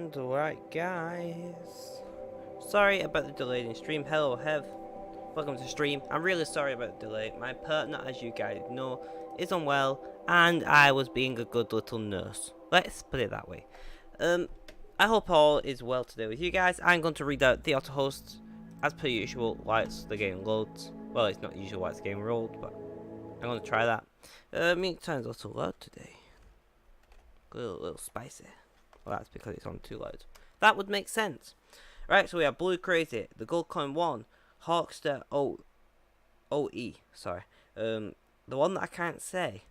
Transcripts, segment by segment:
And alright guys, sorry about the delay in stream. Hello Hev, welcome to stream. I'm really sorry about the delay. My partner, as you guys know, is unwell and I was being a good little nurse. Let's put it that way. I hope all is well today with you guys. I'm going to read out the auto host as per usual whilst the game loads. Well, it's not usual whilst the game rolled, but I'm going to try that. Meantime, it's also loud today. A little spicy. Well, that's because it's on too loud. That would make sense. Right, so we have Blue Crazy, the Gold Coin 1, Hawkster OE, sorry. The one that I can't say.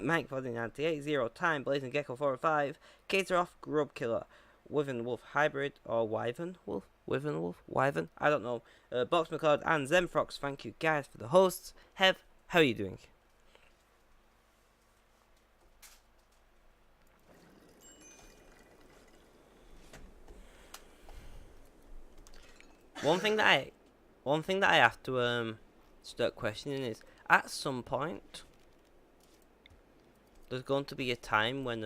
Mike Body 98, Zero Time, Blazing Gecko 405, Cater Off, Grub Killer, Wyvern Wolf Hybrid, or Wyvern Wolf? Wyvern Wolf? Wyvern? I don't know. Box McCloud and Zemfrox, thank you guys for the hosts. Hev, how are you doing? One thing that I have to start questioning is, at some point there's going to be a time when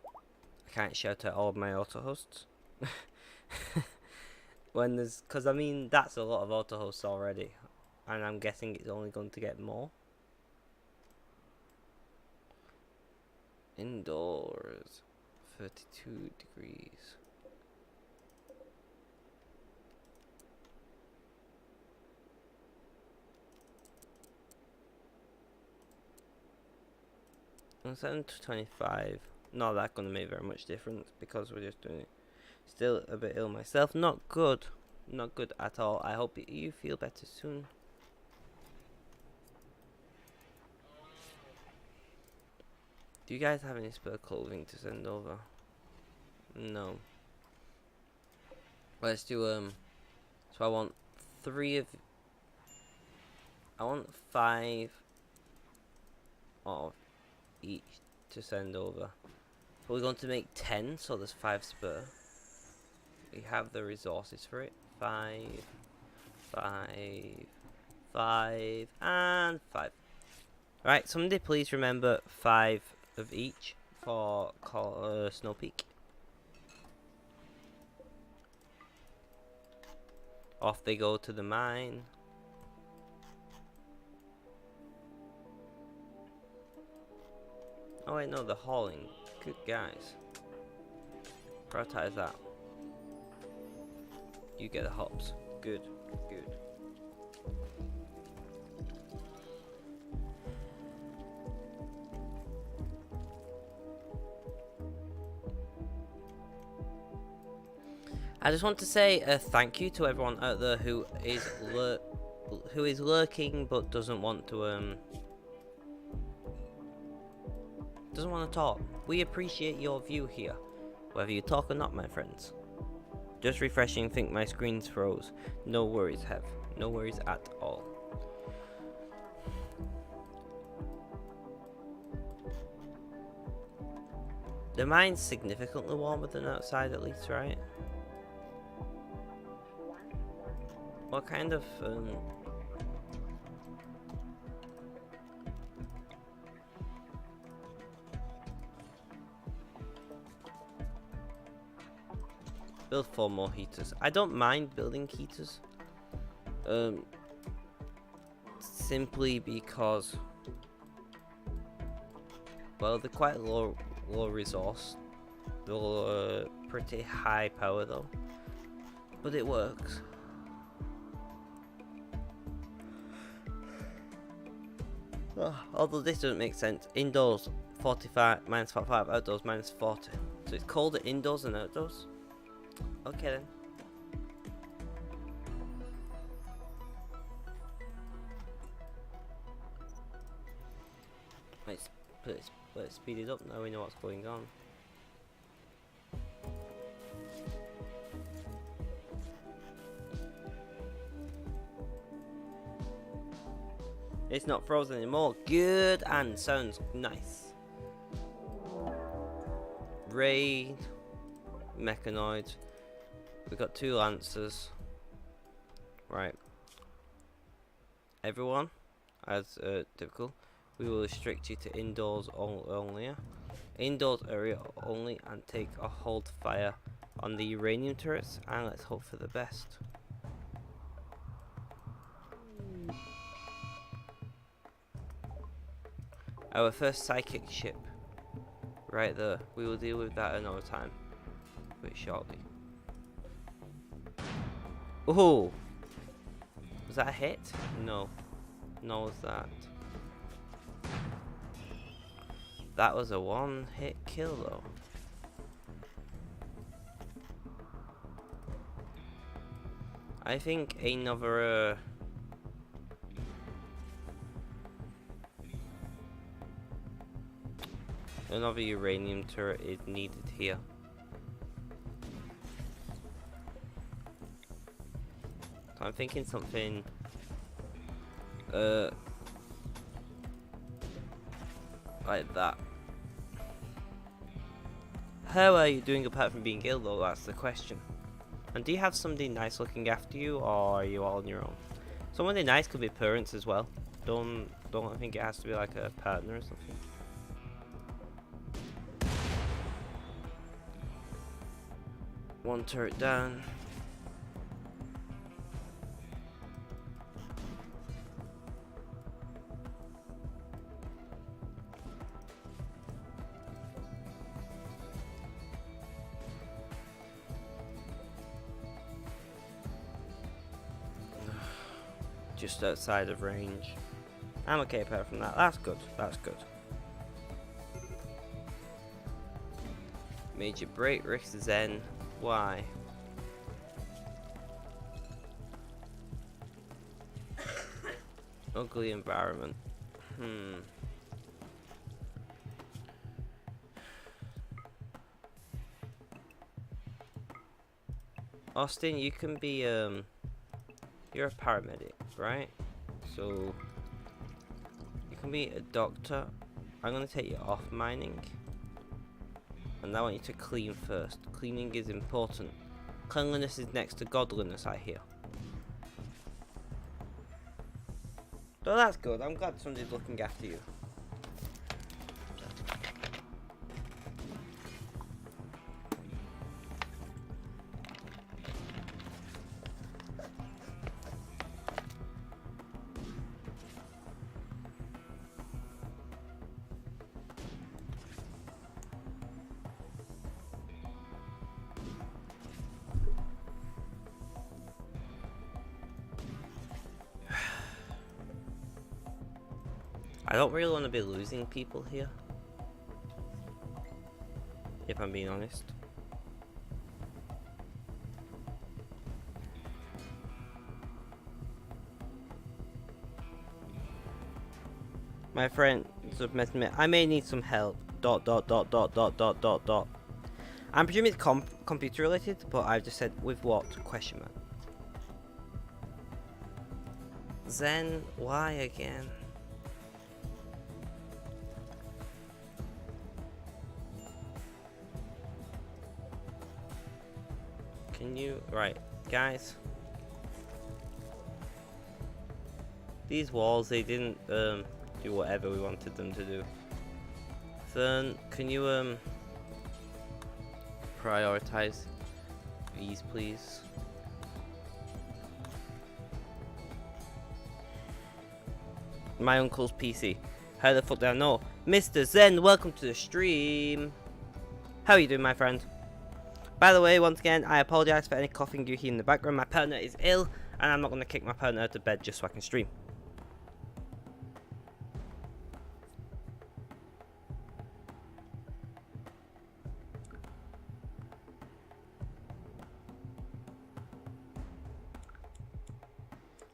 I can't shout out all of my auto hosts. When because I mean that's a lot of auto hosts already, and I'm guessing it's only going to get more. Indoors, 32 degrees. On 7 to 25, not that gonna make very much difference because we're just doing it. Still a bit ill myself, not good at all. I hope you feel better soon. Do you guys have any spare clothing to send over? No. Let's do so I want 5 of each to send over. But we're going to make 10, so there's 5 spare. We have the resources for it. 5, 5, 5, and 5. Right, somebody please remember 5 of each for Snow Peak. Off they go to the mine. Oh wait, no, the hauling. Good guys. Prioritize that. You get the hops. Good, good. I just want to say a thank you to everyone out there who is lurking but doesn't want to talk. We appreciate your view here, whether you talk or not, my friends. Just refreshing, think my screen's froze. No worries, Hev. No worries at all. The mine's significantly warmer than outside at least, right? What kind of build 4 more heaters. I don't mind building heaters. Simply because, well, they're quite low resource. They're pretty high power though, but it works. Although this doesn't make sense. Indoors 45 minus 45, outdoors minus 40. So it's colder indoors than outdoors. Okay then. Let's speed it up now we know what's going on. It's not frozen anymore. Good, and sounds nice. Raid, mechanoids. We've got 2 lancers. Right. Everyone, as typical, we will restrict you to indoors only. Indoors area only, and take a hold fire on the uranium turrets, and let's hope for the best. Our first psychic ship. Right there. We will deal with that another time. Wait, shortly. Oh! Was that a hit? No. Nor was that. That was a one-hit kill, though. I think another uranium turret is needed here. So I'm thinking something like that. How are you doing apart from being ill, though? That's the question. And do you have somebody nice looking after you, or are you all on your own? Somebody nice could be parents as well. Don't think it has to be like a partner or something. One turret down. Just outside of range. I'm okay apart from that. That's good. That's good. Major break risk Zen. Why? Ugly environment. Austin, you can be you're a paramedic, right? So you can be a doctor. I'm gonna take you off mining. And I want you to clean first. Cleaning is important. Cleanliness is next to godliness, I hear. So that's good. I'm glad somebody's looking after you. I don't really want to be losing people here, if I'm being honest. My friend submitted me. I may need some help. ... I'm presuming it's computer related, but I've just said with what? Question mark. Zen, why again? Can you, right, guys? These walls, they didn't do whatever we wanted them to do. Then, can you prioritize these, please? My uncle's PC. How the fuck do I know? Mr. Zen, welcome to the stream. How are you doing, my friend? By the way, once again, I apologize for any coughing you hear in the background. My partner is ill, and I'm not going to kick my partner out of bed just so I can stream.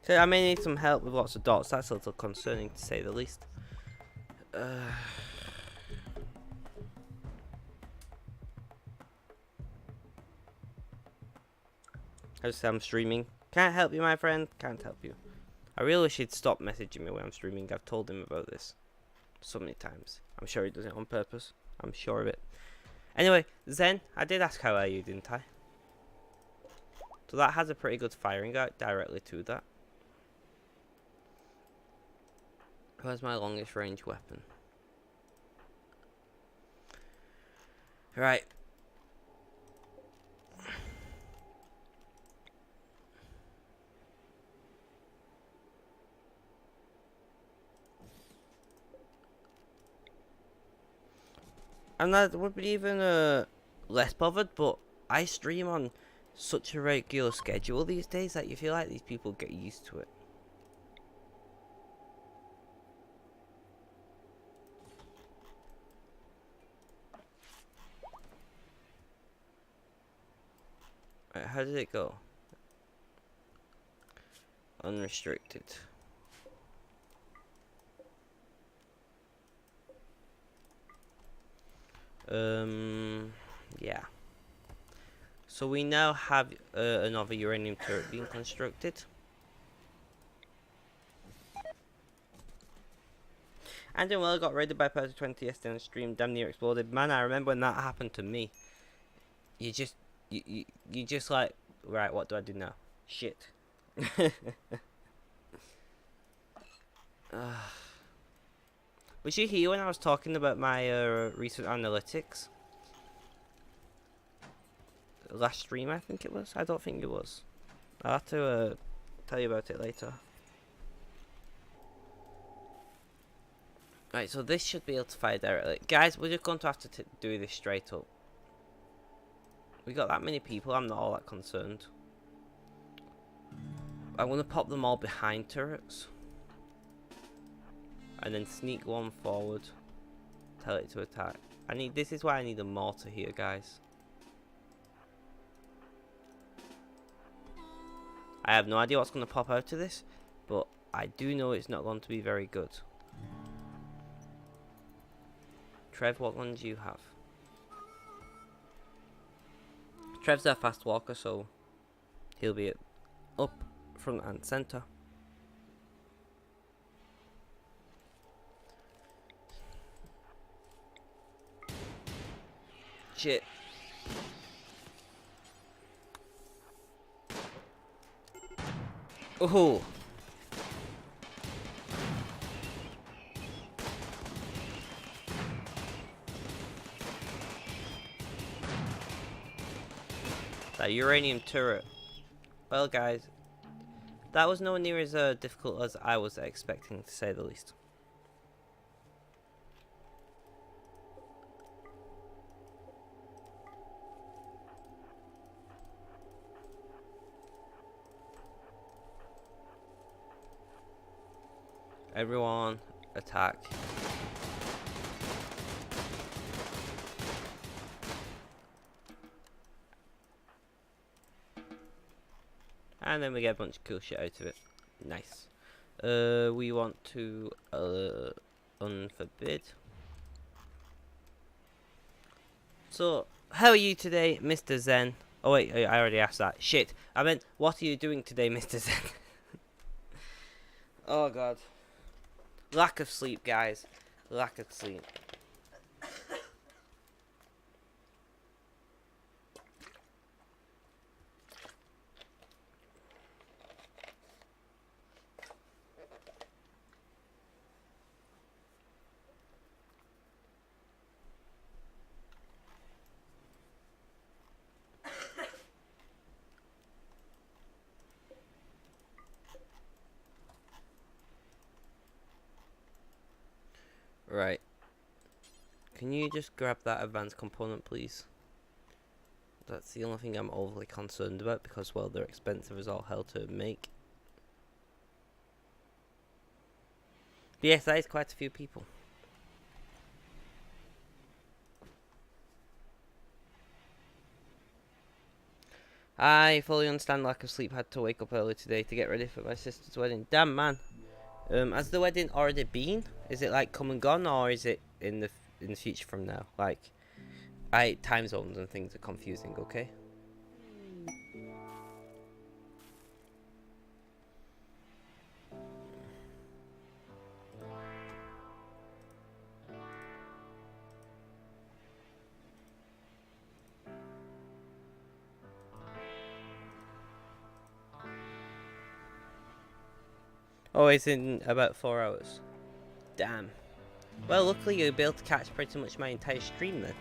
So I may need some help with lots of dots. That's a little concerning, to say the least. I just say I'm streaming. Can't help you, my friend. Can't help you. I really wish he'd stop messaging me when I'm streaming. I've told him about this so many times. I'm sure he does it on purpose. I'm sure of it. Anyway, Zen, I did ask how are you, didn't I? So that has a pretty good firing out directly to that. Where's my longest range weapon? Right. And that would be even less bothered, but I stream on such a regular schedule these days that you feel like these people get used to it. Right, how did it go? Unrestricted. Yeah. So we now have another uranium turret being constructed. And then, well, I got raided by Purple 20 yesterday on stream, damn near exploded. Man, I remember when that happened to me. You just, you just like, right, what do I do now? Shit. Was you here when I was talking about my recent analytics? Last stream, I think it was. I don't think it was. I'll have to tell you about it later. Right, so this should be able to fire directly. Guys, we're just going to have to do this straight up. We got that many people, I'm not all that concerned. I want to pop them all behind turrets. And then sneak one forward. Tell it to attack. This is why I need a mortar here, guys. I have no idea what's going to pop out of this, but I do know it's not going to be very good. Trev, what one do you have? Trev's a fast walker, so he'll be up, front and centre. Shit. Oh. That uranium turret. Well, guys, that was nowhere near as difficult as I was expecting, to say the least. Everyone, attack. And then we get a bunch of cool shit out of it. Nice. We want to unforbid. So, how are you today, Mr. Zen? Oh wait, I already asked that. Shit. I meant, what are you doing today, Mr. Zen? Oh god. Lack of sleep, guys. Lack of sleep. Right. Can you just grab that advanced component, please? That's the only thing I'm overly concerned about because, well, they're expensive as all hell to make. But yes, that is quite a few people. I fully understand lack of sleep. Had to wake up early today to get ready for my sister's wedding. Damn, man. Has the wedding already been? Is it like come and gone, or is it in the future from now? Like, time zones and things are confusing. Okay. Oh, it's in about 4 hours. Damn. Well, luckily you'll be able to catch pretty much my entire stream then.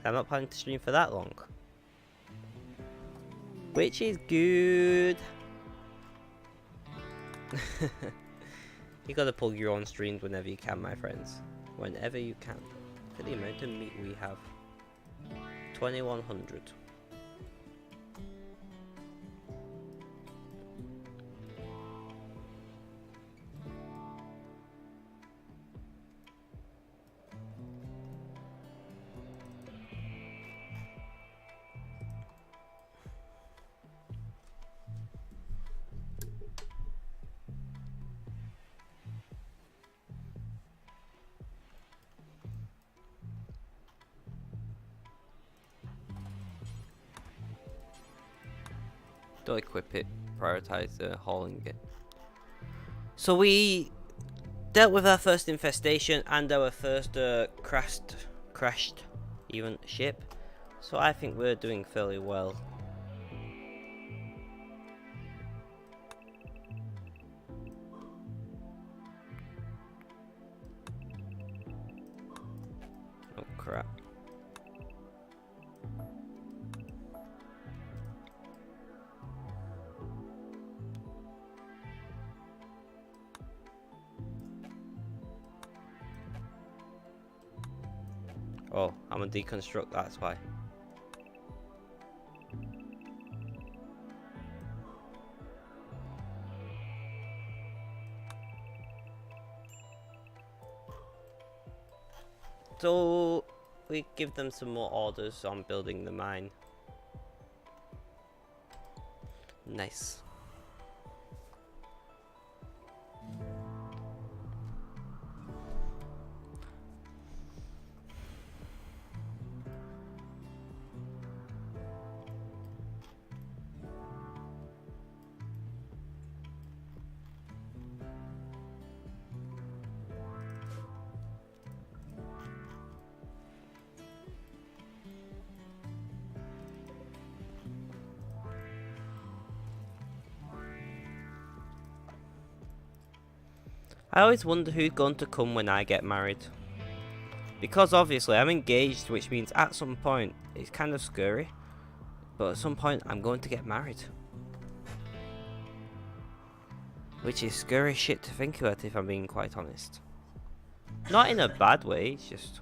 I'm not planning to stream for that long. Which is good. You gotta pull your own streams whenever you can, my friends. Whenever you can. Look at the amount of meat we have. 2100. Don't equip it, prioritize hauling it. So we dealt with our first infestation and our first crashed even ship. So I think we're doing fairly well. Oh crap. Oh, I'm gonna deconstruct, that's why. So we give them some more orders on building the mine. Nice. I always wonder who's going to come when I get married. Because obviously I'm engaged, which means at some point, it's kind of scary, but at some point I'm going to get married. Which is scary shit to think about if I'm being quite honest. Not in a bad way, it's just...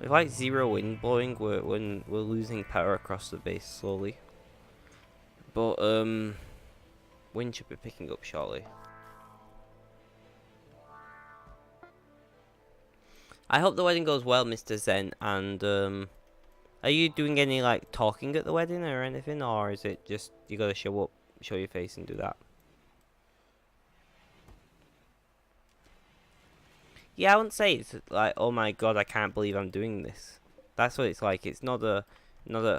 With like zero wind blowing, we're losing power across the base slowly. But wind should be picking up shortly. I hope the wedding goes well, Mr. Zen. And are you doing any like talking at the wedding or anything, or is it just you gotta show up, show your face, and do that? Yeah, I wouldn't say it's like, oh my god, I can't believe I'm doing this. That's what it's like. It's not a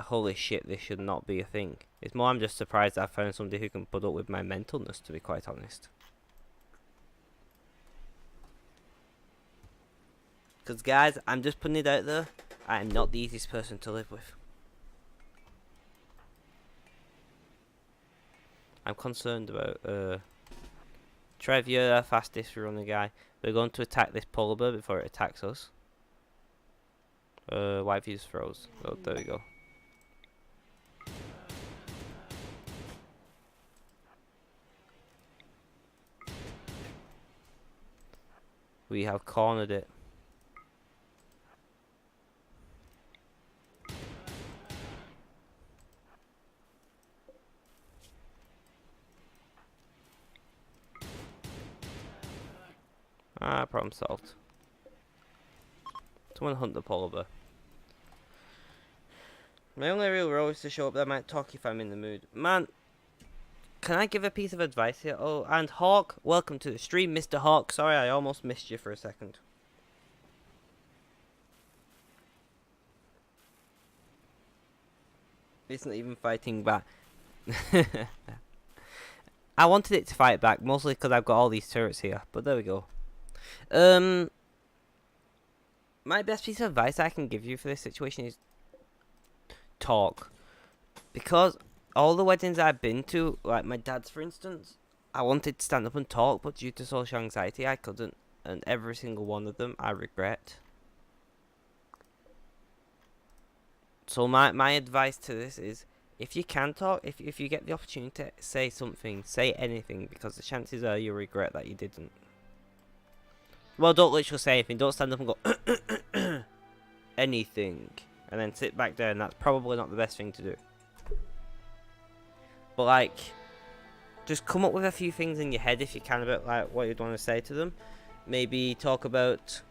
holy shit, this should not be a thing. It's more I'm just surprised I found somebody who can put up with my mentalness, to be quite honest. Because guys, I'm just putting it out there, I am not the easiest person to live with. I'm concerned about Trev, you're the fastest running guy. We're going to attack this polar bear before it attacks us. White fuse froze. Oh, there we go. We have cornered it. Ah, problem solved. Someone hunt the polar bear. My only real role is to show up that I might talk if I'm in the mood. Man, can I give a piece of advice here? Oh, and Hawk, welcome to the stream, Mr. Hawk. Sorry, I almost missed you for a second. It's not even fighting back. I wanted it to fight back, mostly because I've got all these turrets here. But there we go. My best piece of advice I can give you for this situation is talk. Because all the weddings I've been to, like my dad's for instance, I wanted to stand up and talk, but due to social anxiety, I couldn't. And every single one of them, I regret. So my advice to this is, if you can talk, if you get the opportunity to say something, say anything, because the chances are you'll regret that you didn't. Well, don't literally say anything. Don't stand up and go anything, and then sit back there, and that's probably not the best thing to do. But like, just come up with a few things in your head if you can about like what you'd want to say to them. Maybe talk about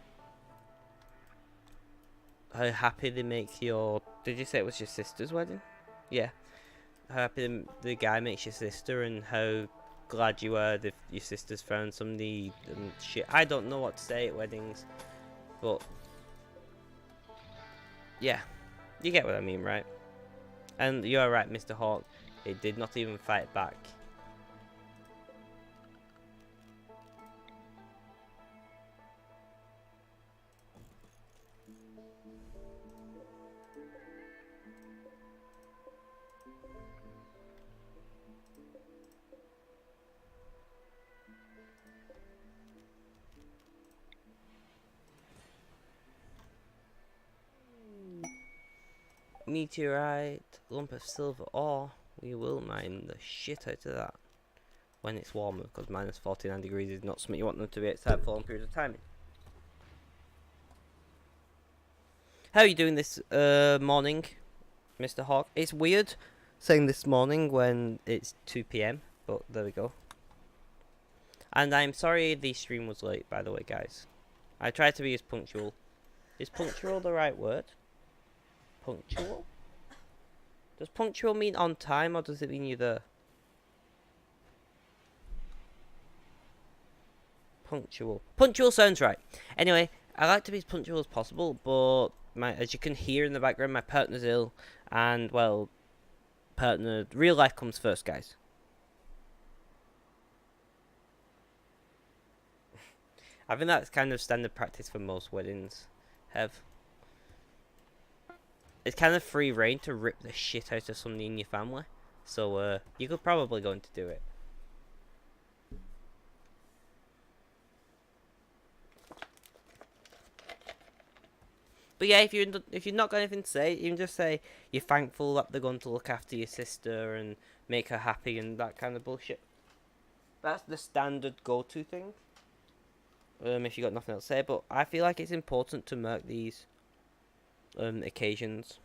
how happy they make your... Did you say it was your sister's wedding? Yeah. How happy the guy makes your sister, and how glad you are that your sister's found somebody and shit. I don't know what to say at weddings, but yeah, you get what I mean, right? And you're right, Mr. Hawk. It did not even fight back. Meteorite, lump of silver ore. We will mine the shit out of that when it's warmer, because minus 49 degrees is not something you want them to be outside for long periods of time. How are you doing this morning, Mr. Hawk? It's weird saying this morning when it's 2 PM, but there we go. And I'm sorry the stream was late, by the way, guys. I tried to be as punctual. Is punctual the right word? Punctual? Does punctual mean on time, or does it mean you're there? Punctual. Punctual sounds right. Anyway, I like to be as punctual as possible, but as you can hear in the background, my partner's ill, and well, real life comes first, guys. I think that's kind of standard practice for most weddings. It's kind of free reign to rip the shit out of somebody in your family, so you could probably go into do it. But yeah, if you've not got anything to say, you can just say you're thankful that they're going to look after your sister and make her happy and that kind of bullshit. That's the standard go-to thing. If you got nothing else to say, but I feel like it's important to mark these occasions.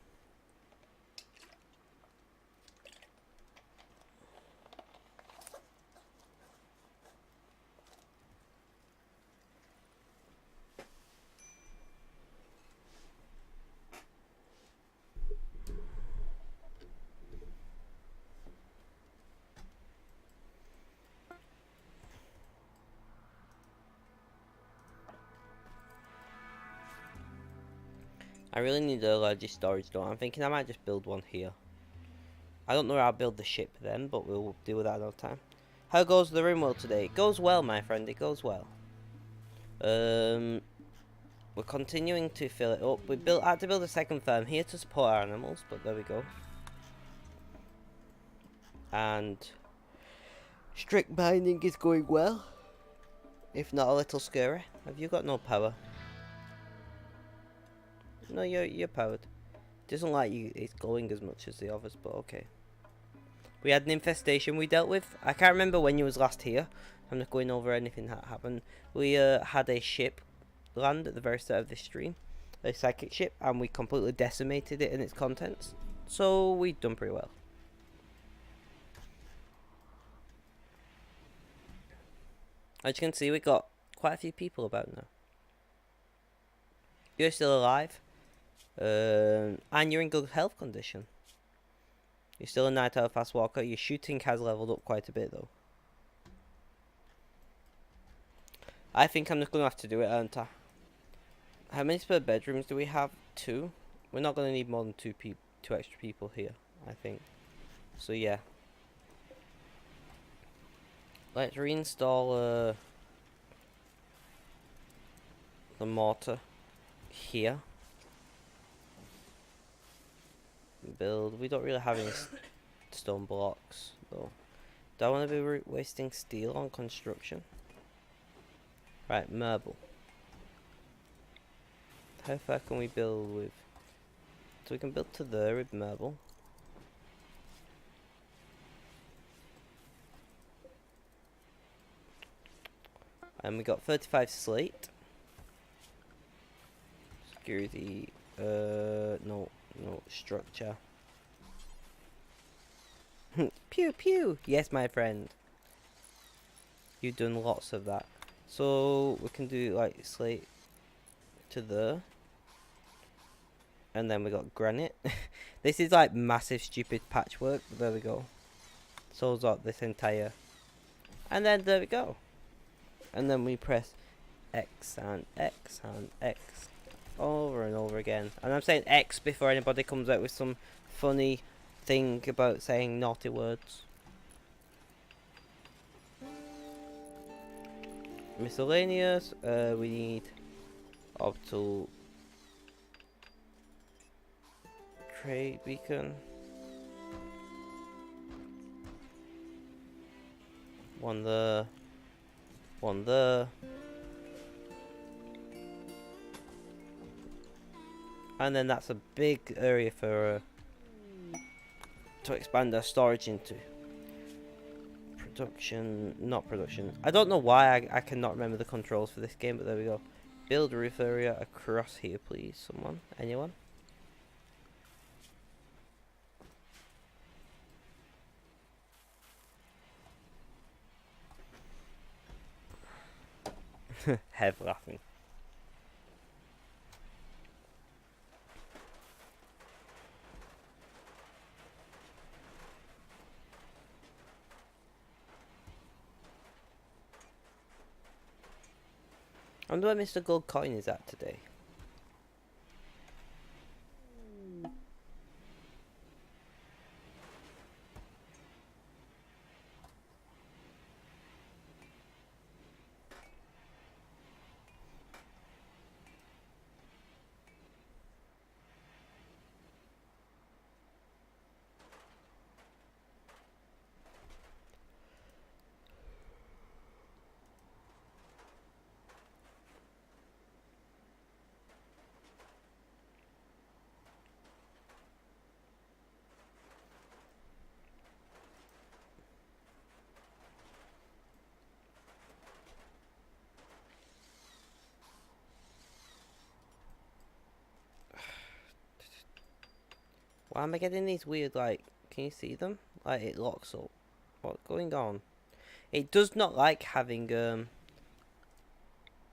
I really need a larger storage door. I'm thinking I might just build one here. I don't know how I'll build the ship then, but we'll deal with that another time. How goes the RimWorld today? It goes well, my friend. It goes well. We're continuing to fill it up. I had to build a second farm here to support our animals, but there we go. And strict mining is going well, if not a little scary. Have you got no power? No, you're powered. Doesn't like you. It's glowing as much as the others, but okay. We had an infestation we dealt with. I can't remember when you was last here. I'm not going over anything that happened. We had a ship land at the very start of this stream, a psychic ship, and we completely decimated it in its contents. So we've done pretty well. As you can see, we got quite a few people about now. You're still alive. And you're in good health condition. You're still a night owl fast walker. Your shooting has leveled up quite a bit though. I think I'm just gonna have to do it, aren't I? How many spare bedrooms do we have? 2. We're not gonna need more than 2 extra people here, I think. So yeah. Let's reinstall the mortar here. Build. We don't really have any stone blocks though. Do I want to be wasting steel on construction? Right, marble. How far can we build with? So we can build to there with marble. And we got 35 slate. Security. No, structure. Pew pew. Yes, my friend. You've done lots of that. So we can do like slate to there. And then we got granite. This is like massive stupid patchwork, but there we go. So got this entire. And then there we go. And then we press X and X and X over and over again. And I'm saying X before anybody comes out with some funny thing about saying naughty words. Miscellaneous, we need orbital trade beacon. One there. One there. And then that's a big area for to expand our storage into. Production, not production. I don't know why I cannot remember the controls for this game, but there we go. Build roof area across here, please. Someone? Anyone? Hev laughing. I wonder where Mr. Gold Coin is at today. Why am I getting these weird, like, can you see them? Like, it locks up. What's going on? It does not like having,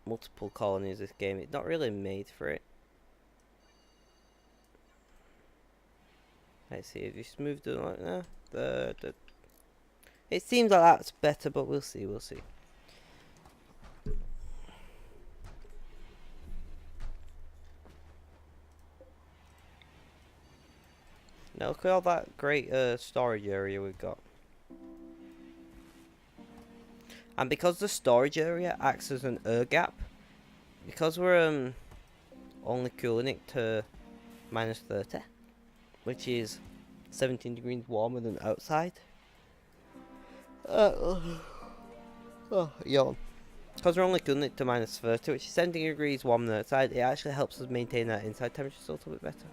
multiple colonies, this game. It's not really made for it. Let's see, if you smoothed it like that. It seems like that's better, but we'll see, we'll see. Now look at all that great storage area we've got. And because the storage area acts as an air gap, because we're only cooling it to -30, which is 17 degrees warmer than outside. Yawn. Because we're only cooling it to -30, which is 17 degrees warmer than outside, it actually helps us maintain that inside temperature a little bit better.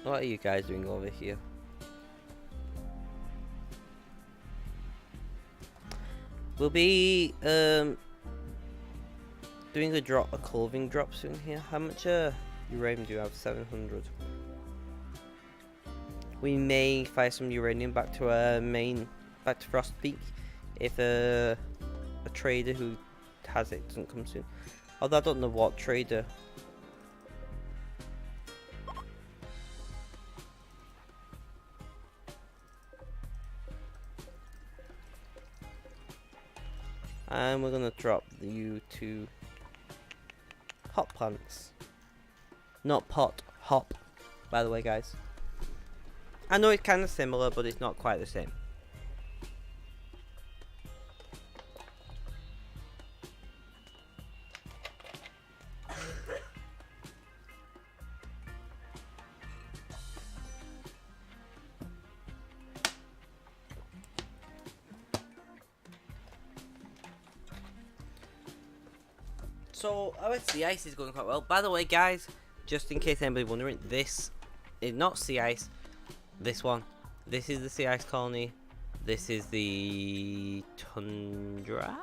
What are you guys doing over here? We'll be doing a clothing drop soon here. How much uranium do you have? 700. We may fire some uranium back to our back to Frostpeak if a trader who has it doesn't come soon. Although I don't know what trader. And we're gonna drop you to hop plants. Not pot, hop, by the way, guys. I know it's kind of similar, but it's not quite the same. So, our sea ice is going quite well. By the way, guys, just in case anybody wondering, this is not sea ice. This one. This is the sea ice colony. This is the tundra?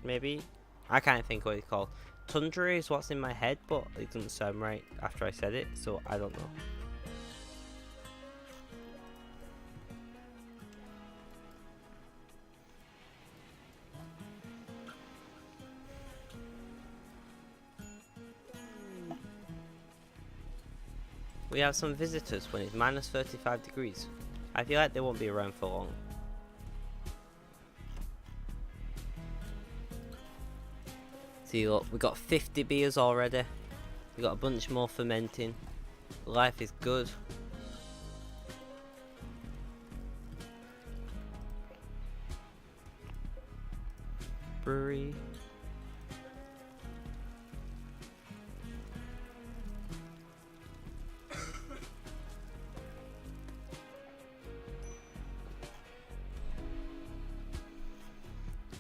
Maybe? I can't think what it's called. Tundra is what's in my head, but it doesn't sound right after I said it, so I don't know. We have some visitors when it's minus 35 degrees. I feel like they won't be around for long. See, look, we got 50 beers already. We got a bunch more fermenting. Life is good. Brewery.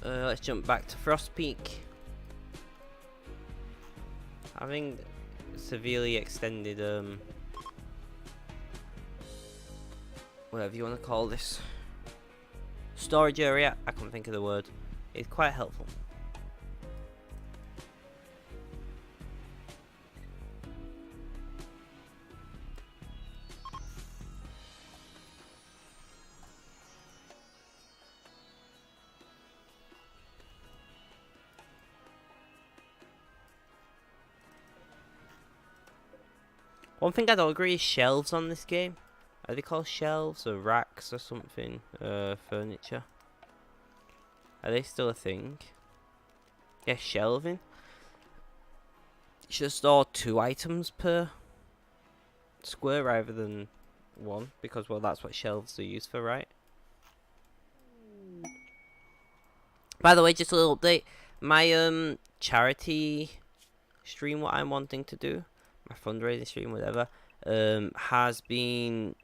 Let's jump back to Frost Peak. Having severely extended whatever you want to call this storage area, I can't think of the word, it's quite helpful. One thing I don't agree is shelves on this game. Are they called shelves or racks or something? Furniture. Are they still a thing? Yeah, shelving. You should store 2 items per square rather than 1, because, well, that's what shelves are used for, right? By the way, just a little update. My charity stream, what I'm wanting to do, my fundraising stream, whatever, has been,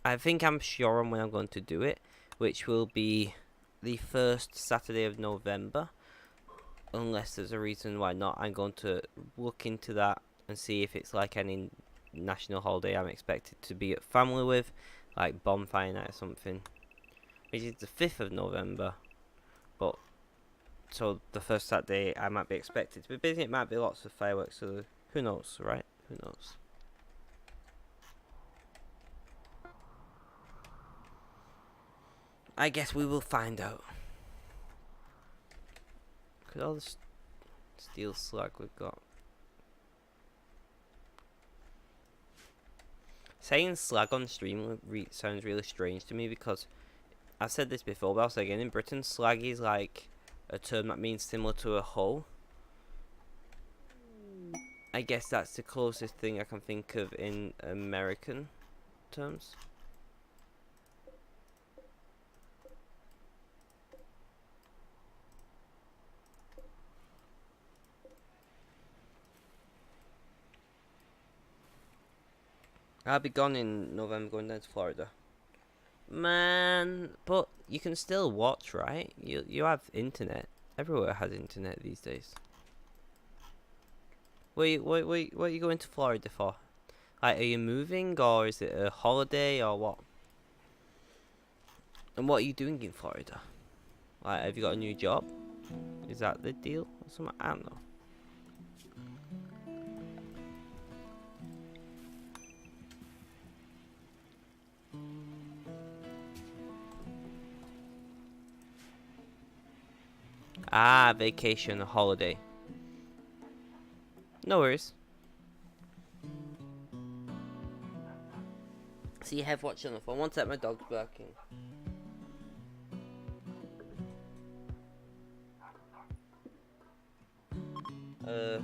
I think I'm sure on when I'm going to do it, which will be the first Saturday of November. Unless there's a reason why not, I'm going to look into that and see if it's like any national holiday I'm expected to be at family with, like bonfire night or something, which is the 5th of November. But so the first Saturday I might be expected to be busy. It might be lots of fireworks, so who knows, right? Who knows? I guess we will find out. Look at all this steel slag we've got. Saying slag on stream sounds really strange to me, because I've said this before, but I'll say again, in Britain, slag is like a term that means similar to a hull. I guess that's the closest thing I can think of in American terms. I'll be gone in November, going down to Florida. Man, but you can still watch, right? You have internet. Everywhere has internet these days. What are you going to Florida for? Like, are you moving, or is it a holiday, or what? And what are you doing in Florida? Like, have you got a new job? Is that the deal? Or something? I don't know. Ah, vacation, a holiday. No worries. So you have watched on the phone. One sec, my dog's barking. I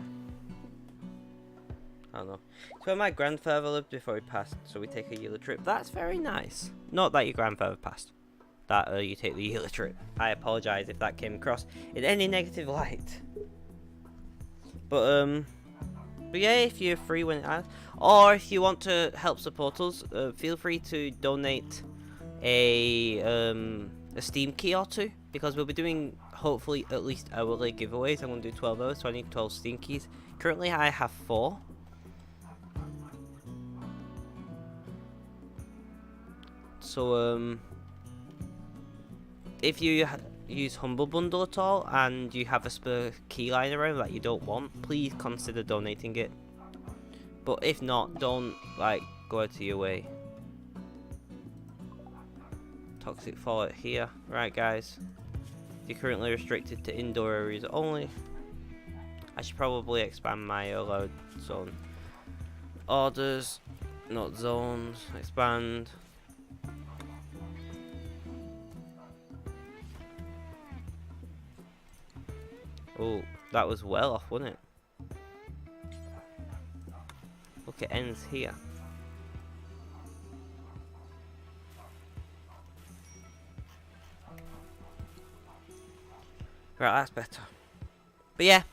don't know. It's where my grandfather lived before he passed, so we take a yearly trip. That's very nice. Not that your grandfather passed. That you take the yearly trip. I apologise if that came across in any negative light. But yeah, if you're free when it asks, or if you want to help support us, feel free to donate a Steam key or two, because we'll be doing hopefully at least hourly giveaways. I'm going to do 12 hours, so I need 12 Steam keys. Currently I have 4. So if you use Humble Bundle at all and you have a spare key lying around that you don't want, please consider donating it. But if not, don't like go out of your way. Toxic fallout here. Right guys, you're currently restricted to indoor areas only. I should probably expand my allowed zone. Orders, not zones. Expand. Oh, that was well off, wasn't it? Look, it ends here. Right, that's better. But yeah,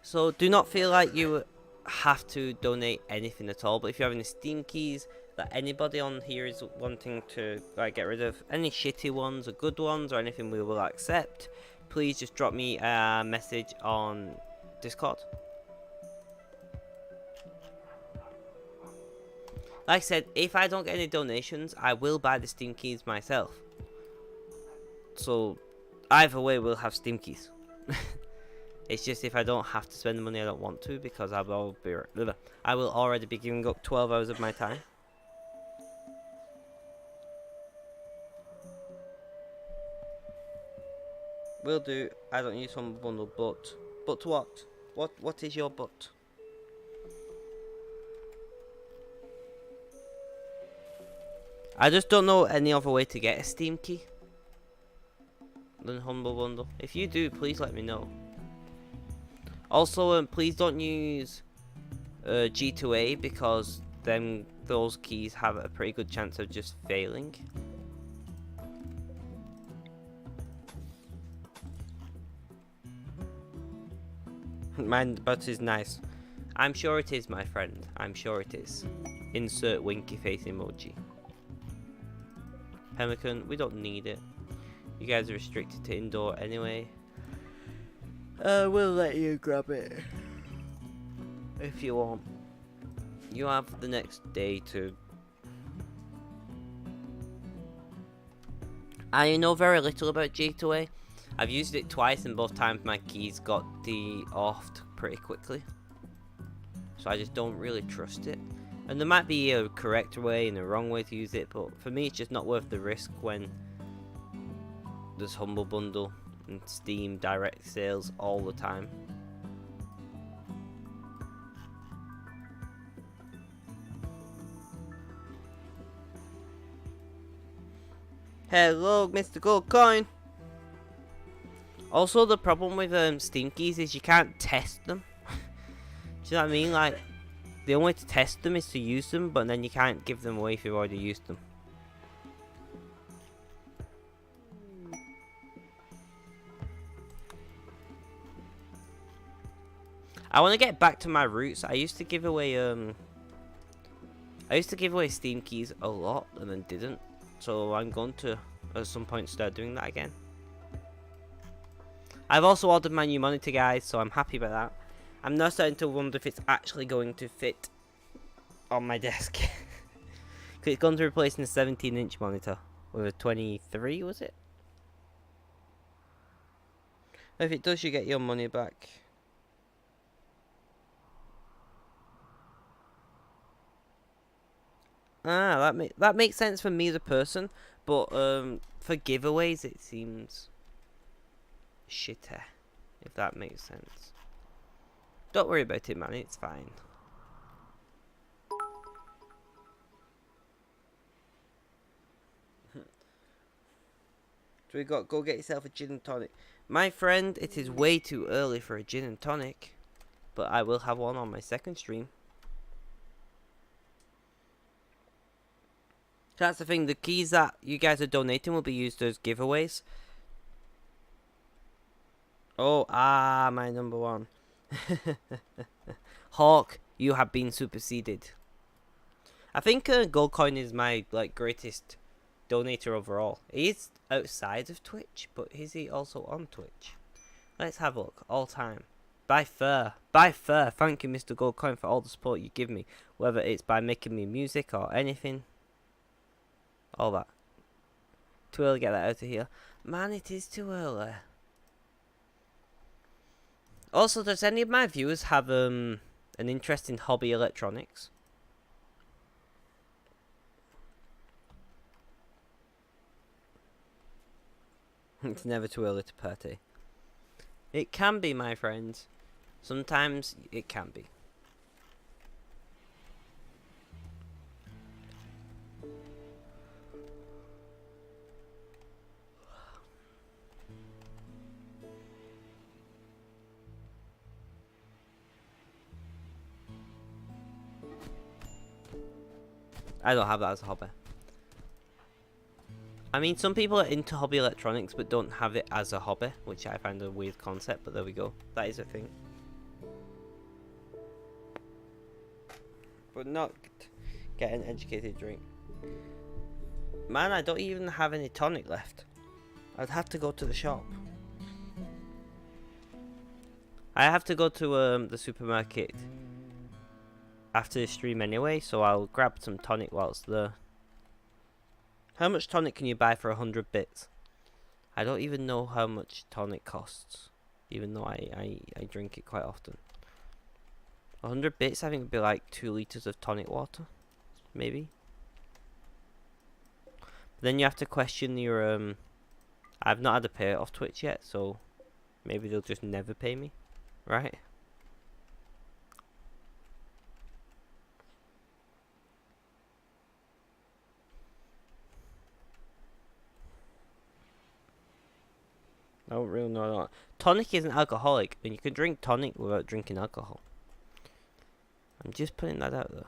so do not feel like you have to donate anything at all. But if you have any Steam keys that anybody on here is wanting to like get rid of, any shitty ones or good ones or anything, we will accept. Please just drop me a message on Discord. Like I said, if I don't get any donations, I will buy the Steam keys myself. So either way, we'll have Steam keys. It's just if I don't have to spend the money, I don't want to, because I will already be giving up 12 hours of my time. Will do. I don't use Humble Bundle, but what? What is your but? I just don't know any other way to get a Steam key than Humble Bundle. If you do, please let me know. Also, please don't use G2A, because those keys have a pretty good chance of just failing. Mine, but is nice. I'm sure it is, my friend. I'm sure it is. Insert winky face emoji. Pemmican, we don't need it. You guys are restricted to indoor anyway. We'll let you grab it if you want. You have the next day to. I know very little about G2A. I've used it twice, and both times my keys got de-offed pretty quickly. So I just don't really trust it. And there might be a correct way and a wrong way to use it, but for me it's just not worth the risk when there's Humble Bundle and Steam direct sales all the time. Hello, Mr. Gold Coin. Also, the problem with Steam keys is you can't test them. Do you know what I mean? Like, the only way to test them is to use them, but then you can't give them away if you've already used them. I want to get back to my roots. I used to give away Steam keys a lot and then didn't. So I'm going to at some point start doing that again. I've also ordered my new monitor, guys, so I'm happy about that. I'm now starting to wonder if it's actually going to fit on my desk. Because it's going to replace a 17-inch monitor with a 23, was it? If it does, you get your money back. Ah, that makes sense for me as a person, but for giveaways it seems shitter, if that makes sense. Don't worry about it, man, it's fine. So we got go get yourself a gin and tonic. My friend, it is way too early for a gin and tonic, but I will have one on my second stream. That's the thing, the keys that you guys are donating will be used as giveaways. Oh, my number one. Hawk, you have been superseded. I think Gold Coin is my greatest donator overall. He is outside of Twitch, but is he also on Twitch? Let's have a look. All time. By far. Thank you, Mr. Goldcoin, for all the support you give me. Whether it's by making me music or anything. All that. Too early to get that out of here. Man, it is too early. Also, does any of my viewers have an interest in hobby electronics? It's never too early to party. It can be, my friends. Sometimes it can be. I don't have that as a hobby. I mean, some people are into hobby electronics but don't have it as a hobby, which I find a weird concept, but there we go. That is a thing. But not get an educated drink. Man, I don't even have any tonic left. I'd have to go to the shop. I have to go to the supermarket after the stream anyway, so I'll grab some tonic whilst there. How much tonic can you buy for 100 bits? I don't even know how much tonic costs, even though I drink it quite often. 100 bits I think would be like 2 litres of tonic water, maybe. But then you have to question your I've not had a payout off Twitch yet, so maybe they'll just never pay me, right? I don't really know that. Tonic isn't alcoholic, and you can drink tonic without drinking alcohol. I'm just putting that out there.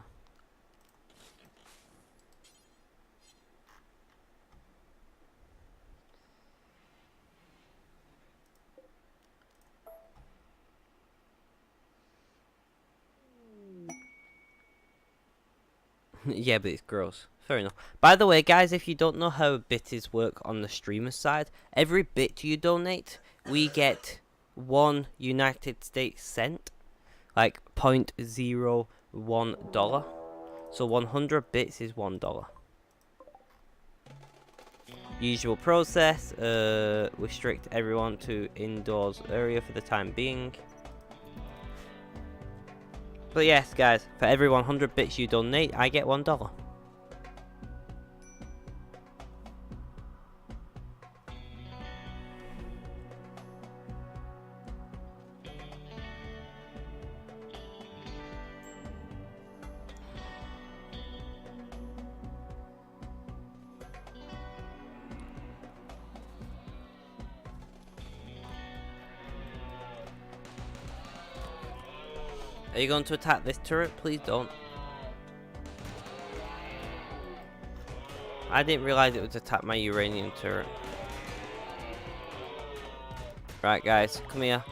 Yeah, but it's gross. Fair enough. By the way, guys, if you don't know how bitties work on the streamer side, every bit you donate, we get 1 United States cent, like $0.01. So 100 bits is $1. Usual process. Restrict everyone to indoors area for the time being. But yes, guys, for every 100 bits you donate, I get $1. Are you going to attack this turret? Please don't. I didn't realize it would attack my uranium turret. Right, guys, come here.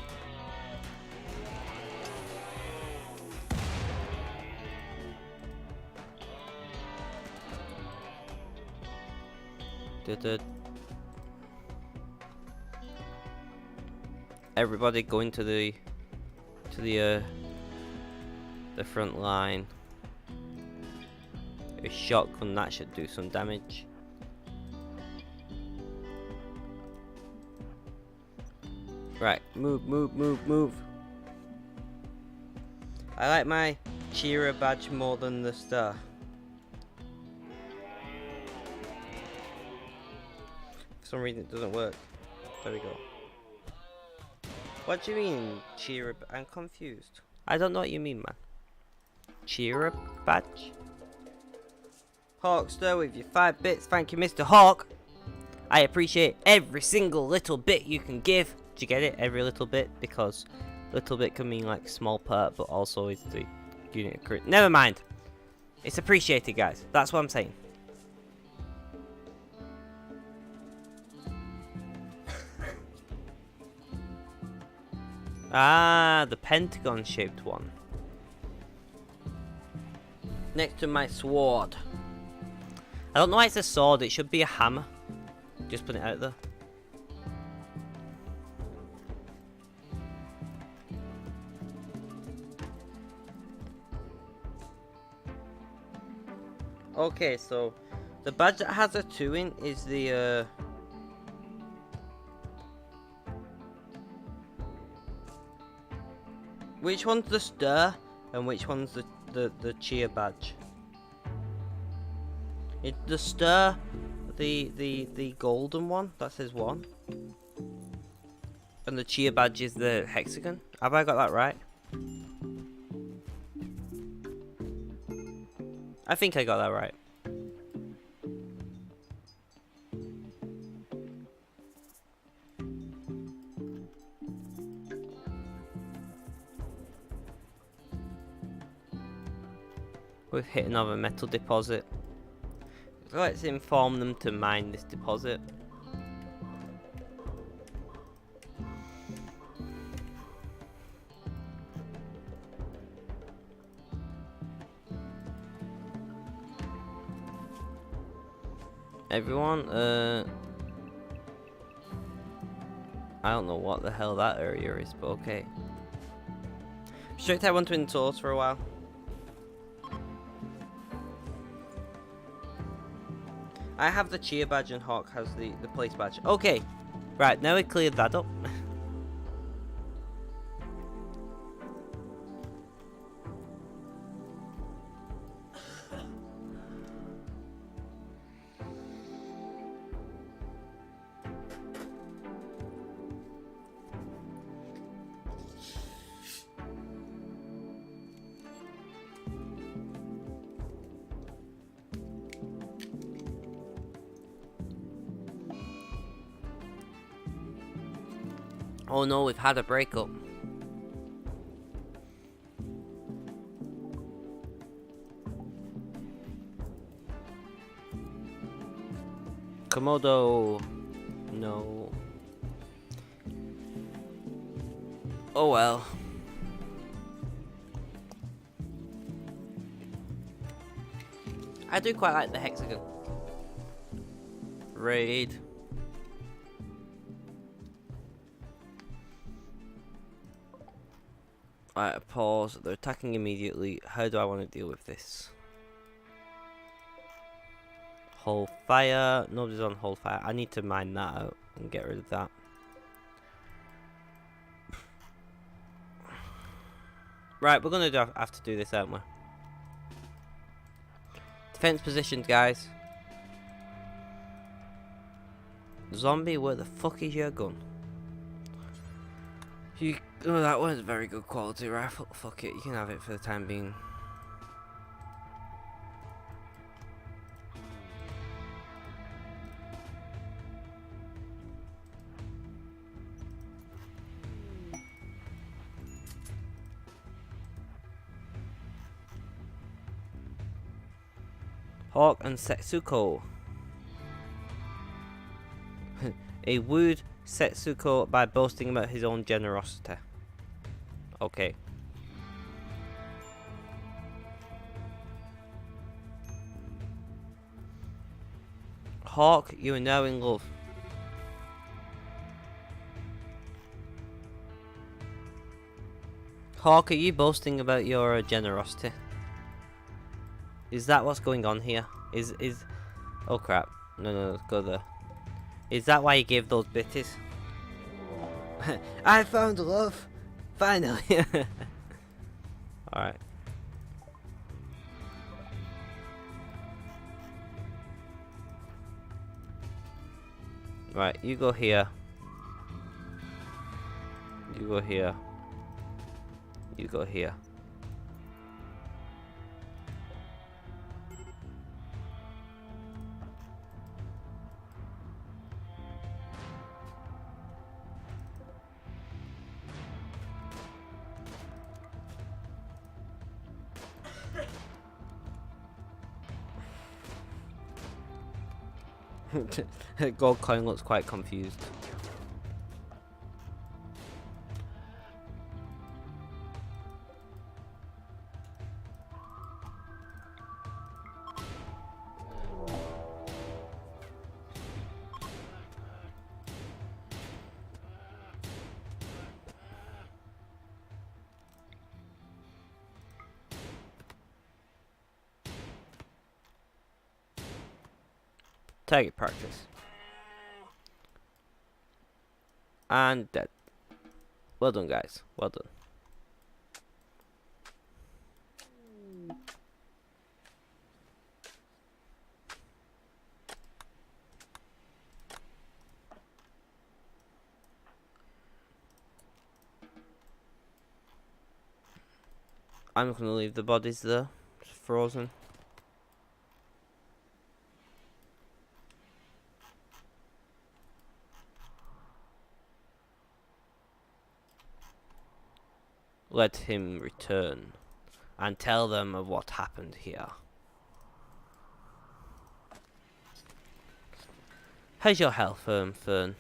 Everybody go into the front line. A shotgun, that should do some damage. Right, move. I like my cheerer badge more than the star. For some reason it doesn't work. There we go. What do you mean, cheerer? I'm confused. I don't know what you mean, man. Cheerer badge? Hawkster with your 5 bits. Thank you, Mr. Hawk. I appreciate every single little bit you can give. Did you get it? Every little bit? Because little bit can mean like small part, but also is the unit of crit. Never mind. It's appreciated, guys. That's what I'm saying. Ah, the pentagon shaped one. Next to my sword. I don't know why it's a sword. It should be a hammer. Just put it out there. Okay, so the badge that has a 2 in is the which one's the stir and which one's the cheer badge? The stir, the golden one that says 1, and the cheer badge is the hexagon. Have I got that right? I think I got that right. We've hit another metal deposit. Let's inform them to mine this deposit. Everyone, I don't know what the hell that area is, but okay. Restrict everyone to indoors for a while. I have the cheer badge and Hawk has the place badge. Okay, right, now we cleared that up. Oh no, we've had a breakup. Komodo. No. Oh well. I do quite like the hexagon. Raid. Alright, pause. They're attacking immediately. How do I want to deal with this? Hold fire. Nobody's on hold fire. I need to mine that out and get rid of that. Right, we're gonna have to do this, aren't we? Defense positions, guys. Zombie, where the fuck is your gun? Oh, that was a very good quality rifle. Fuck it, you can have it for the time being. Hawk and Setsuko. He wooed Setsuko by boasting about his own generosity. Okay. Hawk, you are now in love. Hawk, are you boasting about your generosity? Is that what's going on here? Is oh crap. No, go there. Is that why you gave those bitches? I found love! Finally! Alright. Right, you go here. You go here. You go here. Gold coin looks quite confused. Target practice. And dead. Well done, guys. Well done. I'm gonna leave the bodies there, just frozen. Let him return and tell them of what happened here. How's your health, Fern?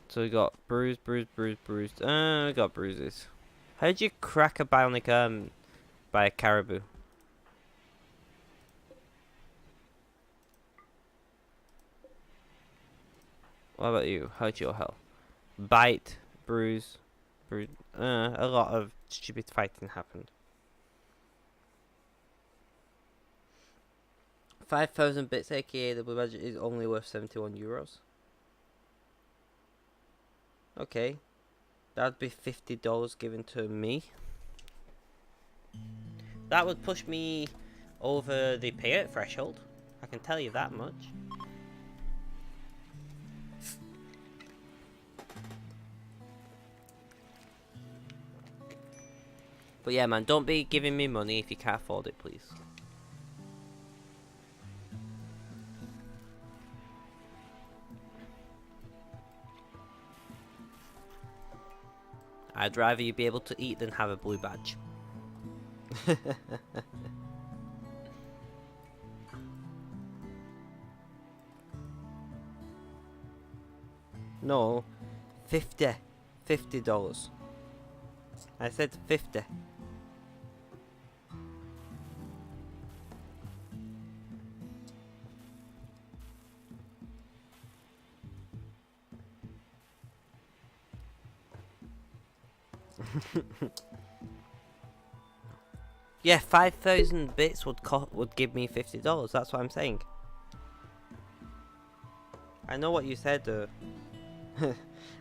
So we got bruised. We got bruises. How did you crack a bionic arm by a caribou? What about you? How's your health? Bite, bruise. A lot of stupid fighting happened. 5,000 bits, aka the blue badge, is only worth 71 euros. Okay, that'd be $50 given to me. That would push me over the payout threshold. I can tell you that much. But yeah, man, don't be giving me money if you can't afford it, please. I'd rather you be able to eat than have a blue badge. No, $50. I said 50. Yeah, 5,000 bits would give me $50. That's what I'm saying. I know what you said.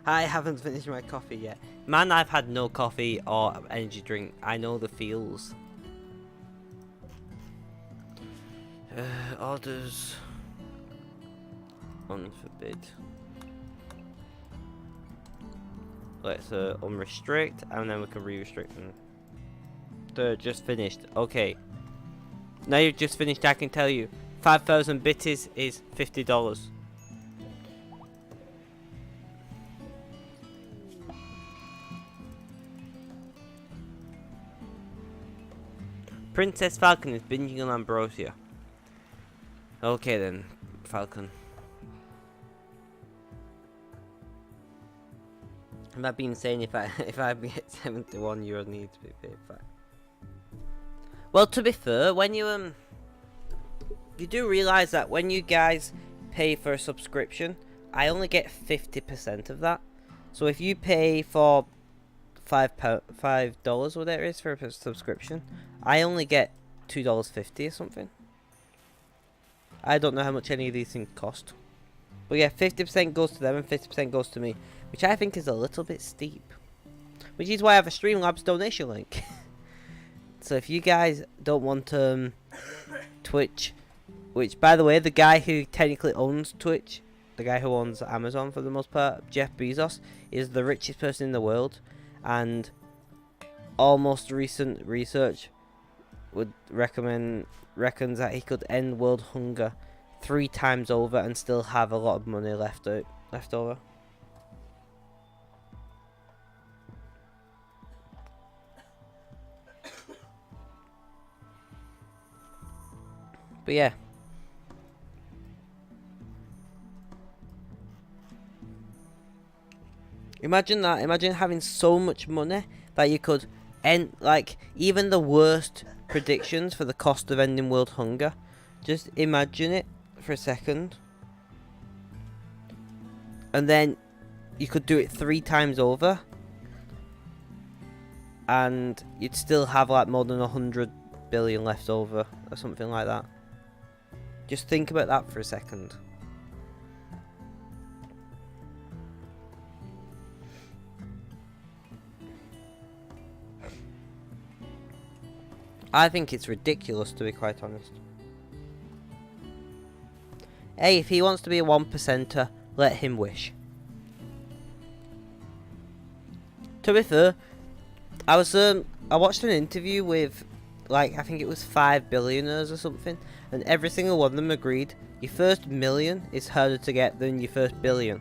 I haven't finished my coffee yet. Man, I've had no coffee or energy drink. I know the feels. Orders. Unforbid. Let's unrestrict, and then we can re-restrict them. They're just finished. Okay. Now you've just finished, I can tell you. 5,000 bits is $50. Princess Falcon is binging on ambrosia. Okay then, Falcon. I'm not being insane if I get 71 euro need to be paid for. Well, to be fair, when you do realise that when you guys pay for a subscription, I only get 50% of that. So if you pay for $5 whatever it is for a subscription, I only get $2.50 or something. I don't know how much any of these things cost. But yeah, 50% goes to them and 50% goes to me, which I think is a little bit steep. Which is why I have a Streamlabs donation link. So if you guys don't want Twitch, which by the way, the guy who technically owns Twitch, the guy who owns Amazon for the most part, Jeff Bezos, is the richest person in the world, and almost recent research would reckons that he could end world hunger 3 times over and still have a lot of money left over. But yeah. Imagine that. Imagine having so much money that you could end, like, even the worst predictions for the cost of ending world hunger. Just imagine it for a second. And then you could do it 3 times over. And you'd still have like more than 100 billion left over or something like that. Just think about that for a second. I think it's ridiculous, to be quite honest. Hey, if he wants to be a 1%er, let him wish. To be fair, I watched an interview with, like, I think it was 5 billionaires or something, and every single one of them agreed your first million is harder to get than your first billion.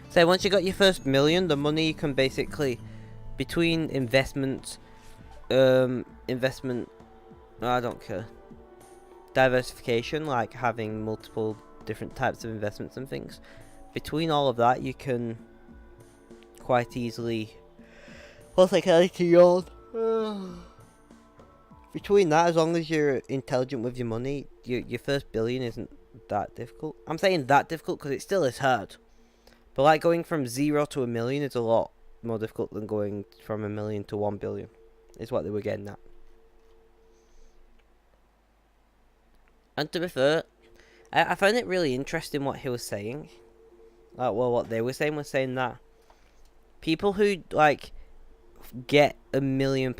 So once you got your first million, the money you can basically, between investments, I don't care, diversification, like having multiple different types of investments and things, between all of that you can quite easily, what's like a yawn? Between that, as long as you're intelligent with your money, your first billion isn't that difficult. I'm saying that difficult because it still is hard. But like going from 0 to 1 million is a lot more difficult than going from 1 million to 1 billion. Is what they were getting at. And to be fair, I found it really interesting what he was saying. Well, what they were saying was saying that people who like get £1 million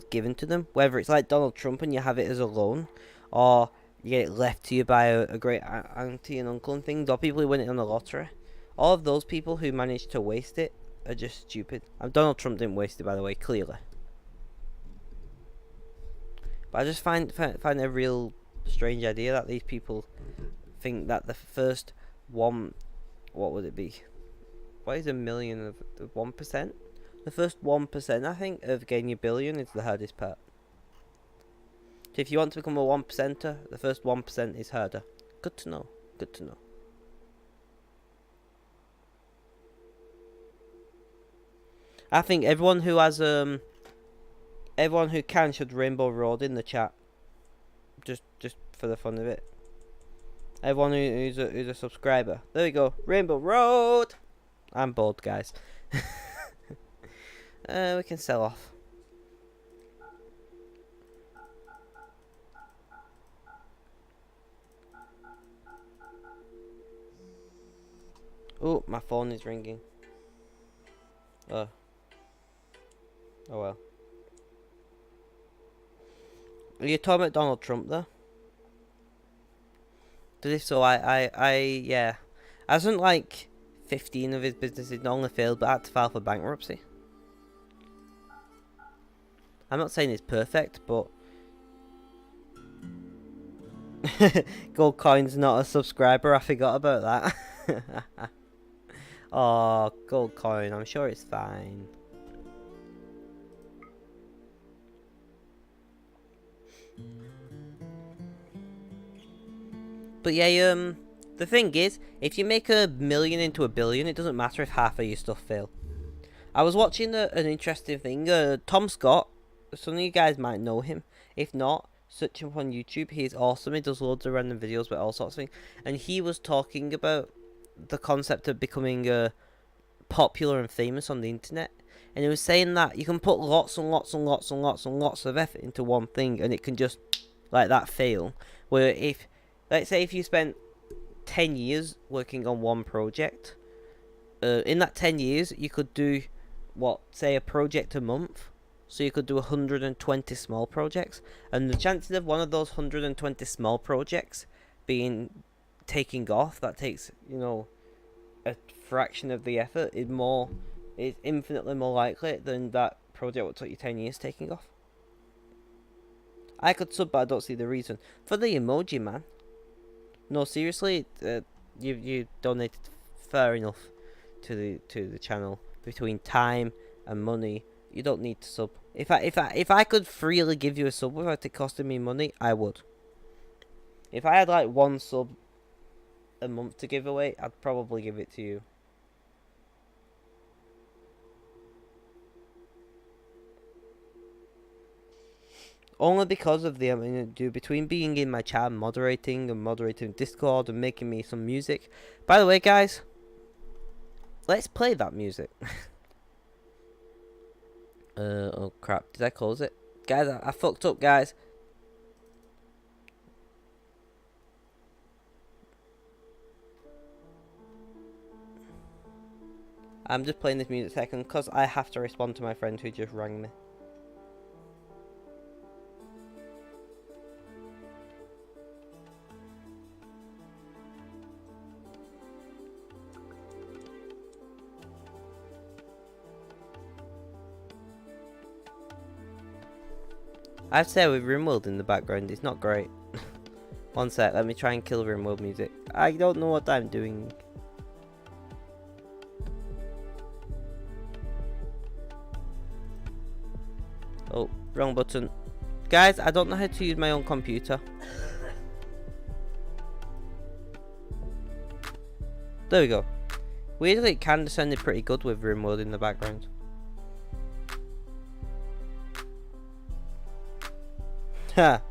given to them, whether it's like Donald Trump and you have it as a loan, or you get it left to you by a great auntie and uncle and things, or people who win it on the lottery. All of those people who manage to waste it are just stupid. Donald Trump didn't waste it, by the way, clearly. But I just find it a real strange idea that these people think that the first one, what would it be? What is 1 million of 1%? The first 1%, I think, of getting your billion is the hardest part. So if you want to become a 1%er, the first 1% is harder. Good to know. Good to know. I think everyone who has everyone who can should Rainbow Road in the chat, just for the fun of it. Everyone who's a subscriber. There we go, Rainbow Road. I'm bored, guys. We can sell off. Oh, my phone is ringing. Oh well. Are you talking about Donald Trump though? If so, yeah. Hasn't like 15 of his businesses not only failed but had to file for bankruptcy? I'm not saying it's perfect, but Gold Coin's not a subscriber. I forgot about that. Oh, Gold Coin. I'm sure it's fine. But yeah, the thing is, if you make 1 million into 1 billion, it doesn't matter if half of your stuff fail. I was watching an interesting thing. Tom Scott, some of you guys might know him. If not, search him on YouTube. He's awesome. He does loads of random videos about all sorts of things. And he was talking about the concept of becoming popular and famous on the internet. And he was saying that you can put lots and lots and lots and lots and lots of effort into one thing, and it can just, like that, fail. Where if, let's say if you spent 10 years working on one project, in that 10 years you could do, what, say a project a month. So you could do 120 small projects, and the chances of one of those 120 small projects taking off, that takes, you know, a fraction of the effort, is infinitely more likely than that project would take you 10 years taking off. I could sub, but I don't see the reason. For the emoji, man. No, seriously, you donated fair enough to the channel. Between time and money, you don't need to sub. If I could freely give you a sub without it costing me money, I would. If I had like 1 sub a month to give away, I'd probably give it to you. Only because of the amount I do between being in my chat, moderating Discord, and making me some music. By the way, guys, let's play that music. Oh crap, did I close it? Guys, I fucked up, guys. I'm just playing this music second because I have to respond to my friend who just rang me. I have to say, with RimWorld in the background, it's not great. One sec, let me try and kill RimWorld music. I don't know what I'm doing. Oh, wrong button. Guys, I don't know how to use my own computer. There we go. Weirdly, it kinda sounded pretty good with RimWorld in the background. Ha!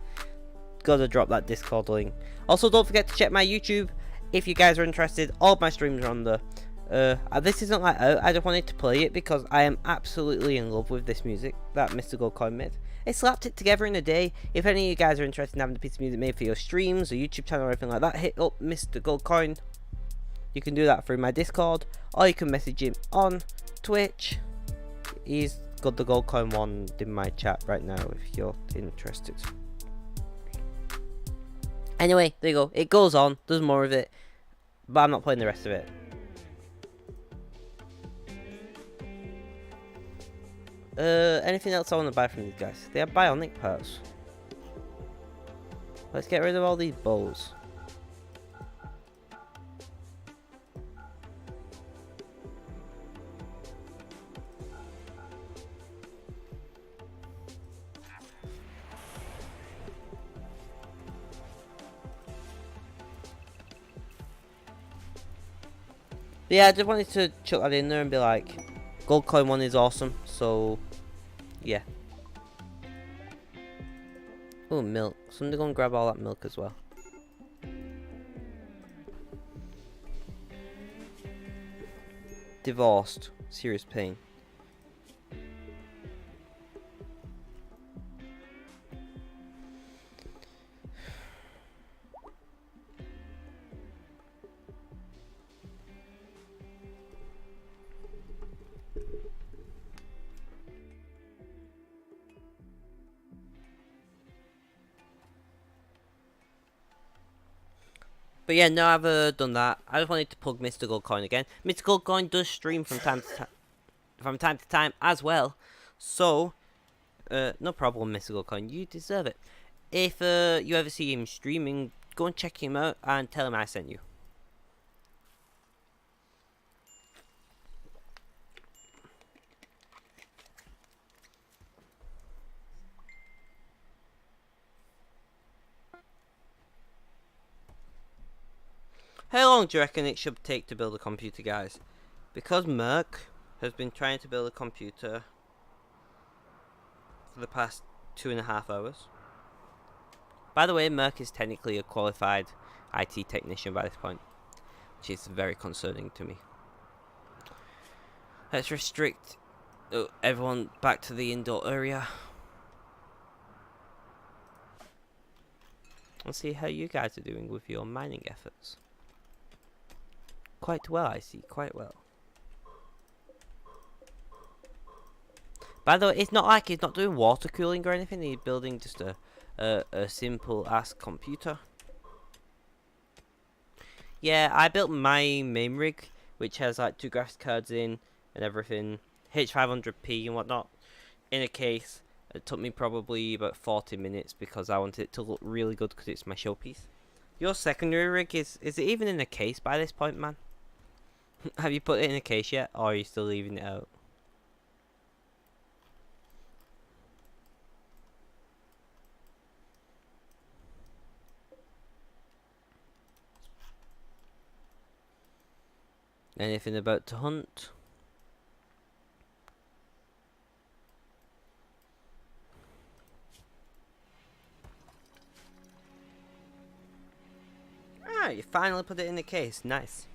Gotta drop that Discord link. Also, don't forget to check my YouTube if you guys are interested. All of my streams are on there. This isn't like out. I just wanted to play it because I am absolutely in love with this music that Mr. Goldcoin made. I slapped it together in a day. If any of you guys are interested in having a piece of music made for your streams or YouTube channel or anything like that, hit up Mr. Goldcoin. You can do that through my Discord, or you can message him on Twitch. He's got the Goldcoin one in my chat right now if you're interested. Anyway, there you go. It goes on. There's more of it. But I'm not playing the rest of it. Anything else I want to buy from these guys? They have bionic parts. Let's get rid of all these bowls. But yeah, I just wanted to chuck that in there and be like, Gold Coin 1 is awesome, so yeah. Oh, milk. Somebody go and grab all that milk as well. Divorced. Serious pain. But yeah, now I've done that, I just wanted to plug Mr. Goldcoin again. Mr. Goldcoin does stream from time to time as well. So, no problem, Mr. Goldcoin. You deserve it. If you ever see him streaming, go and check him out and tell him I sent you. How long do you reckon it should take to build a computer, guys? Because Merc has been trying to build a computer for the past 2.5 hours. By the way, Merc is technically a qualified IT technician by this point, which is very concerning to me. Let's restrict everyone back to the indoor area. Let's see how you guys are doing with your mining efforts. Quite well, I see. Quite well. By the way, it's not like he's not doing water cooling or anything. He's building just a simple ass computer. Yeah, I built my main rig, which has like 2 graphics cards in and everything, H500p and whatnot, in a case. It took me probably about 40 minutes because I wanted it to look really good because it's my showpiece. Your secondary rig is it even in a case by this point, man? Have you put it in a case yet, or are you still leaving it out? Anything about to hunt? Ah, you finally put it in the case. Nice.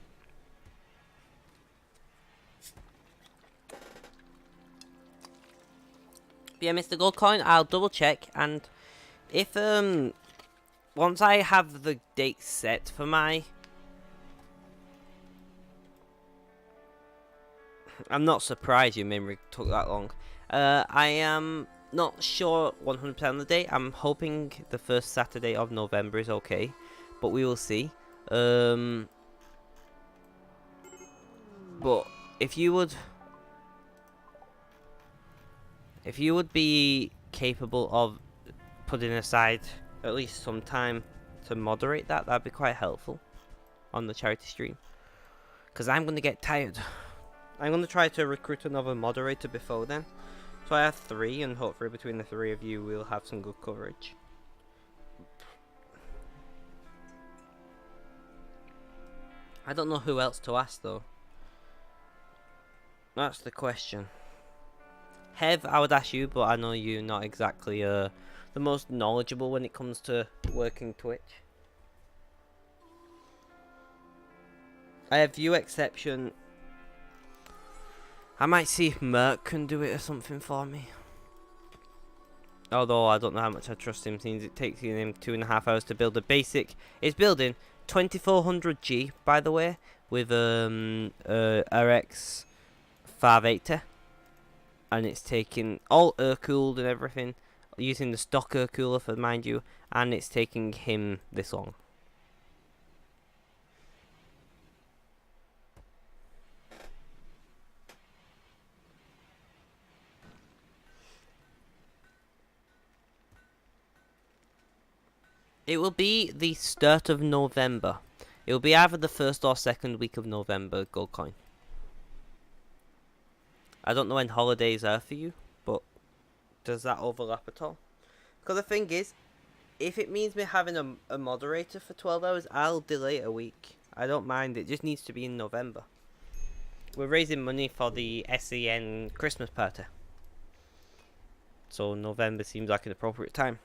But yeah, Mr. Goldcoin, I'll double check, and if once I have the date set for my, I'm not surprised your memory took that long. I am not sure 100% of the date. I'm hoping the first Saturday of November is okay, but we will see. But if you would be capable of putting aside at least some time to moderate that, that'd be quite helpful on the charity stream. Because I'm going to get tired. I'm going to try to recruit another moderator before then. So I have 3, and hopefully between the 3 of you we'll have some good coverage. I don't know who else to ask though. That's the question. Hev, I would ask you, but I know you're not exactly the most knowledgeable when it comes to working Twitch. I have view exception. I might see if Merc can do it or something for me. Although I don't know how much I trust him, since it takes him 2.5 hours to build a basic. It's building 2400G, by the way, with RX 580. And it's taking all air cooled and everything, using the stock air cooler for, mind you, and it's taking him this long. It will be the start of November. It will be either the 1st or 2nd week of November, Goldcoin. I don't know when holidays are for you, but does that overlap at all? Because the thing is, if it means me having a moderator for 12 hours, I'll delay it a week. I don't mind, it just needs to be in November. We're raising money for the SEN Christmas party. So November seems like an appropriate time.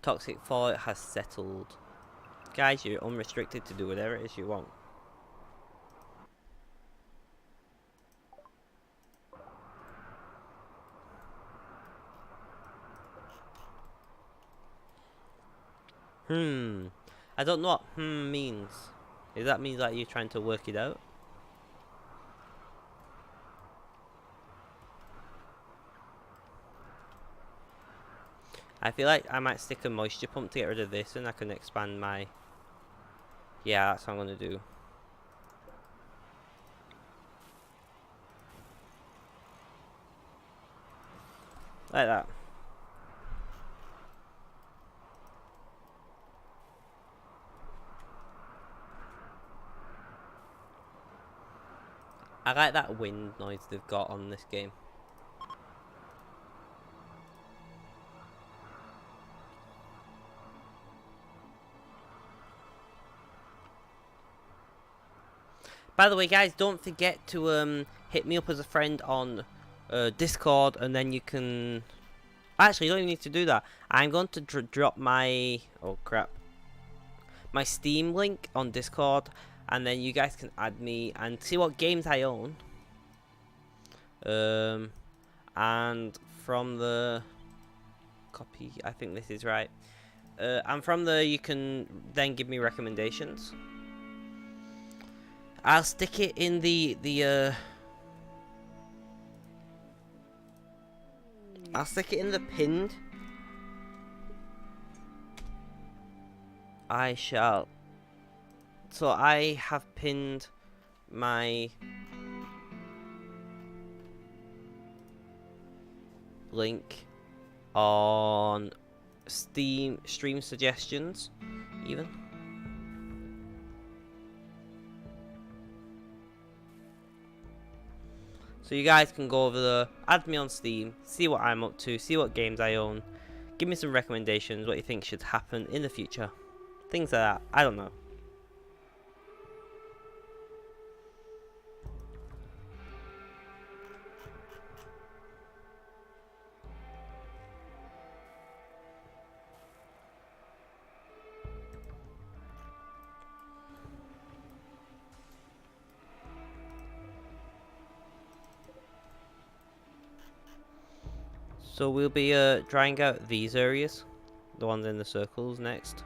Toxic Fallout has settled. Guys, you're unrestricted to do whatever it is you want. I don't know what means. If that means that you're trying to work it out. I feel like I might stick a moisture pump to get rid of this, and I can expand my... Yeah, that's what I'm going to do. Like that. I like that wind noise they've got on this game. By the way, guys, don't forget to hit me up as a friend on Discord, and then you can... Actually, you don't even need to do that. I'm going to drop my... Oh, crap. My Steam link on Discord, and then you guys can add me and see what games I own. And from the... Copy, I think this is right. And from there, you can then give me recommendations. I'll stick it in I'll stick it in the pinned. I shall. So I have pinned my link on Steam stream suggestions, even. So you guys can go over there, add me on Steam, see what I'm up to, see what games I own, give me some recommendations, what you think should happen in the future. Things like that. I don't know. So we'll be drying out these areas, the ones in the circles next.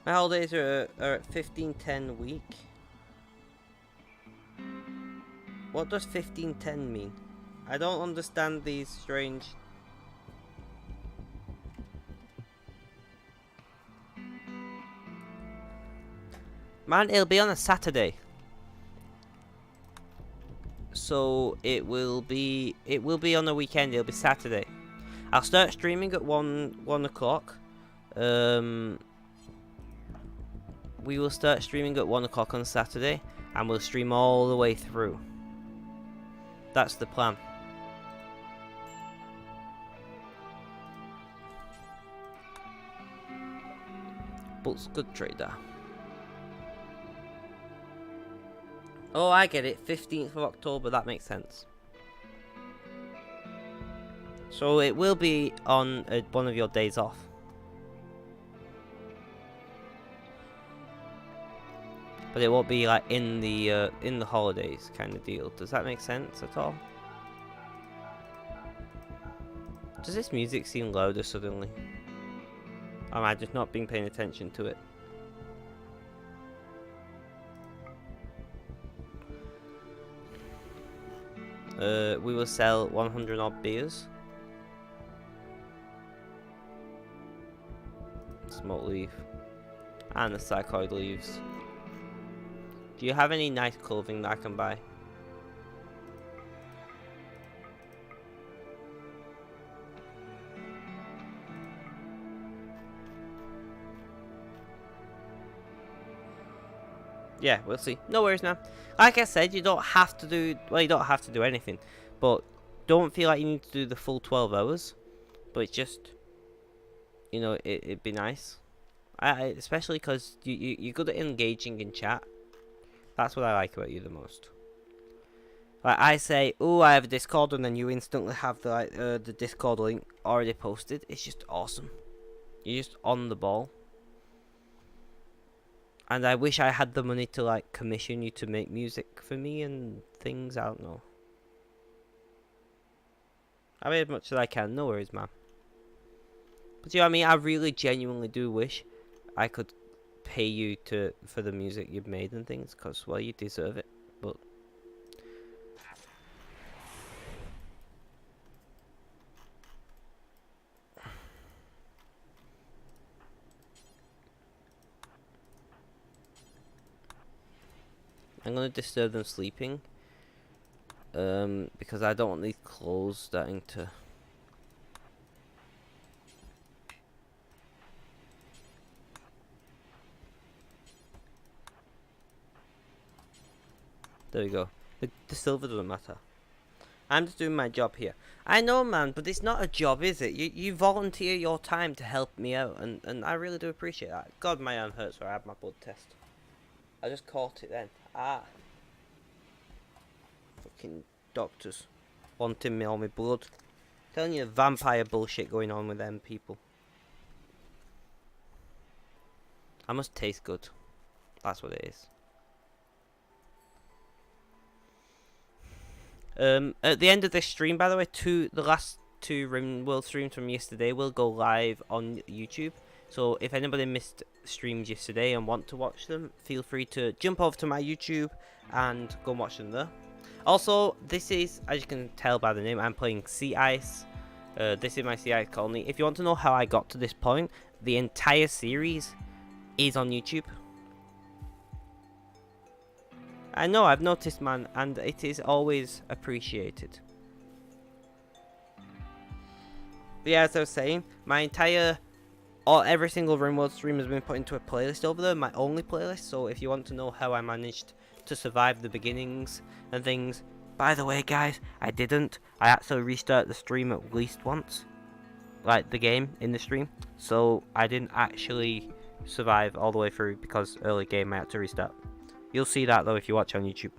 My holidays are at 15-10 a week. What does 15-10 mean? I don't understand these strange... Man, it'll be on a Saturday. So it will be on the weekend. It'll be Saturday. I'll start streaming at 1 o'clock. We will start streaming at 1 o'clock on Saturday, and we'll stream all the way through. That's the plan. Bull's good trader. Oh, I get it. 15th of October, that makes sense. So it will be on one of your days off. But it won't be like in the holidays kind of deal. Does that make sense at all? Does this music seem louder suddenly? Or am I just not being paying attention to it? We will sell 100 odd beers. Smoke leaf. And the psychoid leaves. Do you have any nice clothing that I can buy? Yeah, we'll see. No worries, man. Like I said, you don't have to do... Well, you don't have to do anything. But don't feel like you need to do the full 12 hours. But it's just... You know, it'd be nice. Especially because you're good at engaging in chat. That's what I like about you the most. Like, I say, oh, I have a Discord, and then you instantly have the Discord link already posted. It's just awesome. You're just on the ball. And I wish I had the money to, like, commission you to make music for me and things. I don't know. I mean, as much as I can. No worries, man. But you know what I mean? I really genuinely do wish I could pay you for the music you've made and things. Because, well, you deserve it. But... I'm going to disturb them sleeping. Because I don't want these clothes starting to... There we go. The silver doesn't matter. I'm just doing my job here. I know, man, but it's not a job, is it? You volunteer your time to help me out, and I really do appreciate that. God, my arm hurts where I had my blood test. I just caught it then. Ah. Fucking doctors wanting me all my blood. Telling you, vampire bullshit going on with them people. I must taste good. That's what it is. At the end of this stream, by the way, the last two RimWorld streams from yesterday will go live on YouTube. So if anybody missed streams yesterday and want to watch them, feel free to jump over to my YouTube and go and watch them there. Also, this is, as you can tell by the name, I'm playing Sea Ice. This is my Sea Ice colony. If you want to know how I got to this point, the entire series is on YouTube. I know, I've noticed, man, and it is always appreciated. But yeah, as I was saying, my entire... every single RimWorld stream has been put into a playlist over there, my only playlist. So if you want to know how I managed to survive the beginnings and things... By the way, guys, I didn't. I actually restarted the stream at least once. Like, the game in the stream. So I didn't actually survive all the way through because early game I had to restart. You'll see that, though, if you watch on YouTube.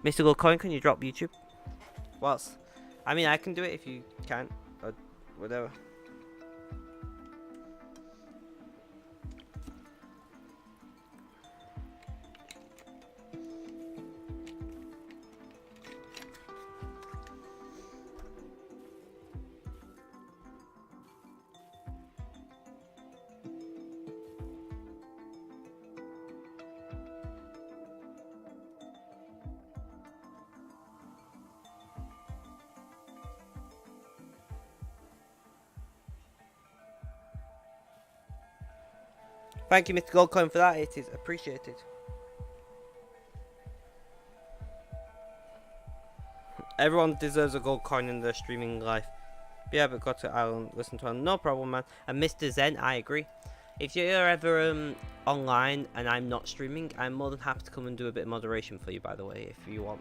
Mystical Coin, can you drop YouTube? What's... I mean, I can do it if you can't. Or whatever. Thank you, Mr. Goldcoin, for that. It is appreciated. Everyone deserves a gold coin in their streaming life. Yeah, but got to I'll listen to him. No problem, man. And Mr. Zen, I agree. If you're ever online and I'm not streaming, I'm more than happy to come and do a bit of moderation for you, by the way, if you want.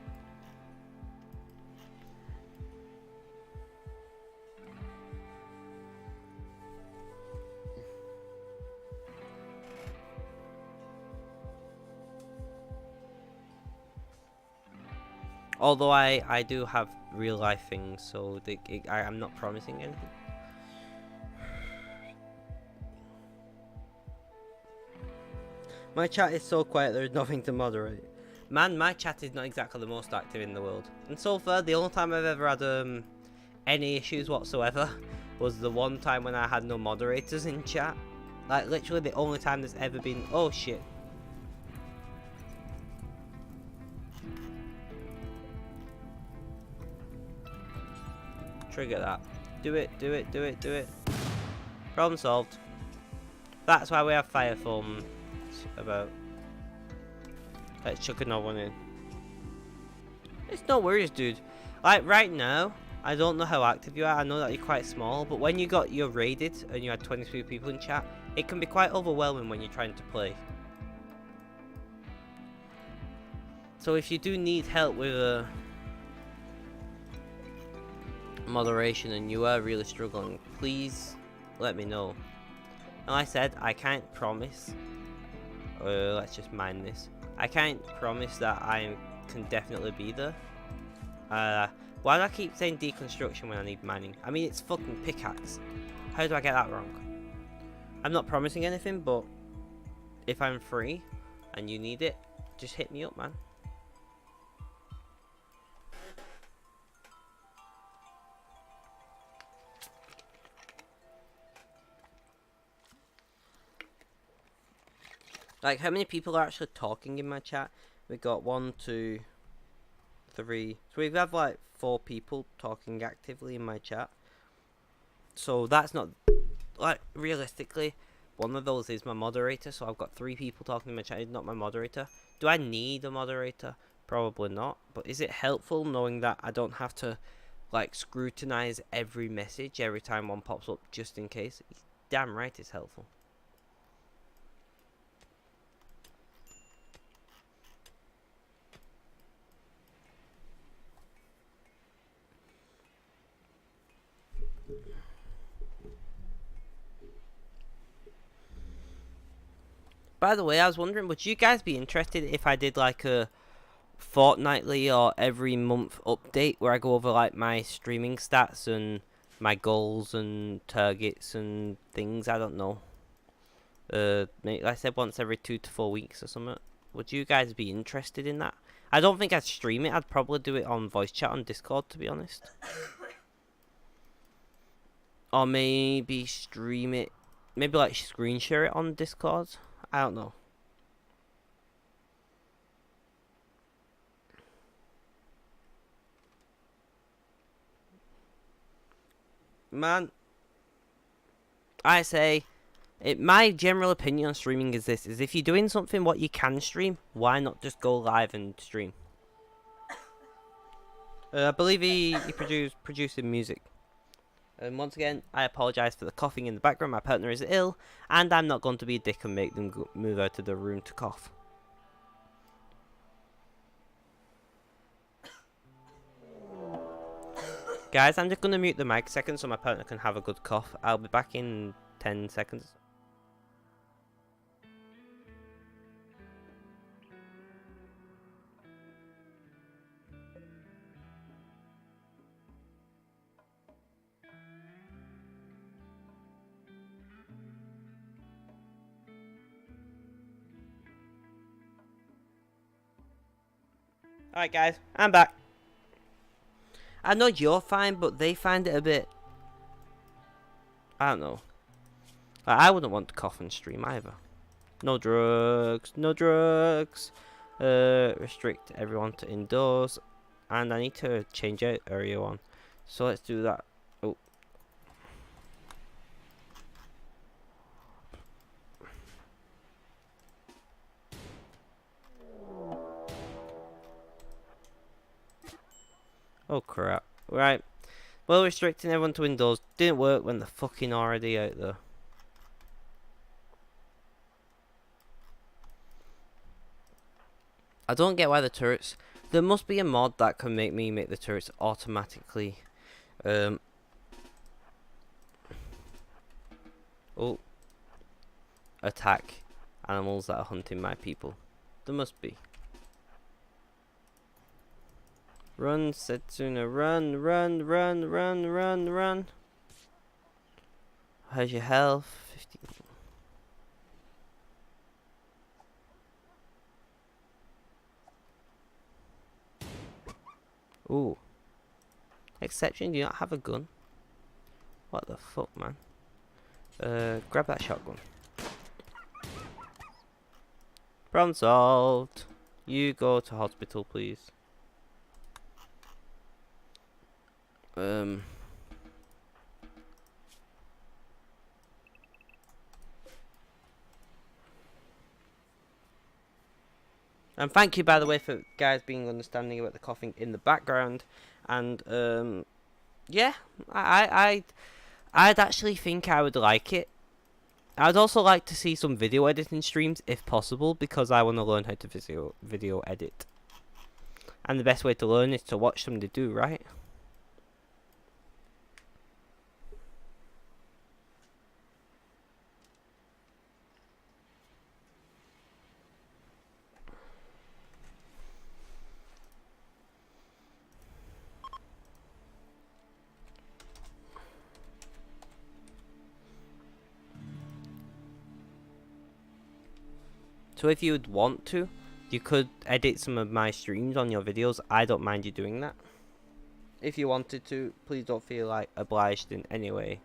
Although I do have real life things, so I'm not promising anything. My chat is so quiet, there is nothing to moderate. Man, my chat is not exactly the most active in the world. And so far, the only time I've ever had any issues whatsoever was the one time when I had no moderators in chat. Like, literally the only time there's ever been... Oh, shit. Trigger that. Do it, do it, do it, do it. Problem solved. That's why we have fire foam about. Let's chuck another one in. It's no worries, dude. Like, right now, I don't know how active you are. I know that you're quite small, but when you're raided and you had 23 people in chat, it can be quite overwhelming when you're trying to play. So if you do need help with moderation and you are really struggling, please let me know. And like I said, I can't promise. Let's just mine this. I can't promise that I can definitely be there. Why do I keep saying deconstruction when I need mining? I mean, it's fucking pickaxe. How do I get that wrong? I'm not promising anything, but if I'm free and you need it, just hit me up, man. Like, how many people are actually talking in my chat? We got 1, 2, 3. So we've had like 4 people talking actively in my chat. So that's not, like, realistically, one of those is my moderator. So I've got 3 people talking in my chat. It's not my moderator. Do I need a moderator? Probably not. But is it helpful knowing that I don't have to, like, scrutinize every message every time one pops up just in case? Damn right it's helpful. By the way, I was wondering, would you guys be interested if I did like a fortnightly or every month update where I go over like my streaming stats and my goals and targets and things? I don't know. Like I said, once every 2 to 4 weeks or something. Would you guys be interested in that? I don't think I'd stream it. I'd probably do it on voice chat on Discord, to be honest. Or maybe stream it. Maybe like screen share it on Discord. I don't know. Man, I say, my general opinion on streaming is this, is if you're doing something what you can stream, why not just go live and stream? I believe he producing music. And once again, I apologise for the coughing in the background. My partner is ill, and I'm not going to be a dick and make them move out of the room to cough. Guys, I'm just going to mute the mic a second so my partner can have a good cough. I'll be back in 10 seconds. Alright guys, I'm back. I know you're fine, but they find it a bit... I don't know. I wouldn't want to cough and stream either. No drugs, no drugs. Restrict everyone to indoors. And I need to change out area 1. So let's do that. Oh. Oh crap. Right. Well, restricting everyone to indoors didn't work when they're fucking already out there. I don't get why the turrets... There must be a mod that can make me make the turrets automatically... Oh. Attack animals that are hunting my people. There must be. Run, Setsuna, run, run, run, run, run, run. How's your health? 15. Ooh. Exception, do you not have a gun? What the fuck, man? Grab that shotgun. Problem solved. You go to hospital, please. And thank you, by the way, for guys being understanding about the coughing in the background. And yeah, I'd actually think I would like it. I'd also like to see some video editing streams if possible, because I want to learn how to video edit. And the best way to learn is to watch somebody do, right? So if you would want to, you could edit some of my streams on your videos. I don't mind you doing that. If you wanted to, please don't feel like obliged in any way.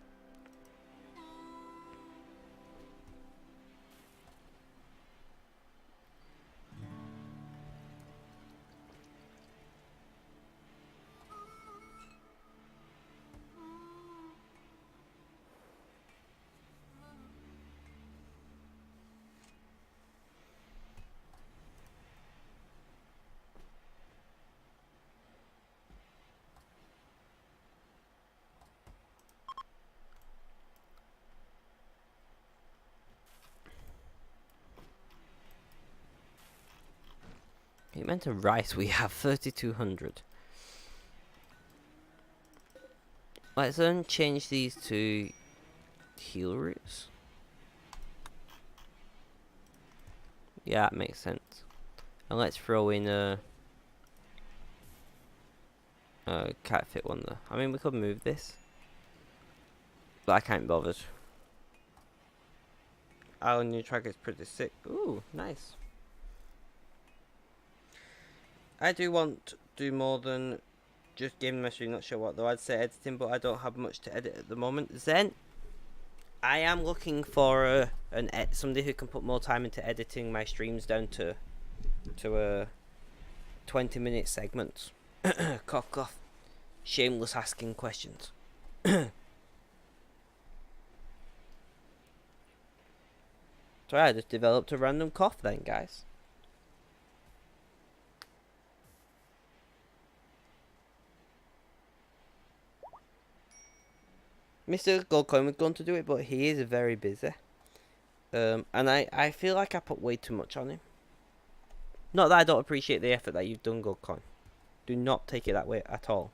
It meant to rice. We have 3,200. Let's then change these to heal roots. Yeah, that makes sense. And let's throw in a can't fit one there. I mean, we could move this, but I can't be bothered. Our new track is pretty sick. Ooh, nice. I do want to do more than just gaming my stream, not sure what though. I'd say editing, but I don't have much to edit at the moment. Then I am looking for somebody who can put more time into editing my streams down to 20-minute segments. Cough cough. Shameless asking questions. Sorry, I just developed a random cough then, guys. Mr. Goldcoin was going to do it, but he is very busy. And I feel like I put way too much on him. Not that I don't appreciate the effort that you've done, Goldcoin. Do not take it that way at all.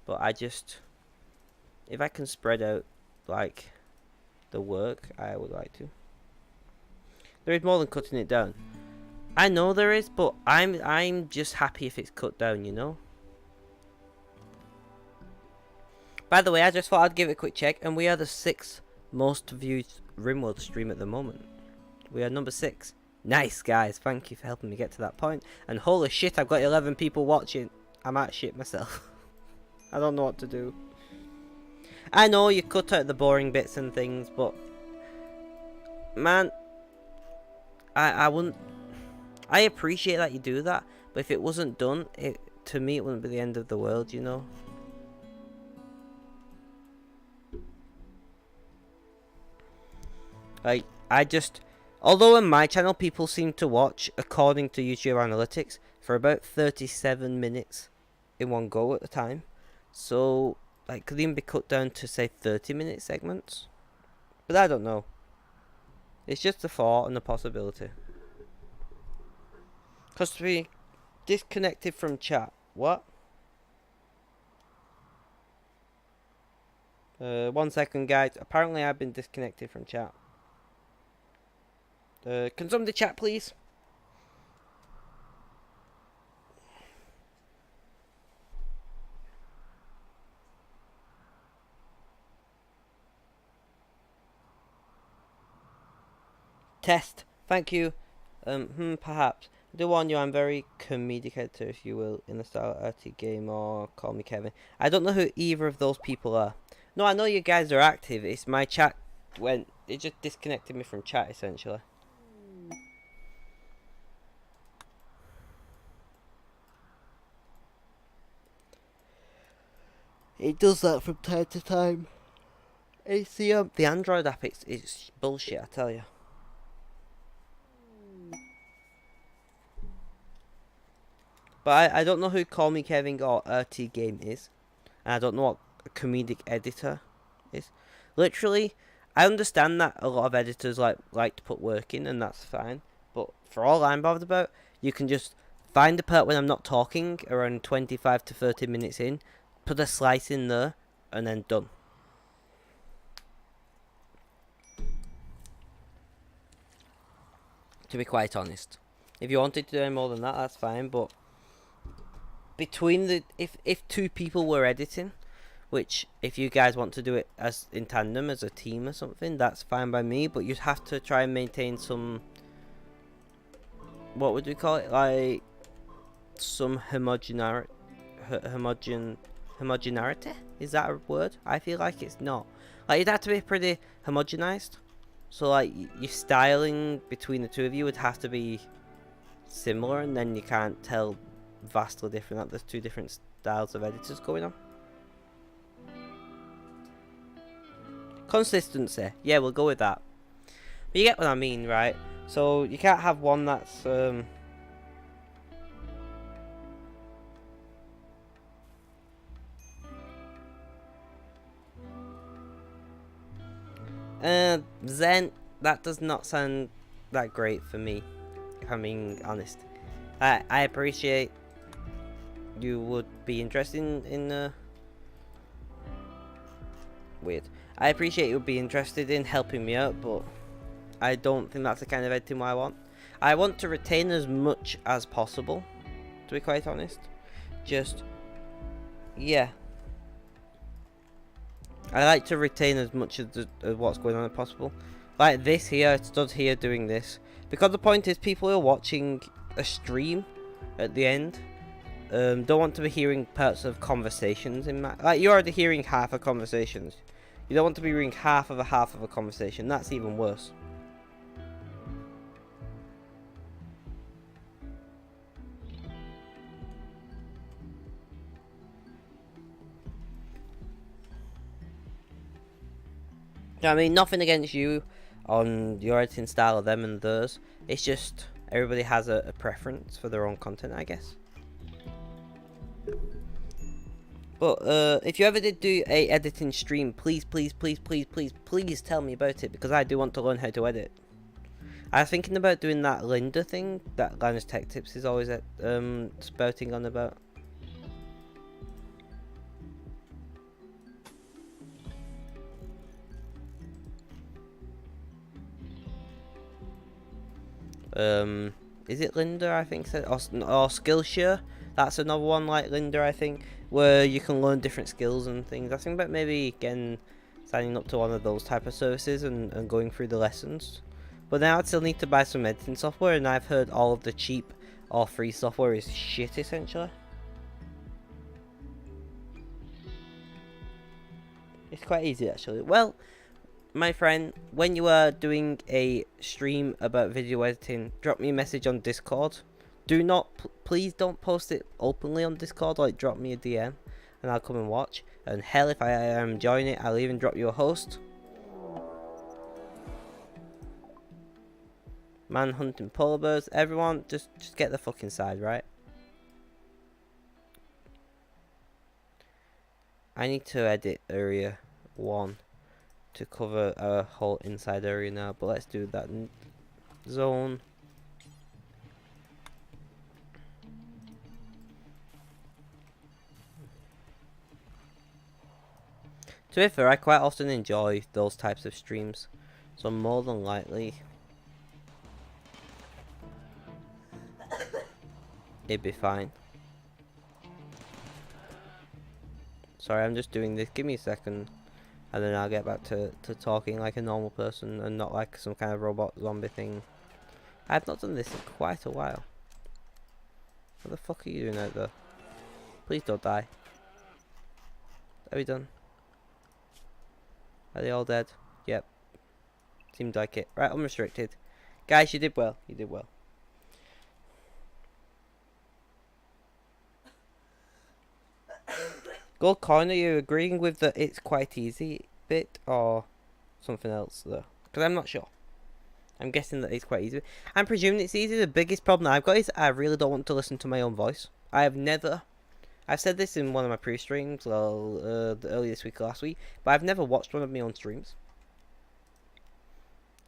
But I just... If I can spread out, like, the work, I would like to. There is more than cutting it down. I know there is, but I'm just happy if it's cut down, you know? By the way, I just thought I'd give it a quick check, and we are the 6th most viewed RimWorld stream at the moment. We are number 6. Nice, guys. Thank you for helping me get to that point. And holy shit, I've got 11 people watching. I'm at shit myself. I don't know what to do. I know you cut out the boring bits and things, but... Man... I wouldn't... I appreciate that you do that, but if it wasn't done, to me it wouldn't be the end of the world, you know? Like, although on my channel people seem to watch, according to YouTube analytics, for about 37 minutes. in one go at a time. So, like, could even be cut down to, say, 30-minute segments. But I don't know. It's just a thought and a possibility. Because to be disconnected from chat. What? 1 second, guys. Apparently, I've been disconnected from chat. Can somebody chat, please? Test. Thank you. Perhaps. I do warn you, I'm very comedic editor, if you will, in the style of RT game or call me Kevin. I don't know who either of those people are. No, I know you guys are active. It's my chat it just disconnected me from chat, essentially. It does that from time to time. It's the Android app. It's bullshit, I tell you. But I don't know who Call Me Kevin or RT Game is. And I don't know what a comedic editor is. Literally, I understand that a lot of editors like to put work in, and that's fine. But for all I'm bothered about, you can just find the part when I'm not talking, around 25 to 30 minutes in, put a slice in there, and then done. To be quite honest. If you wanted to do more than that, that's fine, but between the if two people were editing, which if you guys want to do it as in tandem as a team or something, that's fine by me, but you'd have to try and maintain some, what would we call it, like some homogeneity. Is that a word? I feel like it's not. Like, you'd have to be pretty homogenized, so like your styling between the two of you would have to be similar, and then you can't tell vastly different that there's two different styles of editors going on. Consistency, yeah, we'll go with that. But you get what I mean, right? So you can't have one that's Zen, that does not sound that great for me, if I'm being honest. I appreciate you would be interested in weird. I appreciate you would be interested in helping me out, but I don't think that's the kind of editing I want. I want to retain as much as possible, to be quite honest. Just, yeah. I like to retain as much of what's going on as possible. Like this here, I stood here doing this. Because the point is, people who are watching a stream at the end don't want to be hearing parts of conversations in my, like, you're already hearing half of conversations. You don't want to be hearing half of a conversation. That's even worse. I mean, nothing against you on your editing style of them and theirs. It's just everybody has a preference for their own content, I guess. But if you ever did do a editing stream, please tell me about it, because I do want to learn how to edit. I was thinking about doing that Linda thing that Linus Tech Tips is always spouting on about. Is it Linda, I think, or Skillshare? That's another one like Linda, I think, where you can learn different skills and things. I think about maybe signing up to one of those type of services and going through the lessons. But now I'd still need to buy some editing software, and I've heard all of the cheap or free software is shit, essentially. It's quite easy, actually. Well, my friend, when you are doing a stream about video editing, drop me a message on Discord. Please don't post it openly on Discord, like drop me a DM and I'll come and watch. And hell, if I am enjoying it, I'll even drop you a host. Man hunting polar bears, everyone, just get the fucking side, right? I need to edit area 1 to cover our whole inside area now, but let's do that. Zone. To be fair, I quite often enjoy those types of streams, so more than likely it'd be fine. Sorry, I'm just doing this. Give me a second, and then I'll get back to talking like a normal person and not like some kind of robot zombie thing. I've not done this in quite a while. What the fuck are you doing out there? Please don't die. Are we done? Are they all dead? Yep. Seemed like it. Right, unrestricted. Guys, you did well. You did well. Gold coin, are you agreeing with the it's quite easy bit or something else though? Because I'm not sure. I'm guessing that it's quite easy. I'm presuming it's easy. The biggest problem I've got is I really don't want to listen to my own voice. I've said this in one of my pre-streams, well, earlier this week or last week, but I've never watched one of my own streams.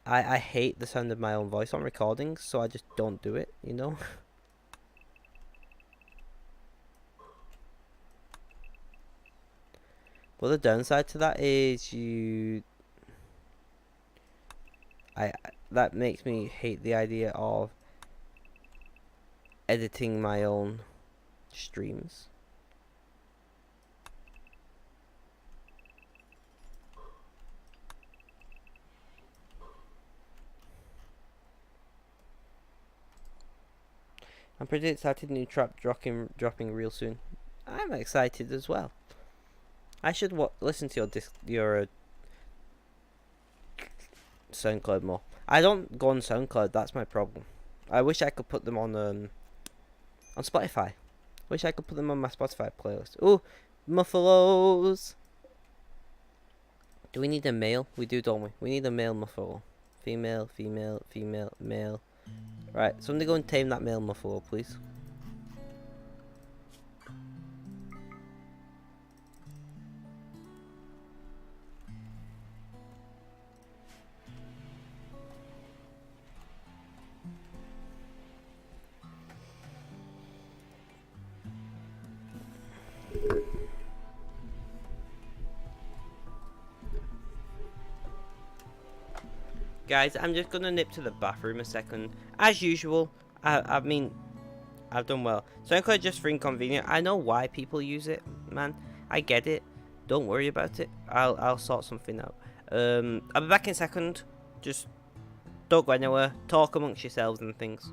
I hate the sound of my own voice on recordings, so I just don't do it, you know? But the downside to that is that makes me hate the idea of editing my own streams. I'm pretty excited. New trap dropping real soon. I'm excited as well. I should listen to your SoundCloud more. I don't go on SoundCloud. That's my problem. I wish I could put them on Spotify. Wish I could put them on my Spotify playlist. Ooh, Muffalos. Do we need a male? We do, don't we? We need a male Muffalo. Female, female, female, male. Right, somebody go and tame that male Muffalo, please. Guys, I'm just gonna nip to the bathroom a second. As usual, I mean, I've done well. SoundCloud just for inconvenient. I know why people use it, man. I get it. Don't worry about it. I'll sort something out. I'll be back in a second. Just don't go anywhere. Talk amongst yourselves and things.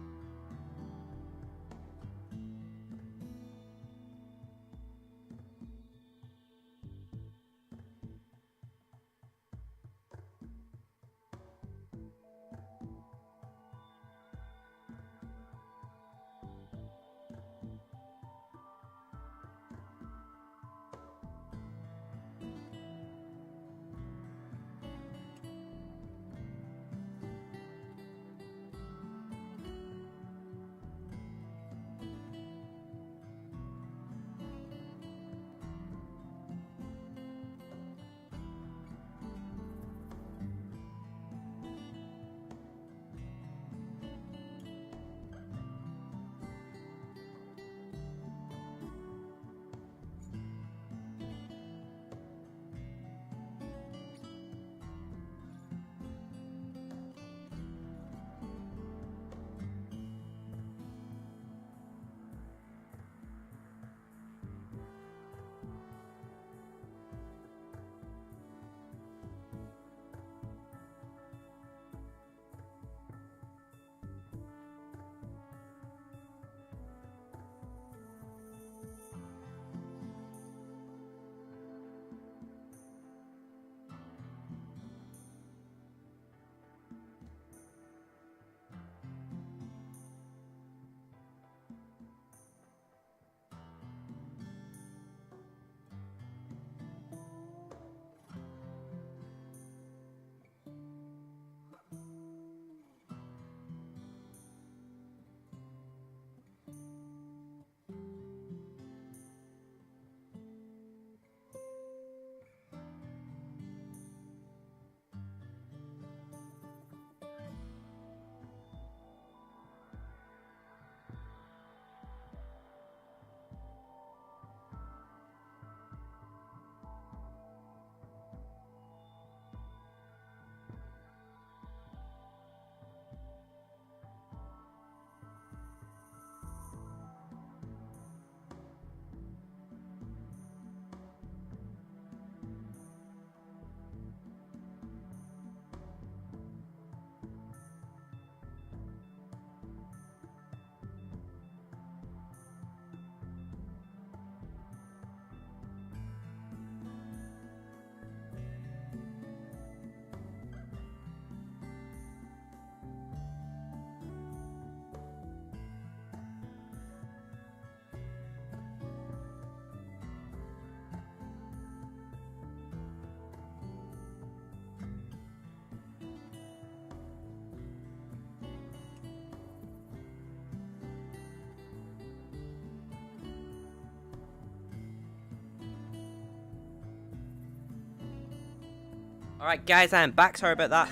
Alright guys, I am back, sorry about that.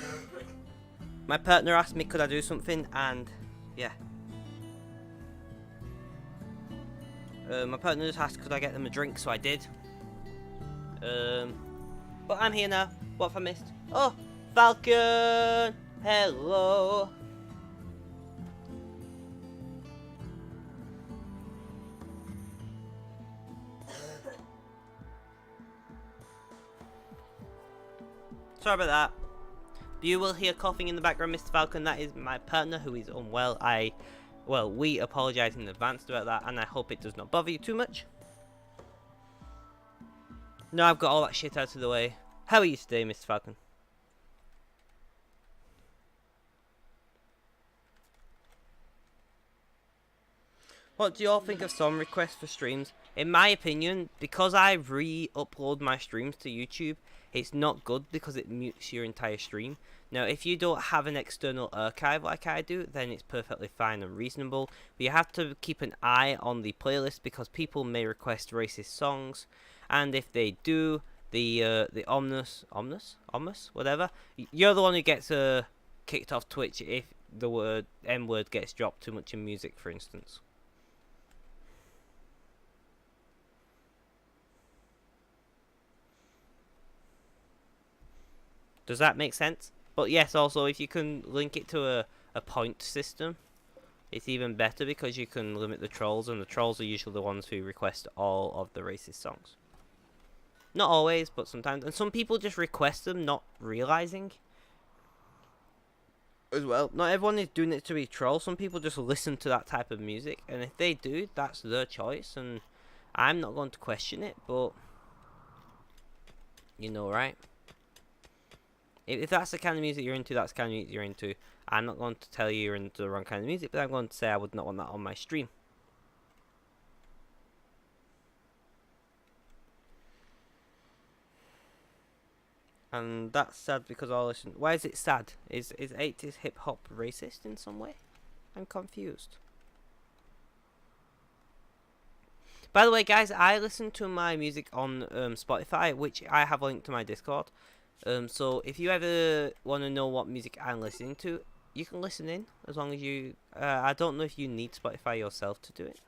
My partner asked me could I do something, and yeah. My partner just asked could I get them a drink, so I did. But I'm here now. What have I missed? Oh, Falcon! Hello! Sorry about that. You will hear coughing in the background, Mr. Falcon. That is my partner who is unwell. We apologise in advance about that, and I hope it does not bother you too much. Now I've got all that shit out of the way. How are you today, Mr. Falcon? What do you all think of song requests for streams? In my opinion, because I re-upload my streams to YouTube, it's not good because it mutes your entire stream. Now, if you don't have an external archive like I do, then it's perfectly fine and reasonable. But you have to keep an eye on the playlist because people may request racist songs, and if they do, the Omnus, whatever, you're the one who gets kicked off Twitch if the N-word gets dropped too much in music, for instance. Does that make sense? But yes, also if you can link it to a point system, it's even better because you can limit the trolls, and the trolls are usually the ones who request all of the racist songs. Not always, but sometimes. And some people just request them not realizing as well. Not everyone is doing it to be troll. Some people just listen to that type of music, and if they do, that's their choice, and I'm not going to question it, but you know, right? If that's the kind of music you're into, that's the kind of music you're into. I'm not going to tell you you're into the wrong kind of music, but I'm going to say I would not want that on my stream. And that's sad because I listen. Why is it sad? Is 80s hip hop racist in some way? I'm confused. By the way, guys, I listen to my music on Spotify, which I have linked to my Discord. So if you ever want to know what music I'm listening to, you can listen in as long as you. I don't know if you need Spotify yourself to do it.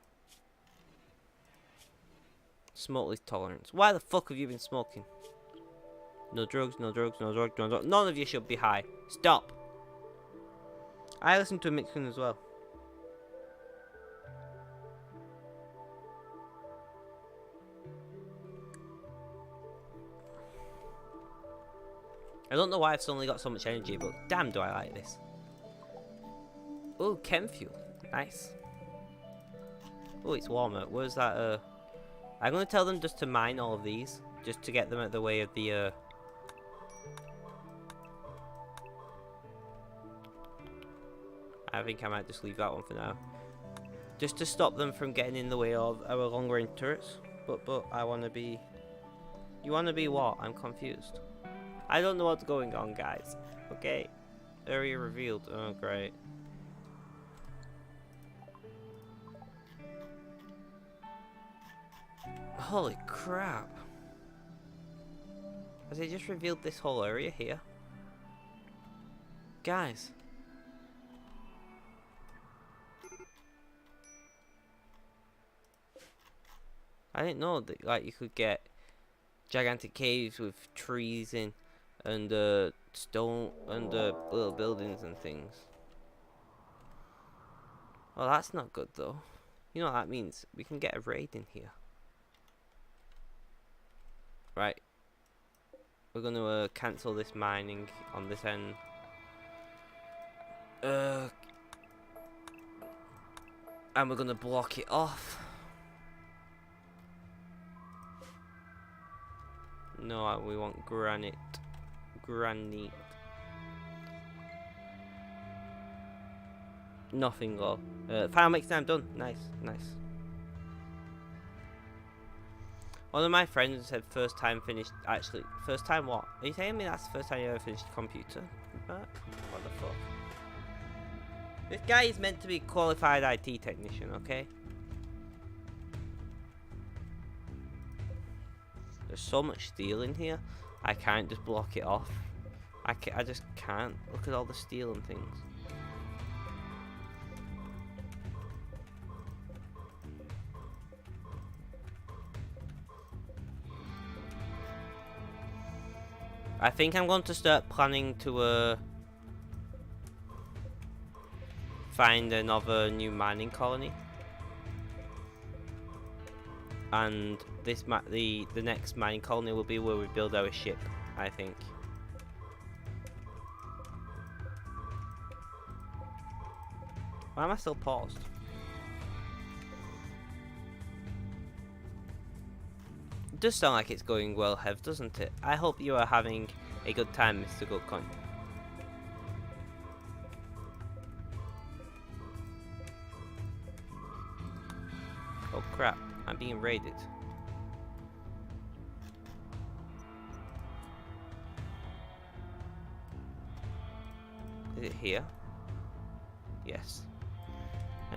Smokeless tolerance. Why the fuck have you been smoking? No drugs, no drugs, no drugs, no drugs. None of you should be high. Stop. I listen to Mixin as well. I don't know why I've suddenly got so much energy, but damn do I like this. Oh, chem fuel. Nice. Oh, it's warmer. Where's that, I'm going to tell them just to mine all of these, just to get them out of the way of the, I think I might just leave that one for now. Just to stop them from getting in the way of our long-range turrets. But I want to be... You want to be what? I'm confused. I don't know what's going on, guys. Okay. Area revealed. Oh, great. Holy crap. Has it just revealed this whole area here? Guys. I didn't know that, like, you could get gigantic caves with trees in, and stone, and little buildings and things. Well, that's not good though. You know what that means? We can get a raid in here. Right. We're gonna cancel this mining on this end. And we're gonna block it off. No, we want granite. Granite. Nothing low. Final mix time done. Nice, nice. One of my friends said first time finished. Actually, first time what? Are you telling me that's the first time you ever finished a computer? What the fuck? This guy is meant to be a qualified IT technician, okay? There's so much steel in here, I can't just block it off. I just can't. Look at all the steel and things. I think I'm going to start planning to find another new mining colony. And this the next mining colony will be where we build our ship, I think. Why am I still paused? It does sound like it's going well, Hev, doesn't it? I hope you are having a good time, Mr. Goodcoin. Oh crap, I'm being raided. Is it here? Yes.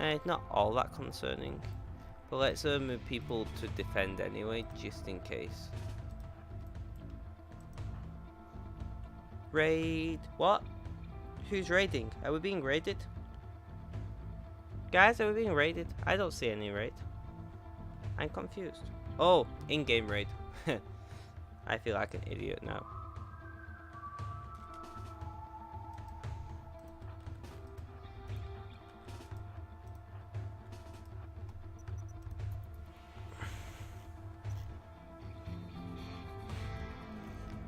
It's not all that concerning. But let's move people to defend anyway, just in case. Raid. What? Who's raiding? Are we being raided? Guys, are we being raided? I don't see any raid. I'm confused. Oh, in-game raid. I feel like an idiot now.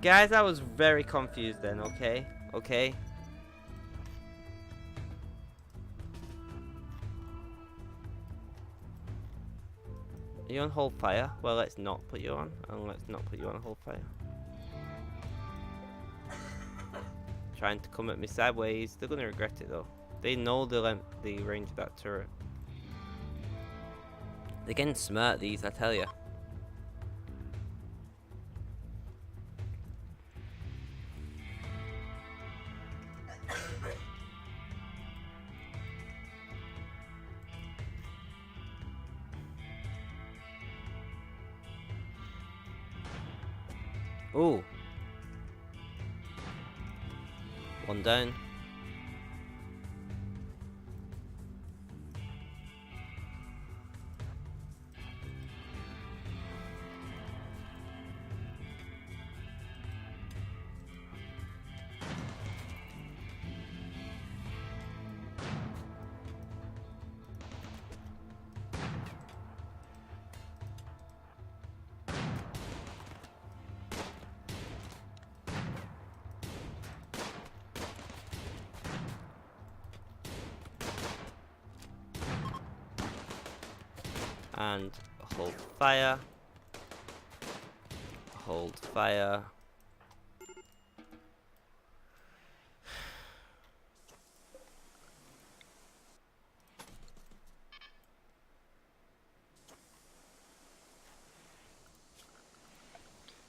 Guys, I was very confused then, okay? Okay. Are you on hold fire? Well, let's not put you on. And let's not put you on hold fire. Trying to come at me sideways. They're gonna regret it though. They know the range of that turret. They're getting smart, these, I tell ya. Ooh. One down. And hold fire. Hold fire.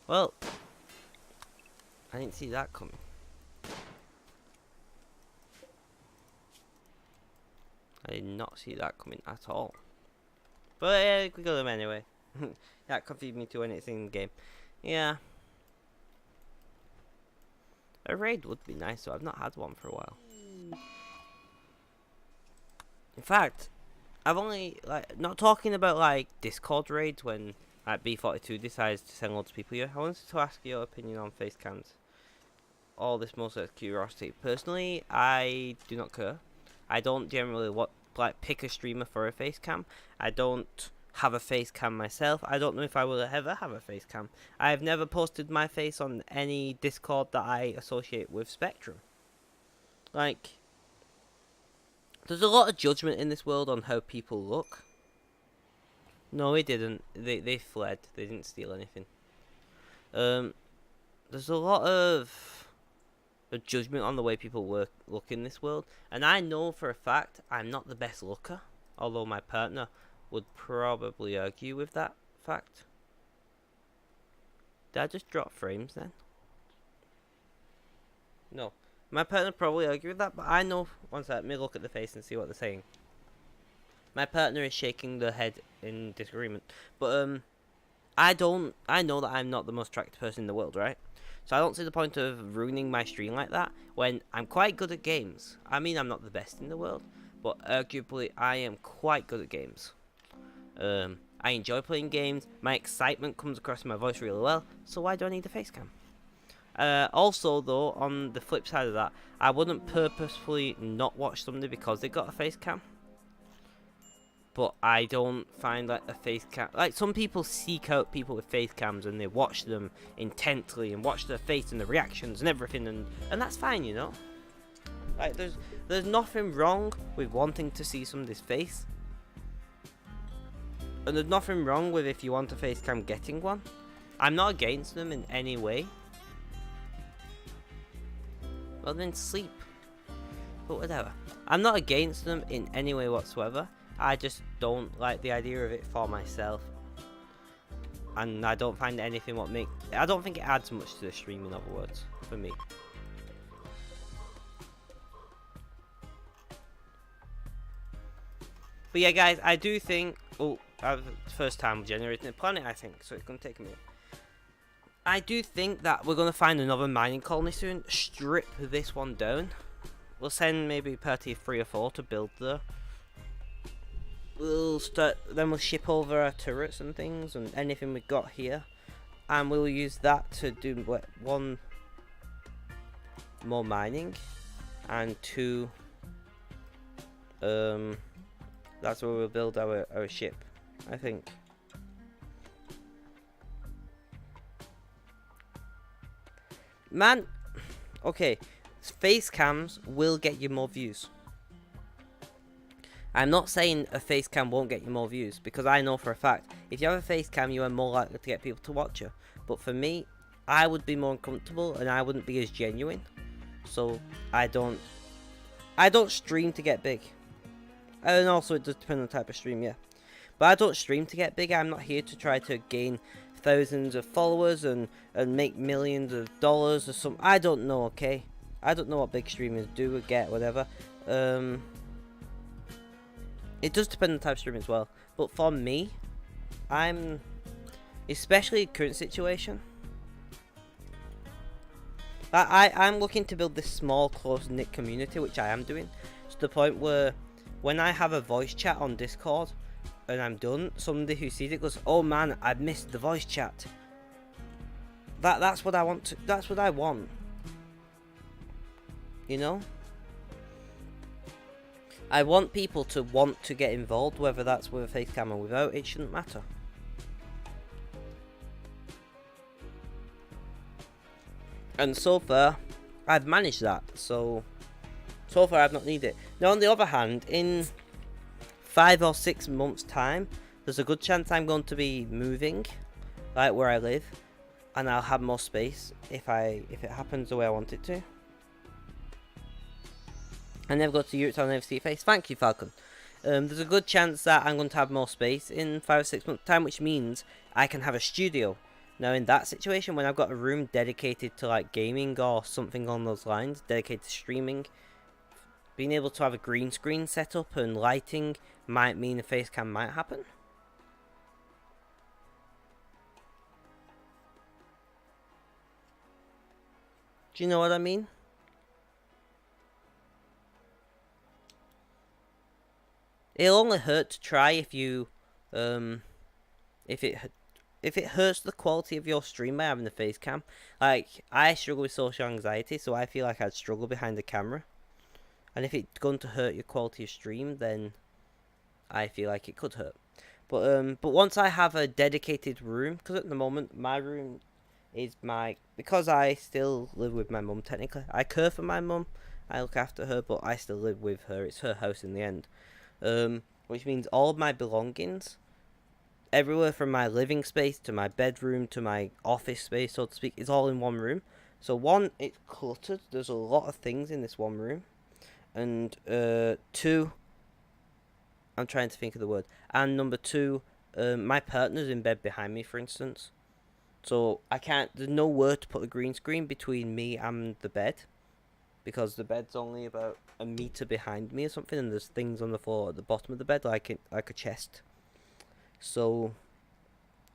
Well, I didn't see that coming. I did not see that coming at all. But yeah, we got them anyway. That confused me to anything in the game. Yeah. A raid would be nice, so I've not had one for a while. In fact, I've only, like, not talking about, like, Discord raids when like, B42 decides to send loads of people here. I wanted to ask your opinion on face cams. All this most out of curiosity. Personally, I do not care. I don't generally pick a streamer for a face cam. I don't have a face cam myself. I don't know if I will ever have a face cam. I've never posted my face on any Discord that I associate with Spectrum. Like, there's a lot of judgment in this world on how people look. No, they didn't. They fled. They didn't steal anything. There's a lot of judgment on the way people look in this world, and I know for a fact I'm not the best looker, although my partner would probably argue with that fact. Did I just drop frames then? No. My partner probably argue with that, but I know. One sec, let me look at the face and see what they're saying. My partner is shaking their head in disagreement, but I know that I'm not the most attractive person in the world, right? So I don't see the point of ruining my stream like that when I'm quite good at games. I mean, I'm not the best in the world, but arguably I am quite good at games. I enjoy playing games. My excitement comes across in my voice really well, so why do I need a face cam? Also, though, on the flip side of that, I wouldn't purposefully not watch somebody because they got a face cam. But I don't find like a face cam. Like, some people seek out people with face cams and they watch them intently and watch their face and the reactions and everything, and that's fine, you know. Like, there's nothing wrong with wanting to see somebody's face, and there's nothing wrong with, if you want a face cam, getting one. I'm not against them in any way. Well, then sleep. But whatever. I'm not against them in any way whatsoever. I just don't like the idea of it for myself. And I don't find anything I don't think it adds much to the stream, in other words, for me. But yeah, guys, I do think... Oh, first time generating a planet, I think, so it's going to take a minute. I do think that we're going to find another mining colony soon. Strip this one down. We'll send maybe party 3 or 4 to build there. Then we'll ship over our turrets and things and anything we got here. And we'll use that to do 1 more mining. And 2, that's where we'll build our ship, I think. Man, okay, face cams will get you more views. I'm not saying a face cam won't get you more views, because I know for a fact, if you have a face cam, you are more likely to get people to watch you. But for me, I would be more uncomfortable and I wouldn't be as genuine. So I don't stream to get big. And also it does depend on the type of stream, yeah. But I don't stream to get big. I'm not here to try to gain thousands of followers and make millions of dollars or something. I don't know, okay? I don't know what big streamers do or get, whatever. It does depend on the type of stream as well. But for me, especially current situation, I'm looking to build this small, close-knit community, which I am doing, to the point where when I have a voice chat on Discord and I'm done, somebody who sees it goes, "Oh man, I missed the voice chat." That's what I want. That's what I want. You know? I want people to want to get involved, whether that's with a face cam or without. It shouldn't matter. And so far, I've managed that. So far, I've not needed it. Now, on the other hand, in 5 or 6 months' time, there's a good chance I'm going to be moving, like where I live, and I'll have more space if it happens the way I want it to. I never got to Europe, so I'll never see your face. Thank you, Falcon. There's a good chance that I'm going to have more space in 5 or 6 months' time, which means I can have a studio. Now, in that situation, when I've got a room dedicated to like gaming or something on those lines, dedicated to streaming, being able to have a green screen set up and lighting might mean a face cam might happen. Do you know what I mean? It'll only hurt to try if you, if it hurts the quality of your stream by having the face cam. Like, I struggle with social anxiety, so I feel like I'd struggle behind the camera. And if it's going to hurt your quality of stream, then I feel like it could hurt. But once I have a dedicated room, because at the moment my room is because I still live with my mum technically. I care for my mum, I look after her, but I still live with her. It's her house in the end. Which means all of my belongings, everywhere from my living space to my bedroom to my office space, so to speak, is all in one room. So 1, it's cluttered. There's a lot of things in this one room. And 2, I'm trying to think of the word. And number 2, my partner's in bed behind me, for instance. So there's nowhere to put a green screen between me and the bed, because the bed's only about a meter behind me or something, and there's things on the floor at the bottom of the bed, like a chest. So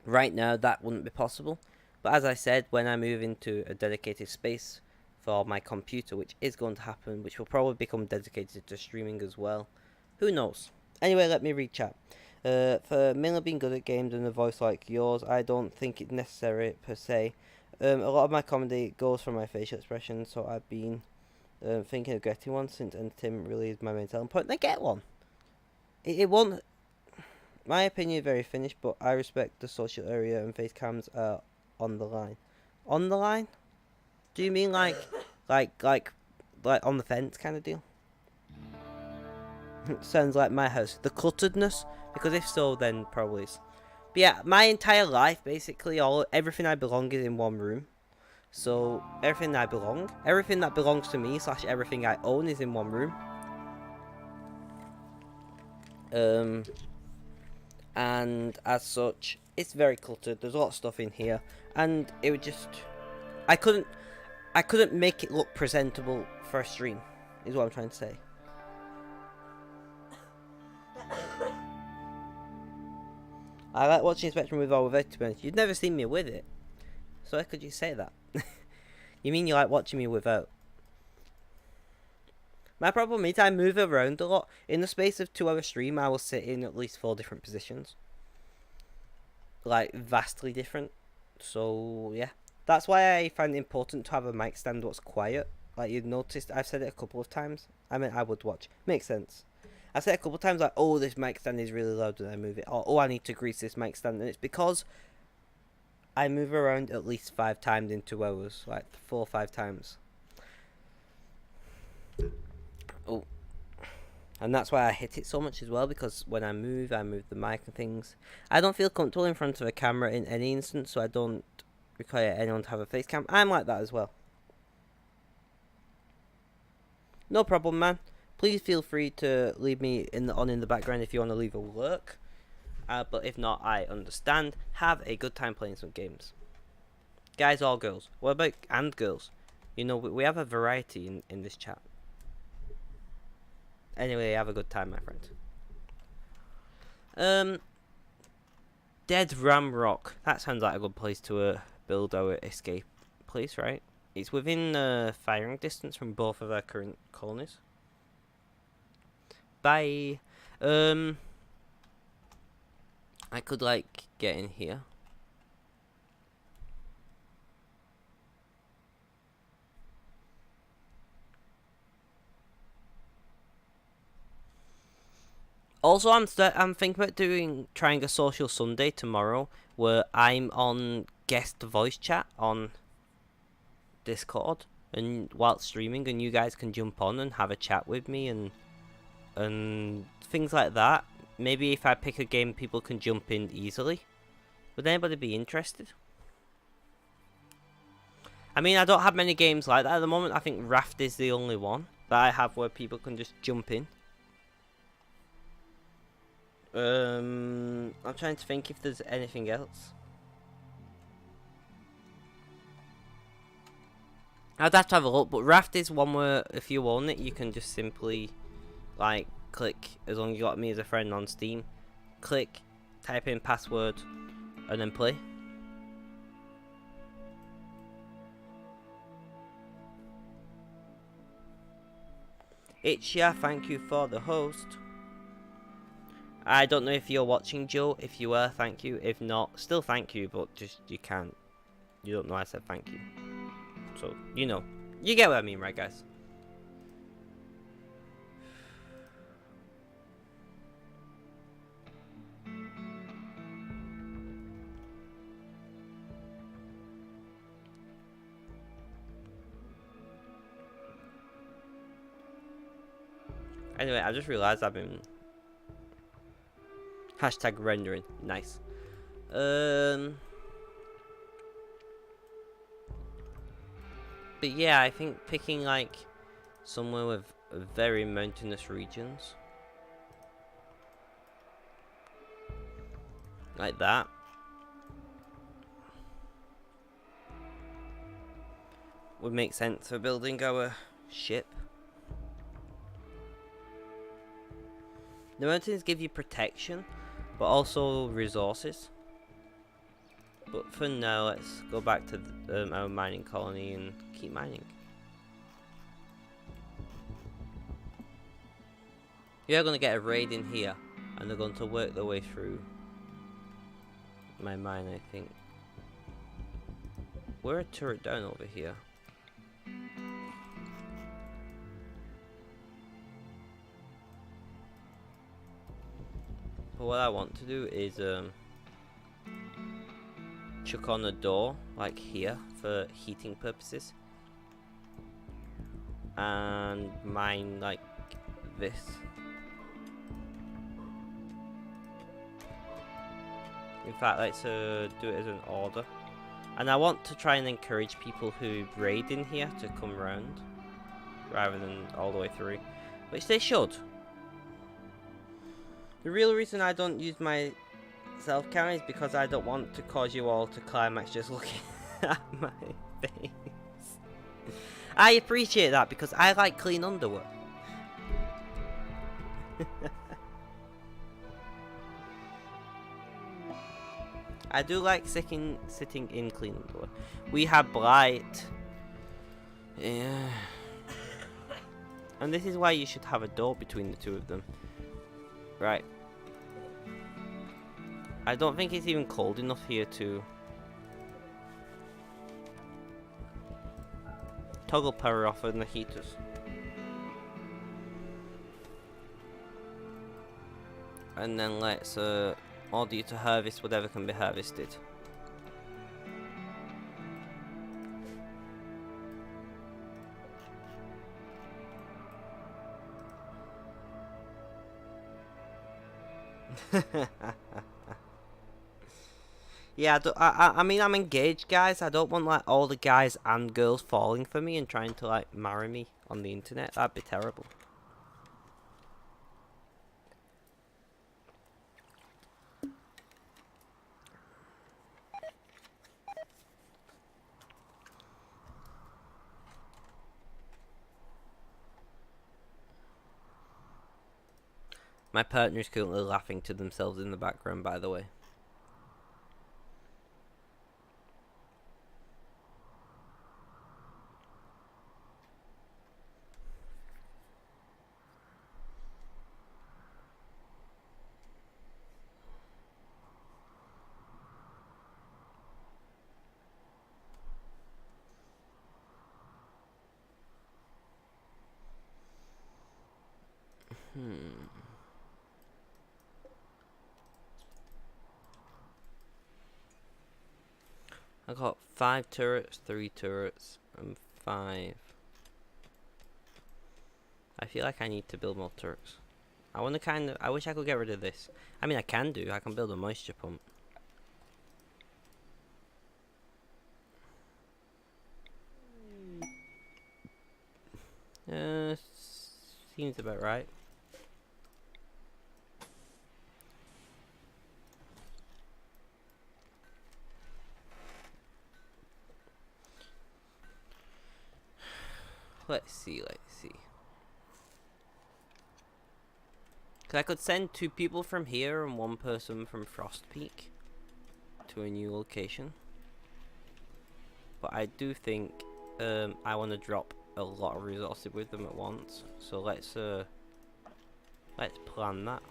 right now that wouldn't be possible. But as I said, when I move into a dedicated space for my computer, which is going to happen, which will probably become dedicated to streaming as well. Who knows? Anyway, let me read chat. For mainly being good at games and a voice like yours, I don't think it's necessary per se. A lot of my comedy goes from my facial expressions, so I've been thinking of getting one since entertainment really is my main selling point. Then get one. It won't. My opinion is very finished, but I respect the social area and face cams are on the line. On the line? Do you mean like on the fence kind of deal? Sounds like my house. The clutteredness? Because if so, then probably is. But yeah, my entire life, basically, everything I belong is in one room. So, everything that belongs to me, / everything I own is in one room. And as such, it's very cluttered. There's a lot of stuff in here. And it would just... I couldn't make it look presentable for a stream, is what I'm trying to say. I like watching Spectrum with or without it, to be honest. You've never seen me with it. So how could you say that? You mean you like watching me without? My problem is I move around a lot. In the space of 2 hour stream, I will sit in at least 4 different positions. Like, vastly different. So, yeah. That's why I find it important to have a mic stand that's quiet. Like, you've noticed, I've said it a couple of times. I mean, I would watch. Makes sense. I've said it a couple of times, like, oh, this mic stand is really loud when I move it. Or, oh, I need to grease this mic stand. And it's because I move around at least 5 times in 2 hours. Like, 4 or 5 times. Oh. And that's why I hit it so much as well, because when I move the mic and things. I don't feel comfortable in front of a camera in any instance, so I don't require anyone to have a face cam. I'm like that as well. No problem, man. Please feel free to leave me in the background if you want to leave a lurk. But if not, I understand. Have a good time playing some games. Guys or girls. What about and girls? You know, we have a variety in this chat. Anyway, have a good time, my friend. Dead Ramrock. That sounds like a good place to build our escape place, right? It's within firing distance from both of our current colonies. Bye. I could, like, get in here. Also, I'm thinking about trying a social Sunday tomorrow, where I'm on guest voice chat on Discord, and while streaming, and you guys can jump on and have a chat with me and things like that. Maybe if I pick a game, people can jump in easily. Would anybody be interested? I mean, I don't have many games like that at the moment. I think Raft is the only one that I have where people can just jump in. I'm trying to think if there's anything else. I'd have to have a look, but Raft is one where if you own it, you can just simply, like, click, as long as you got me as a friend on Steam, click, type in password, and then play. It's yeah, thank you for the host. I don't know if you're watching, Joe. If you are, thank you. If not, still thank you, but just you can't. You don't know I said thank you. So, you know. You get what I mean, right, guys? Anyway, I just realised I've been... Hashtag rendering. Nice. But yeah, I think picking like somewhere with very mountainous regions, like that, would make sense for building our ship. The mountains give you protection, but also resources. But for now, let's go back to our mining colony and keep mining. You're going to get a raid in here, and they're going to work their way through my mine, I think. We're a turret down over here. But what I want to do is chuck on a door, like here, for heating purposes. And mine like this. In fact, let's do it as an order. And I want to try and encourage people who raid in here to come round, rather than all the way through, which they should. The real reason I don't use my self-counter is because I don't want to cause you all to climax just looking at my face. I appreciate that because I like clean underwear. I do like sitting in clean underwear. We have blight. Yeah. And this is why you should have a door between the two of them. Right. I don't think it's even cold enough here to toggle power off on the heaters. And then let's order you to harvest whatever can be harvested. Yeah, I mean, I'm engaged, guys. I don't want like all the guys and girls falling for me and trying to like marry me on the internet. That'd be terrible. My partner is currently laughing to themselves in the background, by the way. I got 5 turrets, 3 turrets, and 5. I feel like I need to build more turrets. I want to I wish I could get rid of this. I mean, I can build a moisture pump. Seems about right. Let's see. Cause I could send 2 people from here and 1 person from Frost Peak to a new location. But I do think I want to drop a lot of resources with them at once. So let's plan that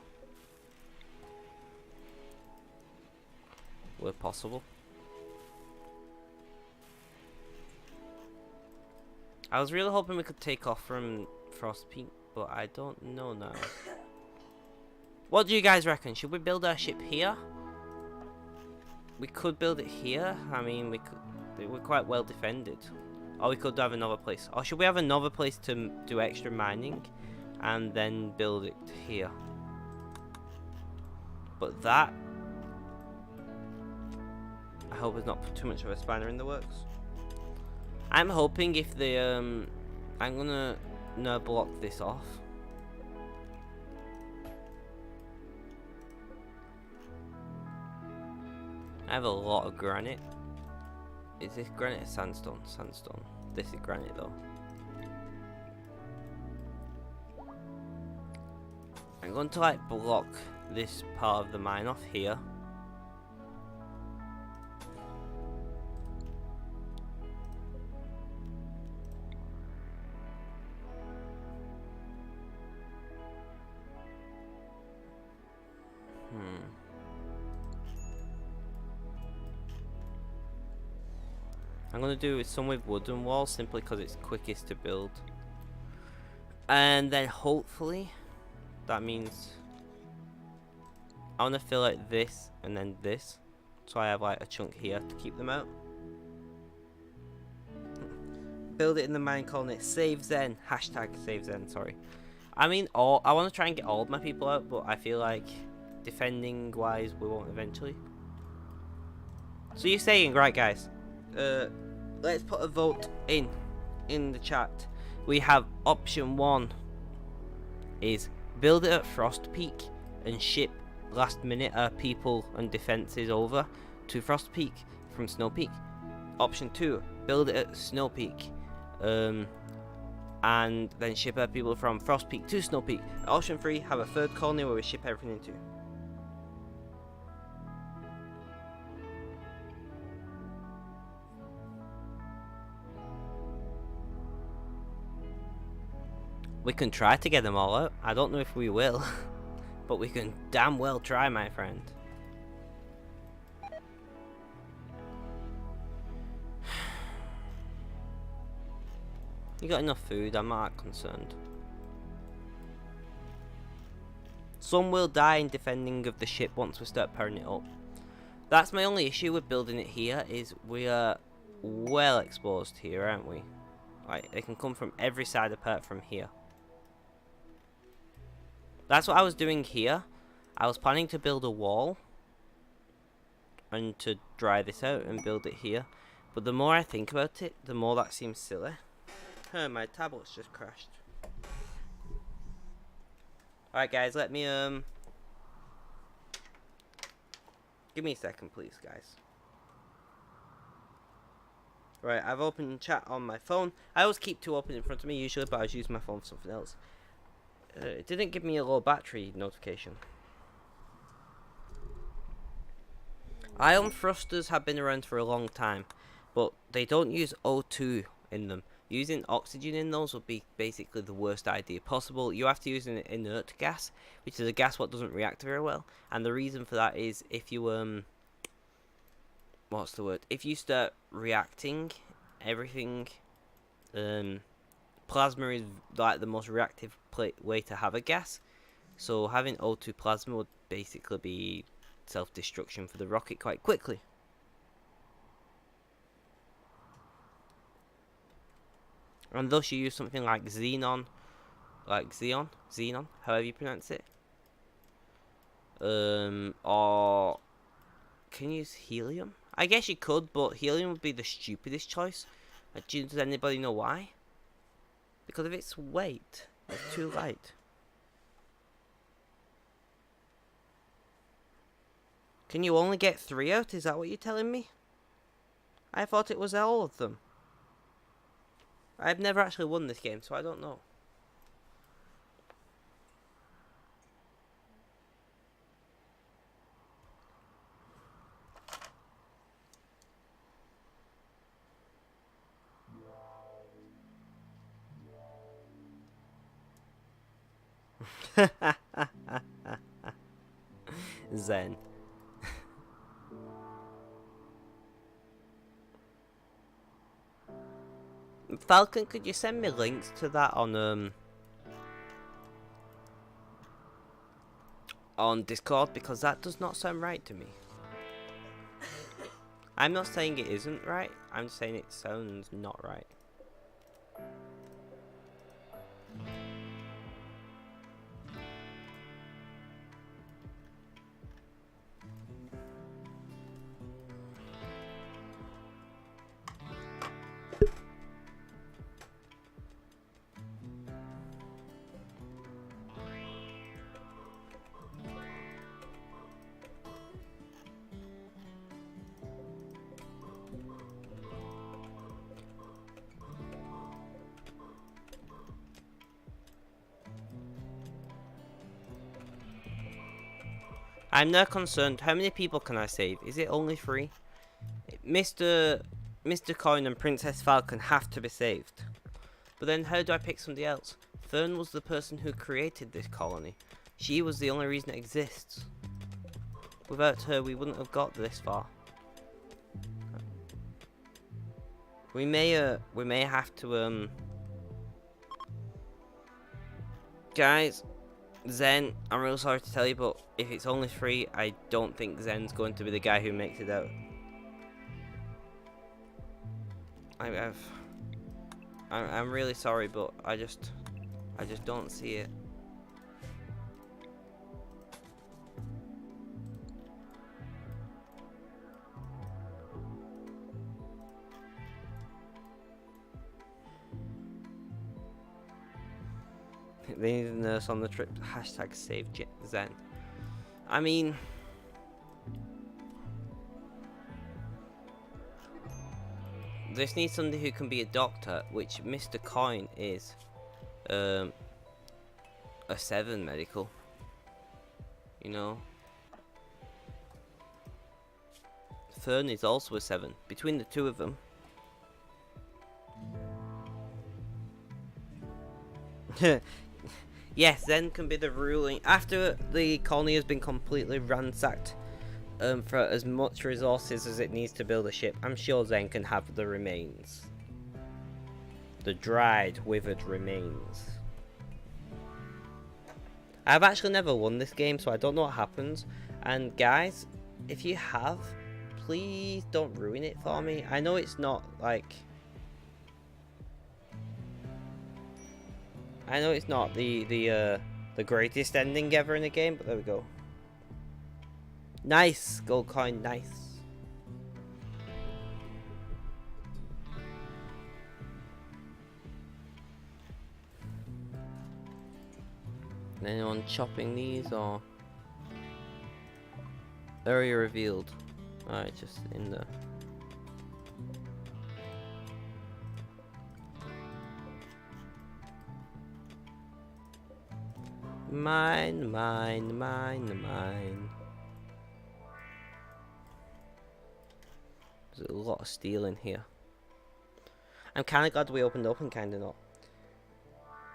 where possible. I was really hoping we could take off from Frost Peak, but I don't know now. What do you guys reckon? Should we build our ship here? We could build it here. I mean, we're quite well defended. Or we could have another place. Or should we have another place to do extra mining and then build it here? But that, I hope it's not too much of a spanner in the works. I'm hoping if they I'm gonna block this off. I have a lot of granite. Is this granite or sandstone? Sandstone. This is granite though. I'm going to like block this part of the mine off here. I'm going to do some with wooden walls simply because it's quickest to build. And then hopefully that means I want to fill out this and then this. So I have like a chunk here to keep them out. Build it in the mine colony. Save Zen. Hashtag save Zen, sorry. I mean, I want to try and get all of my people out, but I feel like defending wise we won't eventually. So you're saying, right guys, let's put a vote in the chat. We have option 1 is build it at Frost Peak and ship last minute people and defences over to Frost Peak from Snow Peak. Option 2, build it at Snow Peak and then ship our people from Frost Peak to Snow Peak. Option 3, have a third colony where we ship everything into. We can try to get them all out. I don't know if we will, but we can damn well try, my friend. You got enough food? I'm not concerned. Some will die in defending of the ship once we start powering it up. That's my only issue with building it here, is we are well exposed here, aren't we? Like, they can come from every side apart from here. That's what I was doing here. I was planning to build a wall and to dry this out and build it here. But the more I think about it, the more that seems silly. My tablet's just crashed. Alright guys, let me give me a second please guys. Right, I've opened chat on my phone. I always keep 2 open in front of me usually, but I was using my phone for something else. It didn't give me a low battery notification. Ion thrusters have been around for a long time, but they don't use O2 in them. Using oxygen in those would be basically the worst idea possible. You have to use an inert gas, which is a gas what doesn't react very well. And the reason for that is if you what's the word? If you start reacting everything, plasma is like the most reactive way to have a gas. So having O2 plasma would basically be self-destruction for the rocket quite quickly. And thus you use something like xenon, however you pronounce it. Or can you use helium? I guess you could, but helium would be the stupidest choice. Does anybody know why? Because of its weight. It's too light. Can you only get 3 out? Is that what you're telling me? I thought it was all of them. I've never actually won this game, so I don't know. Zen. Falcon, could you send me links to that on Discord, because that does not sound right to me. I'm not saying it isn't right, I'm just saying it sounds not right. I'm now concerned, how many people can I save? Is it only 3? Mr. Coin and Princess Falcon have to be saved. But then how do I pick somebody else? Fern was the person who created this colony. She was the only reason it exists. Without her, we wouldn't have got this far. We may have to guys, Zen, I'm really sorry to tell you, but if it's only 3, I don't think Zen's going to be the guy who makes it out. I'm really sorry, but I just don't see it. They need a nurse on the trip. Hashtag save Zen. I mean, this needs somebody who can be a doctor, which Mr. Coin is a 7 medical. You know. Fern is also a 7. Between the two of them. Yes, Zen can be the ruling. After the colony has been completely ransacked for as much resources as it needs to build a ship, I'm sure Zen can have the remains. The dried, withered remains. I've actually never won this game, so I don't know what happens. And guys, if you have, please don't ruin it for me. I know it's not like... I know it's not the greatest ending ever in a game, but there we go. Nice gold coin, nice. Anyone chopping these or area revealed? Alright, just in the. Mine. There's a lot of steel in here. I'm kind of glad we opened up and kind of not.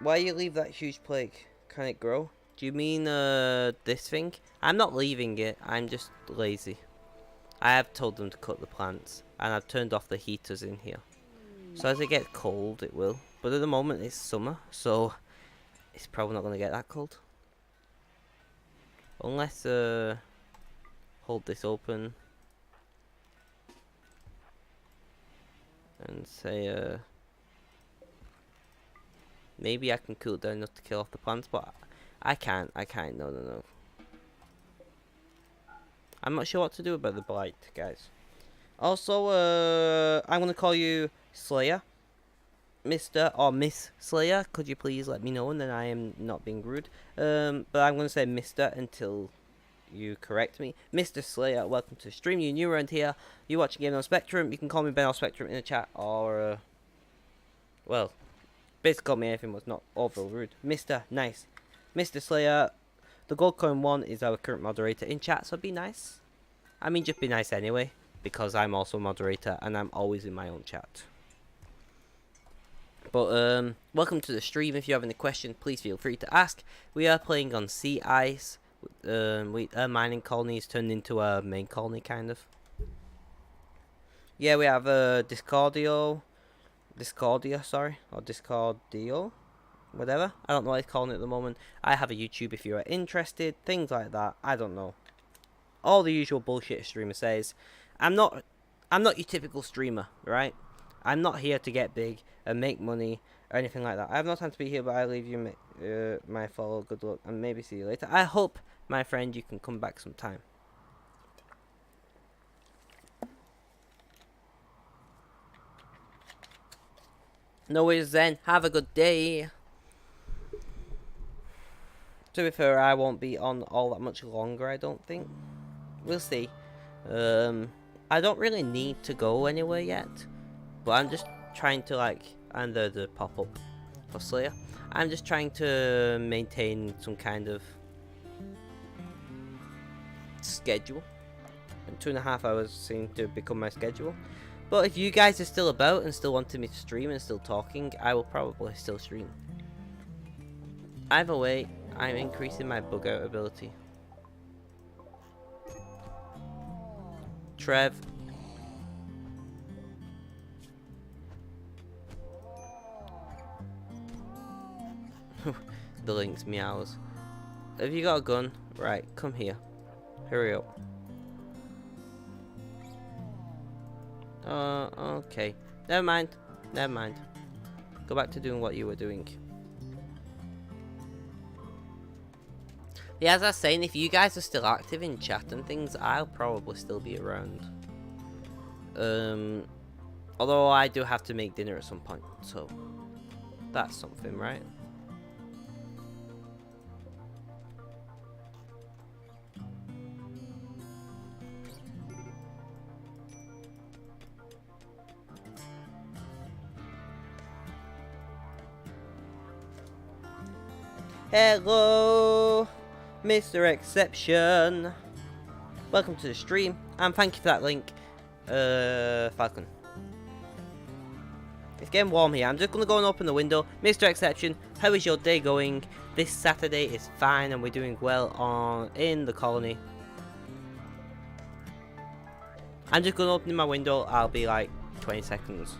Why you leave that huge plague? Can it grow? Do you mean this thing? I'm not leaving it. I'm just lazy. I have told them to cut the plants, and I've turned off the heaters in here. So as it gets cold, it will. But at the moment, it's summer, so it's probably not going to get that cold. Unless, hold this open. And say, maybe I can cool it down enough to kill off the plants, but I can't, no. I'm not sure what to do about the blight, guys. Also, I'm going to call you Slayer. Mr. or Miss Slayer, could you please let me know, and then I am not being rude. But I'm going to say Mr. until you correct me. Mr. Slayer, welcome to the stream. You're new around here. You're watching Game on Spectrum. You can call me Ben or Spectrum in the chat, or, well, basically call me anything was not overall rude. Mr. Nice. Mr. Slayer, the Gold Coin 1 is our current moderator in chat, so be nice. I mean, just be nice anyway, because I'm also a moderator, and I'm always in my own chat. But welcome to the stream. If you have any questions, please feel free to ask. We are playing on Sea Ice. Our mining colony is turned into a main colony, kind of. Yeah, we have Discordia, sorry, or Discordio, whatever. I don't know what it's calling it at the moment. I have a YouTube if you are interested. Things like that. I don't know. All the usual bullshit a streamer says. I'm not your typical streamer, right? I'm not here to get big and make money or anything like that. I have no time to be here, but I leave you my follow. Good luck, and maybe see you later. I hope, my friend, you can come back sometime. No worries then. Have a good day. To be fair, I won't be on all that much longer, I don't think. We'll see. I don't really need to go anywhere yet. But I'm just trying to, like, and the pop-up for Slayer. I'm just trying to maintain some kind of schedule. And 2.5 hours seem to become my schedule. But if you guys are still about and still wanting me to stream and still talking, I will probably still stream. Either way, I'm increasing my bug out ability. Trev. The lynx meows. Have you got a gun? Right, come here. Hurry up. Okay. Never mind. Never mind. Go back to doing what you were doing. Yeah, as I was saying, if you guys are still active in chat and things, I'll probably still be around. Although I do have to make dinner at some point, so that's something, right? Hello, Mr. Exception. Welcome to the stream, and thank you for that link, Falcon. It's getting warm here. I'm just going to go and open the window. Mr. Exception, how is your day going? This Saturday is fine, and we're doing well in the colony. I'm just going to open my window. I'll be like 20 seconds.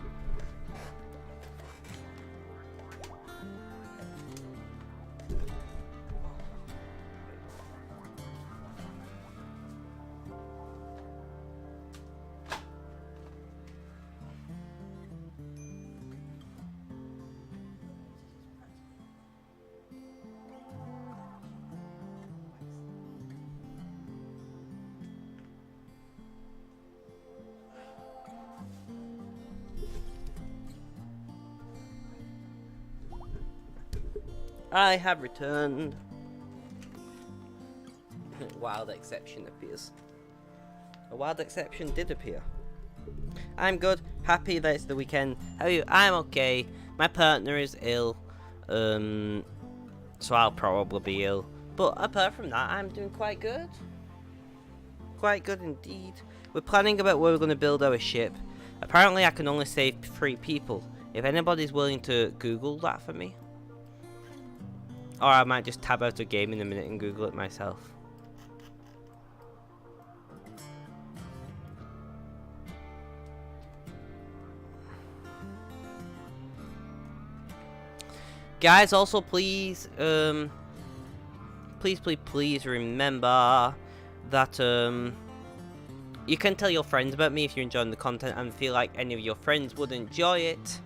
I have returned. Wild exception appears. A wild exception did appear. I'm good. Happy that it's the weekend. How are you? I'm okay. My partner is ill. So I'll probably be ill. But apart from that, I'm doing quite good. Quite good indeed. We're planning about where we're going to build our ship. Apparently I can only save 3 people. If anybody's willing to Google that for me. Or I might just tab out a game in a minute and Google it myself. Guys, also please, please remember that you can tell your friends about me if you're enjoying the content and feel like any of your friends would enjoy it.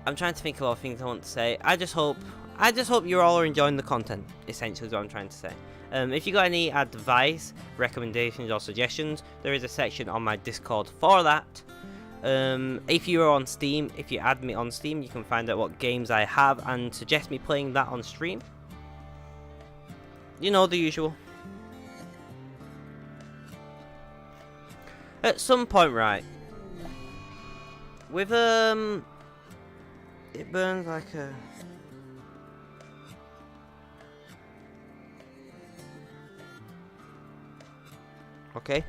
I'm trying to think of other things I want to say. I just hope you all are enjoying the content, essentially is what I'm trying to say. If you got any advice, recommendations or suggestions, there is a section on my Discord for that. If you're on Steam, if you add me on Steam, you can find out what games I have and suggest me playing that on stream. You know, the usual. At some point, right, with, it burns like a... Okay,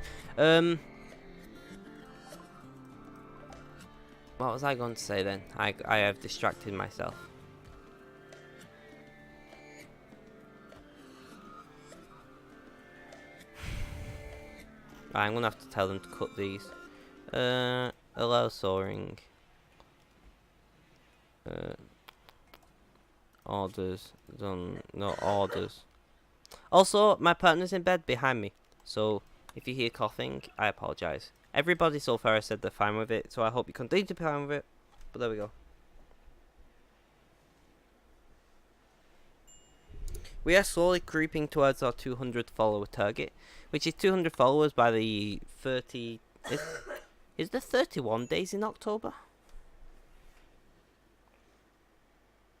what was I going to say then? I have distracted myself. I'm gonna have to tell them to cut these. Allow soaring. Orders done. No orders. Also, my partner's in bed behind me, so if you hear coughing, I apologise. Everybody so far has said they're fine with it, so I hope you continue to be fine with it. But there we go. We are slowly creeping towards our 200 follower target, which is 200 followers by the 30... Is there 31 days in October?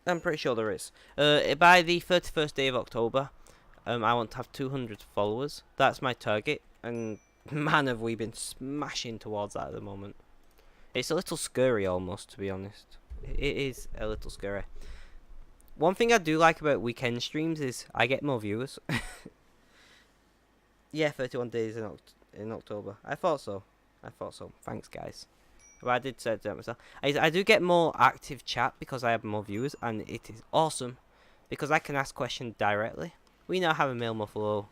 I'm pretty sure there is. By the 31st day of October, I want to have 200 followers. That's my target, and man, have we been smashing towards that at the moment. It's a little scary almost, to be honest. It is a little scary. One thing I do like about weekend streams is I get more viewers. Yeah, 31 days in October. I thought so. Thanks, guys. But I did say that myself. I do get more active chat because I have more viewers, and it is awesome because I can ask questions directly. We now have a male muffalo,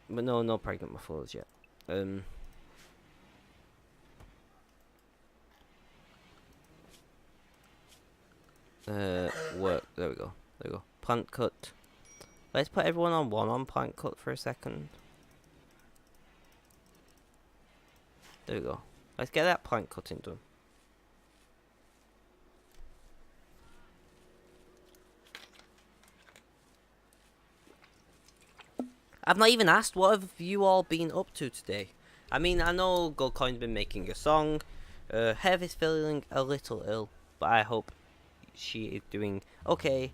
but no pregnant muffalos yet. work. There we go. There we go. Plant cut. Let's put everyone on one on plant cut for a second. There we go. Let's get that plant cutting done. I've not even asked, what have you all been up to today? I mean, I know Goldcoin's been making a song. Hev is feeling a little ill, but I hope she is doing okay.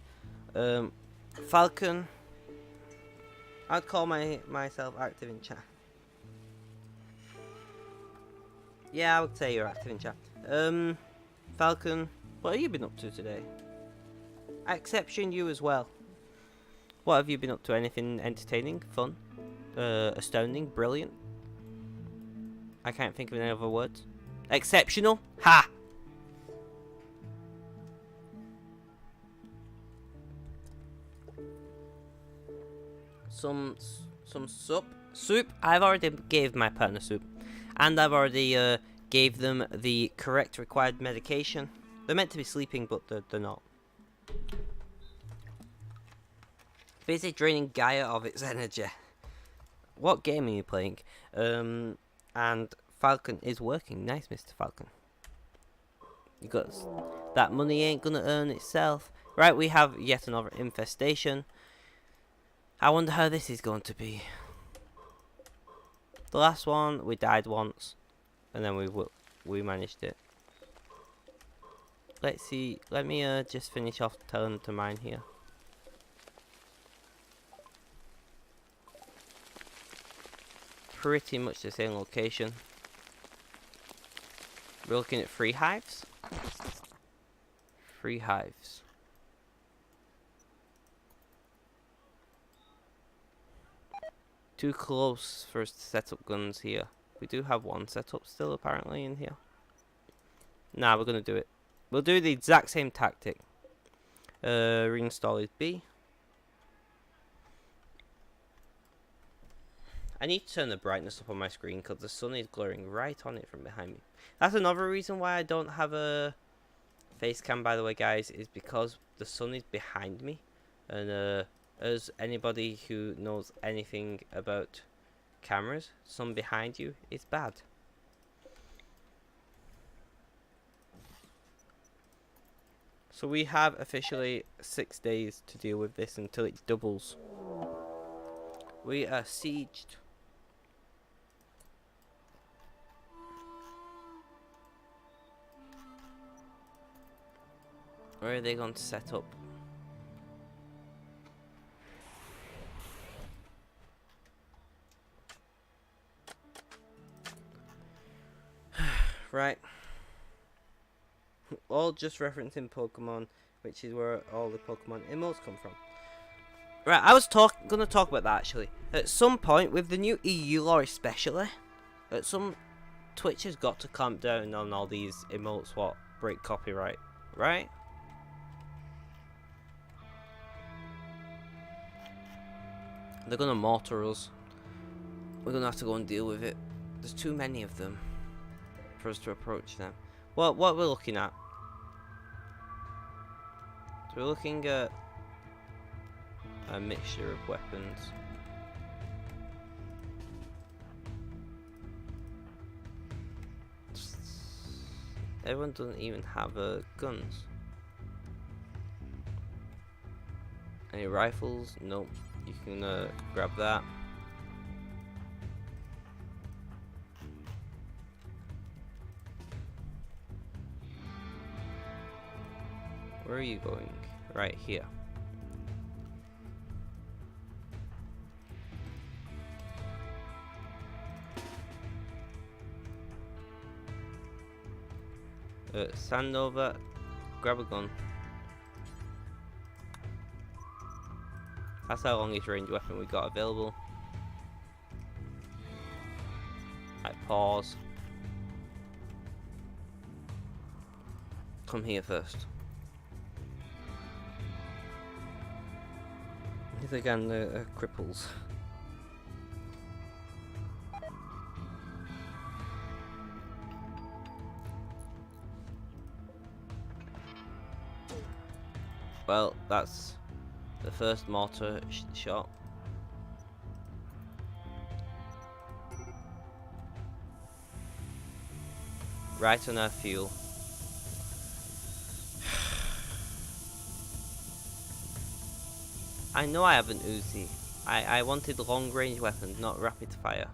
Falcon, I'd call myself active in chat. Yeah, I would say you're active in chat. Falcon, what have you been up to today? Exception, you as well. What have you been up to? Anything entertaining, fun, astounding, brilliant? I can't think of any other words. Exceptional? Ha! Some soup. I've already gave my partner soup, and I've already gave them the correct required medication. They're meant to be sleeping, but they're not. Busy draining Gaia of its energy. What game are you playing? And Falcon is working. Nice, Mr. Falcon. You got that money ain't gonna earn itself. Right, we have yet another infestation. I wonder how this is going to be. The last one, we died once, and then we managed it. Let's see. Let me just finish off telling them to mine here. Pretty much the same location. We're looking at 3 hives. 3 hives. Too close for us to set up guns here. We do have one set up still apparently in here. Nah, we're gonna do it. We'll do the exact same tactic. Reinstall is B. I need to turn the brightness up on my screen because the sun is glaring right on it from behind me. That's another reason why I don't have a face cam, by the way, guys, is because the sun is behind me. And as anybody who knows anything about cameras, sun behind you is bad. So we have officially 6 days to deal with this until it doubles. We are sieged. Where are they going to set up? Right. All just referencing Pokemon, which is where all the Pokemon emotes come from. Right, I was gonna talk about that actually. At some point, with the new EU law especially, Twitch has got to clamp down on all these emotes what break copyright, right? They're gonna mortar us. We're gonna have to go and deal with it. There's too many of them for us to approach them. What we're looking at? So we're looking at a mixture of weapons. Everyone doesn't even have guns. Any rifles? Nope. You can grab that. Where are you going? Right here. Stand over, grab a gun. That's how longest range weapon we got available. Right, pause. Come here first. These again, the cripples. Well, that's the first mortar shot. Right on our fuel. I know I have an Uzi. I wanted long range weapons, not rapid fire.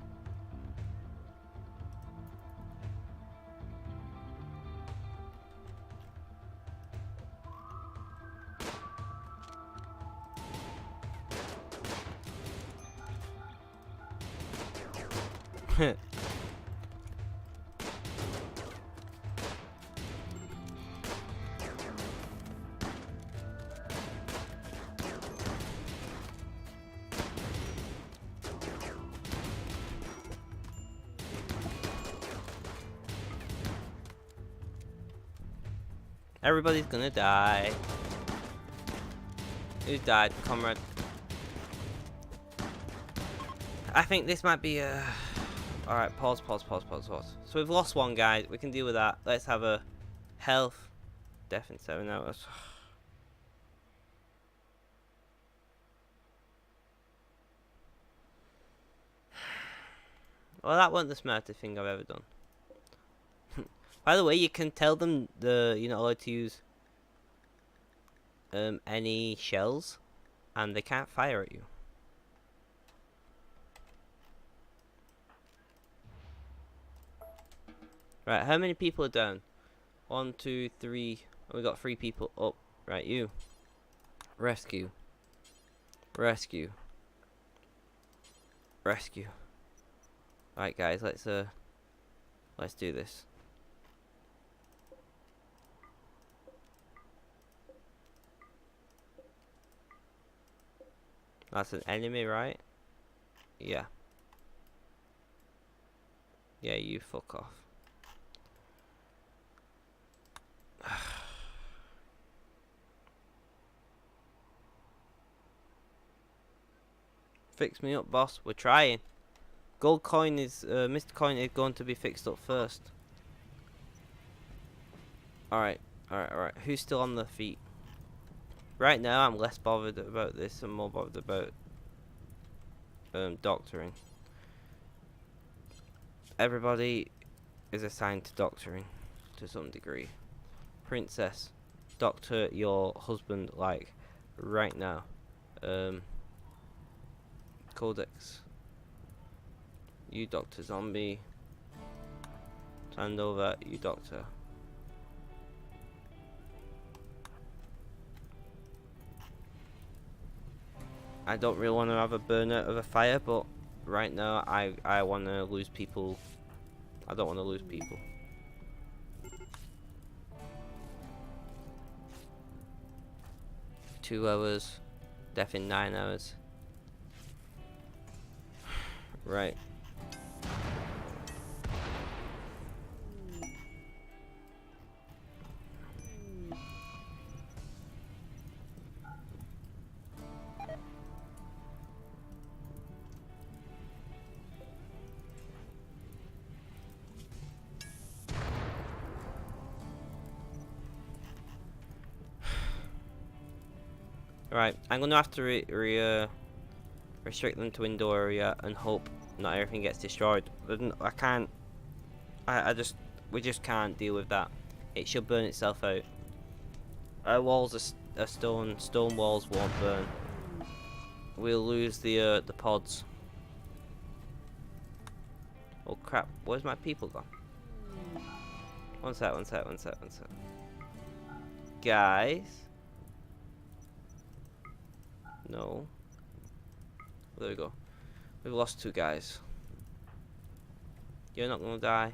Everybody's gonna die. Who died, comrade? I think this might be a... Alright, pause. So we've lost one, guys. We can deal with that. Let's have a health. Death in 7 hours. Well, that wasn't the smartest thing I've ever done. By the way, you can tell them you're not allowed to use any shells, and they can't fire at you. Right, how many people are down? 1, 2, 3. We got 3 people up. Right, you. Rescue. Rescue. Rescue. Right, guys, let's do this. That's an enemy, right? Yeah. Yeah, you fuck off. Fix me up, boss. We're trying. Gold coin is, Mr. Coin is going to be fixed up first. Alright. Who's still on their feet? Right now, I'm less bothered about this and more bothered about doctoring. Everybody is assigned to doctoring to some degree. Princess, doctor your husband like right now. Codex, you doctor zombie. Hand over, you doctor. I don't really want to have a burnout of a fire, but right now I want to lose people. I don't want to lose people. Two hours, death in 9 hours. Right. Right, I'm gonna have to restrict them to indoor area and hope not everything gets destroyed. I can't. We just can't deal with that. It should burn itself out. Our walls are stone. Stone walls won't burn. We'll lose the pods. Oh crap! Where's my people gone? One sec. Guys. No. There we go. We've lost 2 guys. You're not gonna die.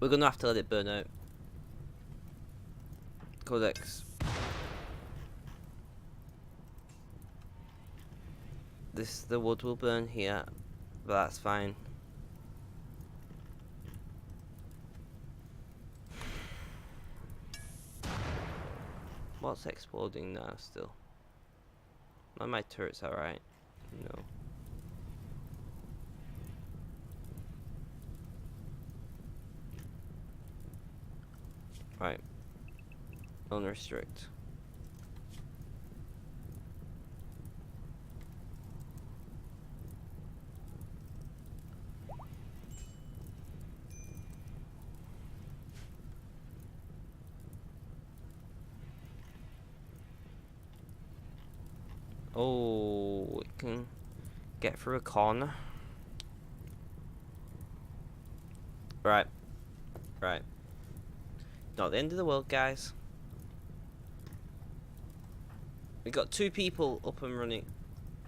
We're gonna have to let it burn out. Codex. The wood will burn here, but that's fine. What's exploding now still? None of my turrets are right. No. Right. Unrestrict. Oh, we can get through a corner. Right. Right. Not the end of the world, guys. We got 2 people up and running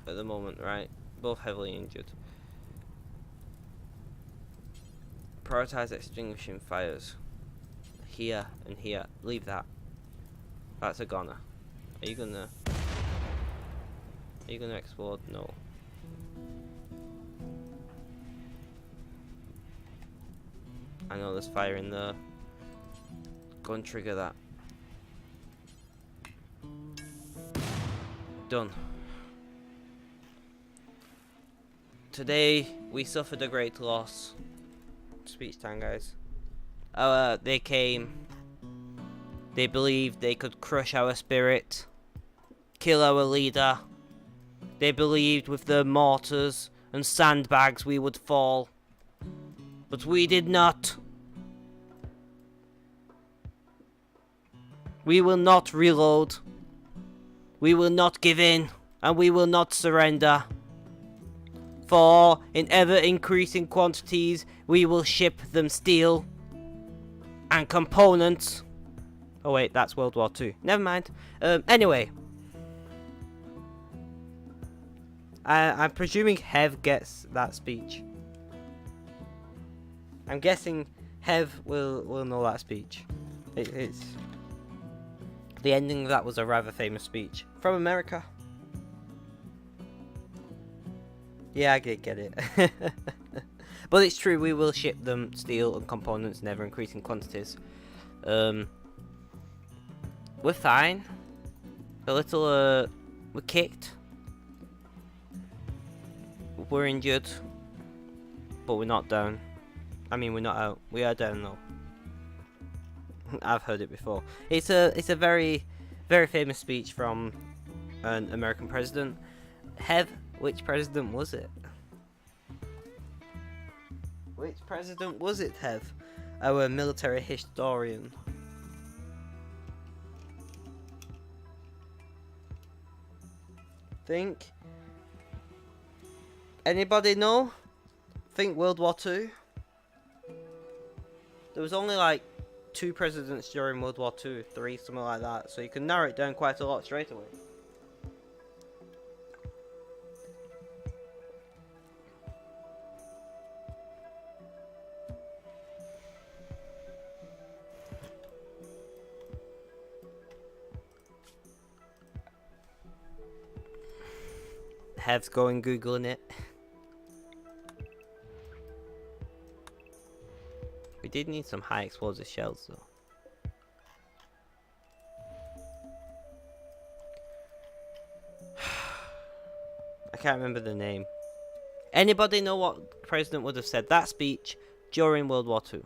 at the moment, right? Both heavily injured. Prioritize extinguishing fires. Here and here. Leave that. That's a goner. Are you gonna explode? No. I know there's fire in there. Go and trigger that. Done. Today we suffered a great loss. Speech time, guys. They came. They believed they could crush our spirit, kill our leader. They believed with their mortars and sandbags we would fall. But we did not. We will not reload. We will not give in, and we will not surrender. For, in ever-increasing quantities, we will ship them steel and components. Oh wait, that's World War II. Never mind. Anyway. I'm presuming Hev gets that speech. I'm guessing Hev will know that speech. It's the ending of that was a rather famous speech from America. Yeah, I did get it. But it's true, we will ship them steel and components in ever increasing quantities. We're fine. A little, we're kicked. We're injured. But we're not down. I mean, we're not out. We are down though. I've heard it before. It's a very, very famous speech from an American president. Hev, which president was it? Which president was it, Hev? Our military historian. Think. Anybody know? Think World War II. There was only like 2 presidents during World War II, 3, something like that. So you can narrow it down quite a lot straight away. Hev's going Googling it. We did need some high explosive shells though. I can't remember the name. Anybody know what president would have said that speech during World War II?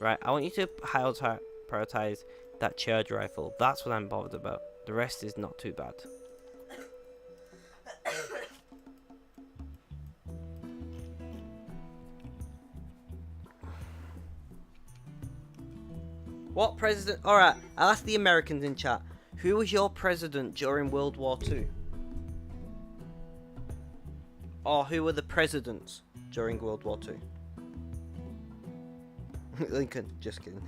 Right, I want you to prioritize that charge rifle. That's what I'm bothered about. The rest is not too bad. What president? Alright, I'll ask the Americans in chat. Who was your president during World War II? Or who were the presidents during World War II? Lincoln, just kidding.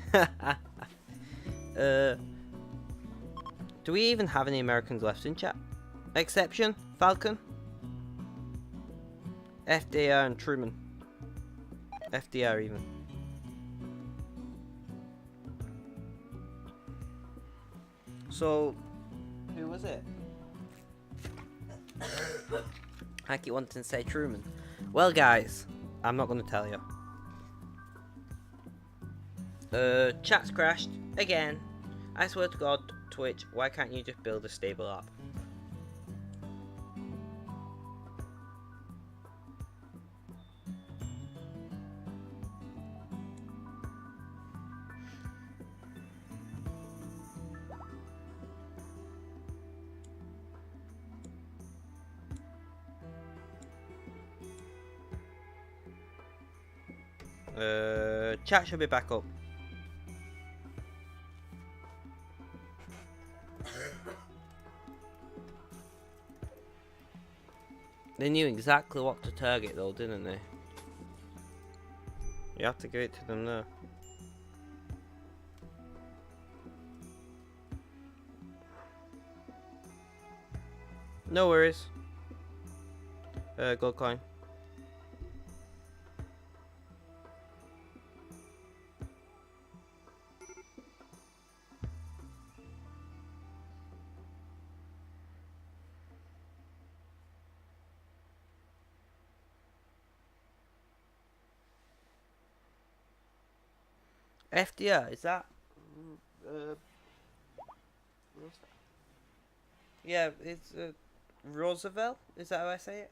Do we even have any Americans left in chat? Exception? Falcon? FDR and Truman. FDR even. So, who was it? I keep wanting to say Truman. Well, guys, I'm not going to tell you. Chat's crashed again. I swear to God, Twitch, why can't you just build a stable app? Chat should be back up. They knew exactly what to target though, didn't they? You have to give it to them there. No worries. Gold coin. FDR, is that? Yeah, it's Roosevelt. Is that how I say it?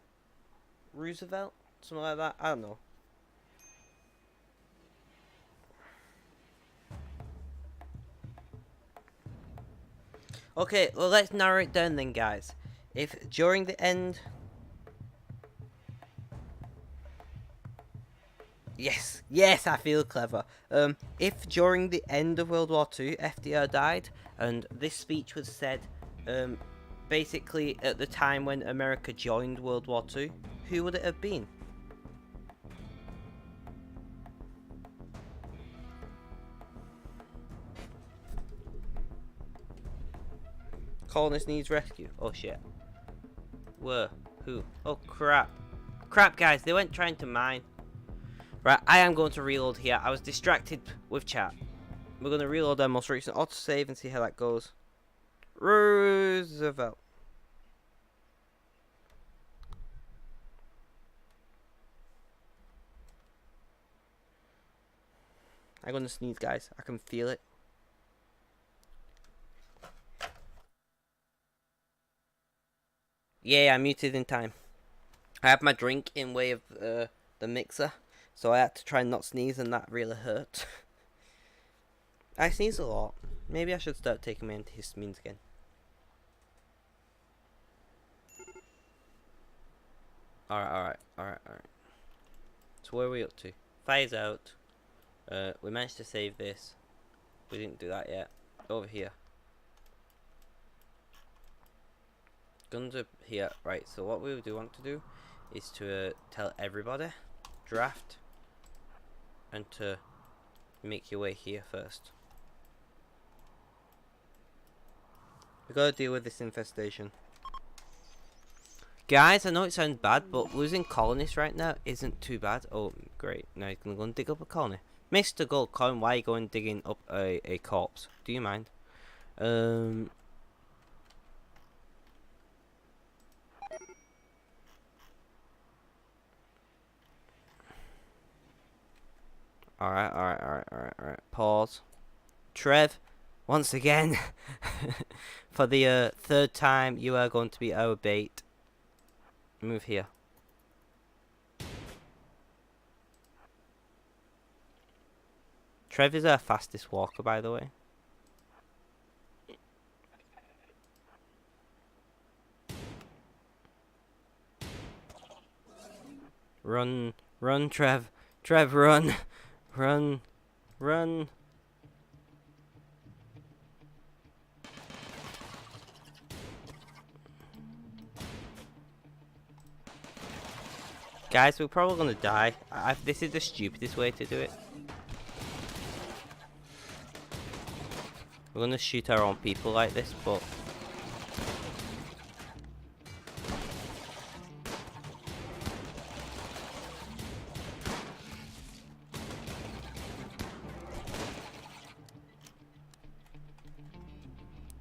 Roosevelt, something like that. I don't know. Okay, well let's narrow it down then, guys. If during the end, yes, I feel clever. If during the end of World War II, FDR died, and this speech was said, basically at the time when America joined World War II, who would it have been? Colonist needs rescue. Oh shit. Where? Who? Oh crap. Crap, guys, they went trying to mine. Right, I am going to reload here. I was distracted with chat. We're going to reload our most recent autosave and see how that goes. Roosevelt. I'm going to sneeze, guys. I can feel it. Yeah, I muted in time. I had my drink in way of the mixer, so I had to try and not sneeze, and that really hurt. I sneeze a lot. Maybe I should start taking my antihistamines again. Alright. So where are we up to? Fire's out. We managed to save this. We didn't do that yet. Over here. Guns up here. Right, so what we do want to do is to tell everybody, draft, and to make your way here first. We gotta deal with this infestation. Guys, I know it sounds bad, but losing colonists right now isn't too bad. Oh, great. Now you can go and dig up a colony. Mr. Gold Coin, why are you going digging up a corpse? Do you mind? Alright. Pause. Trev, once again, for the third time, you are going to be our bait. Move here. Trev is our fastest walker, by the way. Run, Trev. Trev, run. Run. Guys, we're probably gonna die. This is the stupidest way to do it. We're gonna shoot our own people like this, but...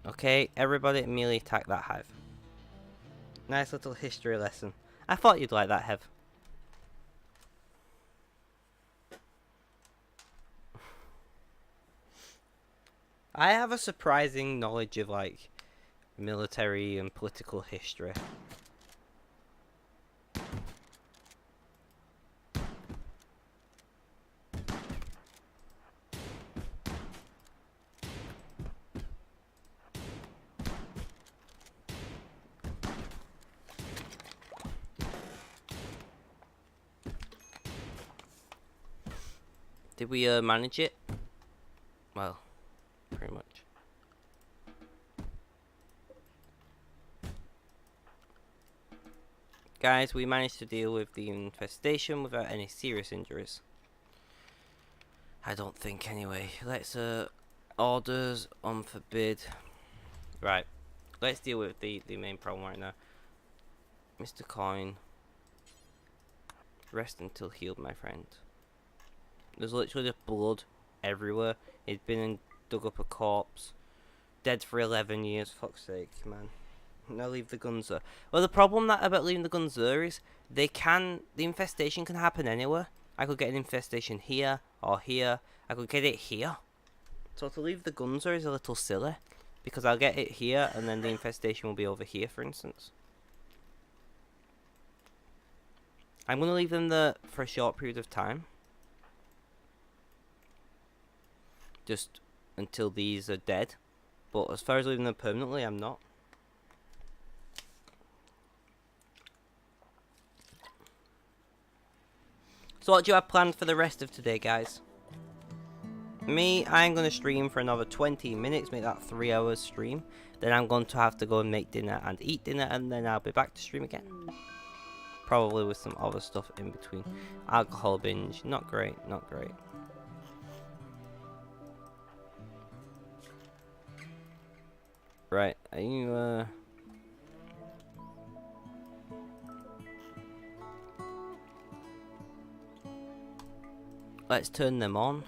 Okay, everybody immediately attack that hive. Nice little history lesson. I thought you'd like that, Hev. I have a surprising knowledge of, like, military and political history. Did we manage it? Well, pretty much. Guys, we managed to deal with the infestation without any serious injuries. I don't think anyway. Let's orders unforbid. Right. Let's deal with the main problem right now. Mr. Coin. Rest until healed, my friend. There's literally just blood everywhere. He's been and dug up a corpse. Dead for 11 years, fuck's sake, man. Now leave the guns there. Well, the problem about leaving the guns there is the infestation can happen anywhere. I could get an infestation here or here. I could get it here. So to leave the guns there is a little silly, because I'll get it here and then the infestation will be over here, for instance. I'm going to leave them there for a short period of time. Just until these are dead. But as far as leaving them permanently, I'm not. So what do you have planned for the rest of today, guys? Me, I'm going to stream for another 20 minutes, make that 3 hours stream. Then I'm going to have to go and make dinner and eat dinner, and then I'll be back to stream again. Probably with some other stuff in between. Alcohol binge, not great, not great. Right, are you, let's turn them on.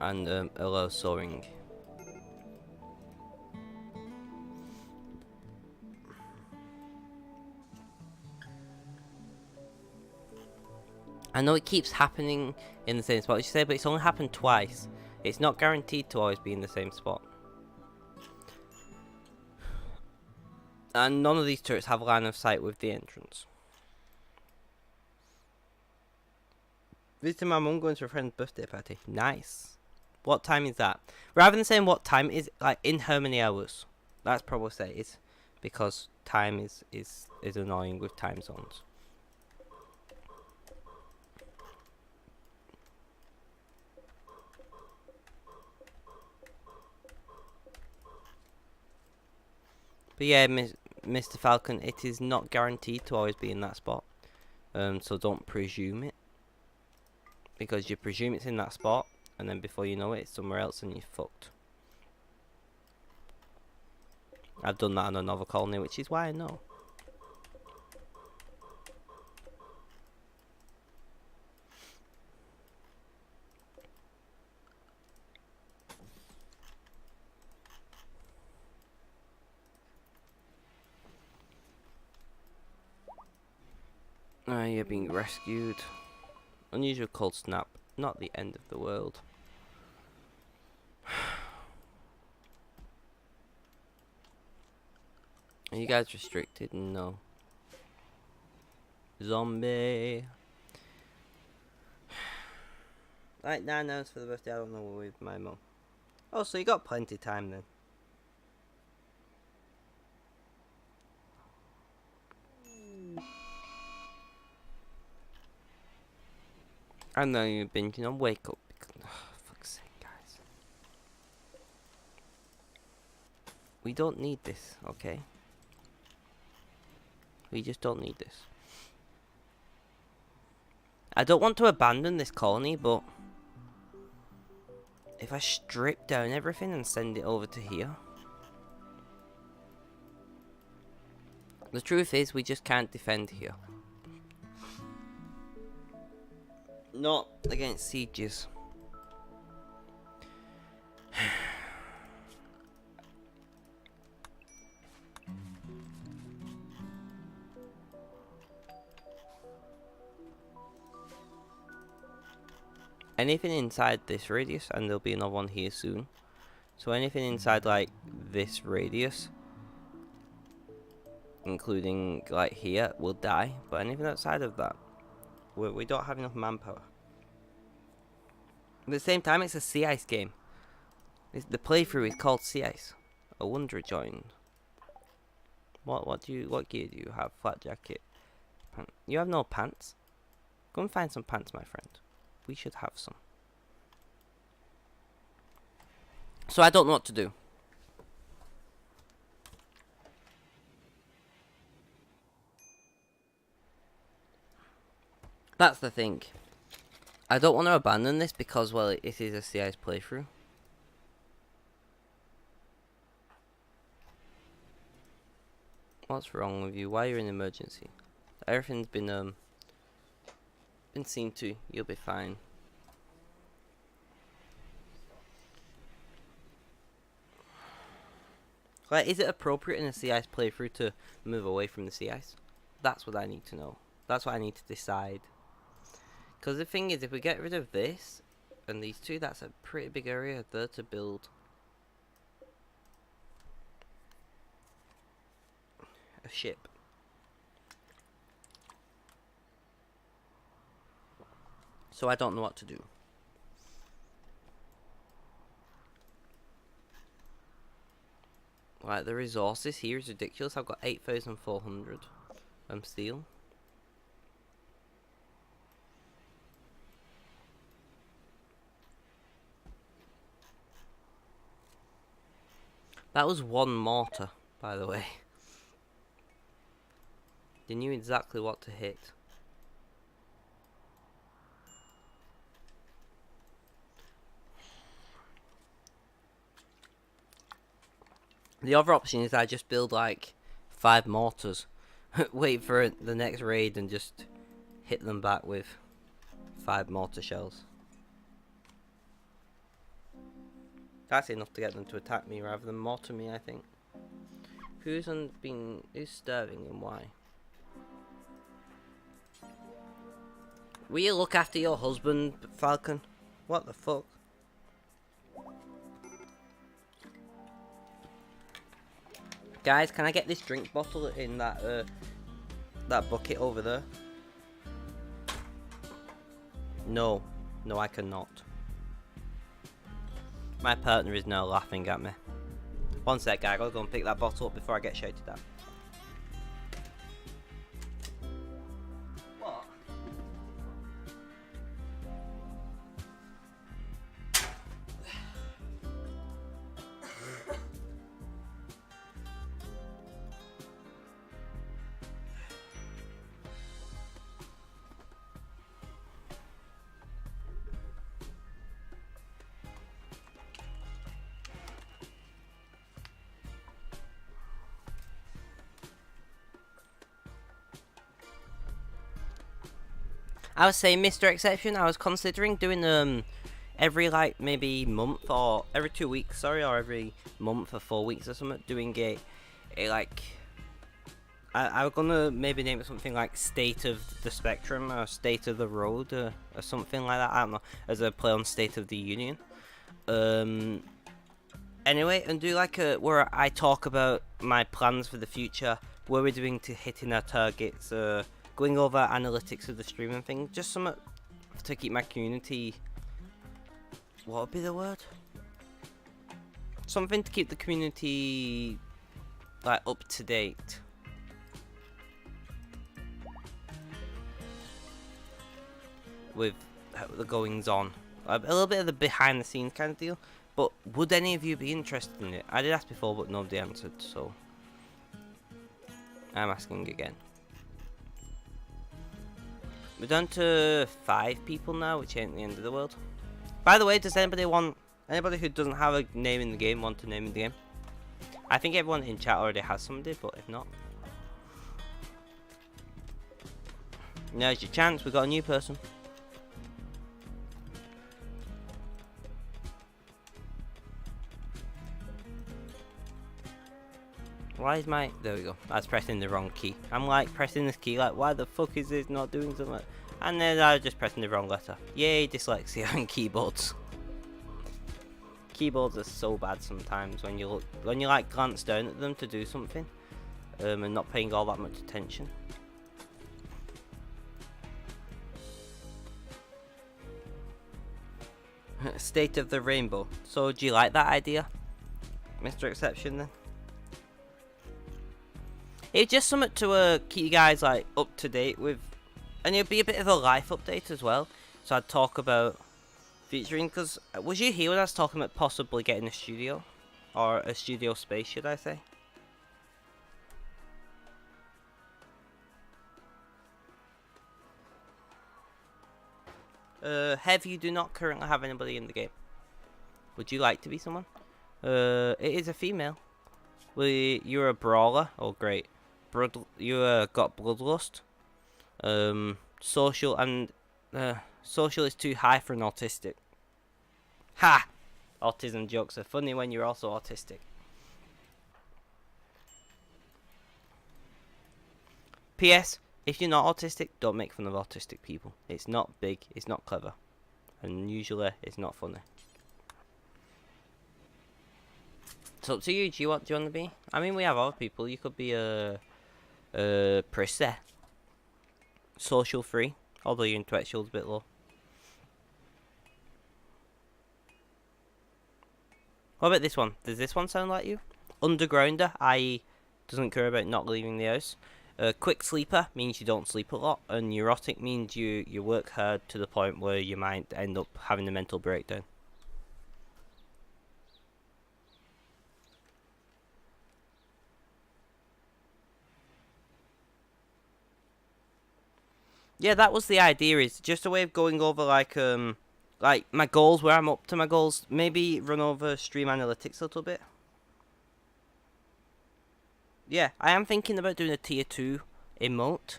And allow soaring. I know it keeps happening in the same spot, as you say, but it's only happened twice. It's not guaranteed to always be in the same spot. And none of these turrets have line of sight with the entrance. Visiting my mum, going to a friend's birthday party. Nice. What time is that? Rather than saying what time is, like in how many hours. That's probably say it's because time is annoying with time zones. But yeah, Mr. Falcon, it is not guaranteed to always be in that spot. So don't presume it. Because you presume it's in that spot, and then before you know it, it's somewhere else and you're fucked. I've done that on another colony, which is why I know. You're being rescued. Unusual cold snap. Not the end of the world. Are you guys restricted? No. Zombie. Like 9 hours for the birthday. I don't know with my mum. Oh, so you got plenty of time then. I know you're binging on Wake Up. Oh, fuck's sake, guys. We don't need this, okay? We just don't need this. I don't want to abandon this colony, but if I strip down everything and send it over to here, the truth is we just can't defend here. Not against sieges. Anything inside this radius, and there'll be another one here soon. So anything inside like this radius, including like here, will die. But anything outside of that, we don't have enough manpower. At the same time, it's a Sea Ice game. The playthrough is called Sea Ice. A wonder joined. What gear do you have? Flat jacket, Pants. You have no pants? Go and find some pants, my friend. We should have some. So I don't know what to do. That's the thing. I don't want to abandon this because, well, it is a Sea Ice playthrough. What's wrong with you? Why are you in emergency? Everything's been seen to. You'll be fine. Like, is it appropriate in a Sea Ice playthrough to move away from the sea ice? That's what I need to know. That's what I need to decide. Because the thing is, if we get rid of this and these two, that's a pretty big area there to build a ship. So I don't know what to do. Like, the resources here is ridiculous. I've got 8,400 steel. That was one mortar, by the way. They knew exactly what to hit. The other option is I just build like 5 mortars, wait for the next raid and just hit them back with 5 mortar shells. That's enough to get them to attack me rather than mortar me, I think. Who's starving and why? Will you look after your husband, Falcon? What the fuck? Guys, can I get this drink bottle in that that bucket over there? No, no, I cannot. My partner is now laughing at me. One sec, guy. I gotta go and pick that bottle up before I get shouted at. What? I was saying, Mr. Exception, I was considering doing every like maybe month or every 2 weeks, sorry, or every month or 4 weeks or something, doing a like I was gonna maybe name it something like State of the Spectrum or State of the Road or something like that. I don't know, as a play on State of the Union. Anyway, and do like where I talk about my plans for the future, where we're doing to hitting our targets, going over analytics of the streaming thing, just something to keep my community. What would be the word? Something to keep the community like up to date. With the goings on, a little bit of the behind the scenes kind of deal. But would any of you be interested in it? I did ask before, but nobody answered, so I'm asking again. We're down to 5 people now, which ain't the end of the world. By the way, does anybody who doesn't have a name in the game want to name in the game? I think everyone in chat already has somebody, but if not, now's your chance. We got a new person. Why is my... There we go. I was pressing the wrong key. I'm like pressing this key like, why the fuck is this not doing something? And then I was just pressing the wrong letter. Yay, dyslexia and keyboards. Keyboards are so bad sometimes when you like glance down at them to do something, and not paying all that much attention. State of the Rainbow. So do you like that idea, Mr. Exception then? It's just something to keep you guys like up to date with, and it'll be a bit of a life update as well. So I'd talk about featuring, because was you here when I was talking about possibly getting a studio, or a studio space, should I say? Hev, you do not currently have anybody in the game. Would you like to be someone? It is a female. You're a brawler. Oh, great. You got bloodlust. Social and social is too high for an autistic. Ha! Autism jokes are funny when you're also autistic. P.S. If you're not autistic, don't make fun of autistic people. It's not big, it's not clever, and usually it's not funny. It's up to you. Do you want to be? I mean, we have other people. You could be a prissy, social free, although your intellectual's a bit low. What about this one? Does this one sound like you? Undergrounder, i.e. doesn't care about not leaving the house. Quick sleeper means you don't sleep a lot, and neurotic means you work hard to the point where you might end up having a mental breakdown. Yeah, that was the idea. Is just a way of going over like my goals, where I'm up to my goals. Maybe run over stream analytics a little bit. Yeah, I am thinking about doing a tier 2 emote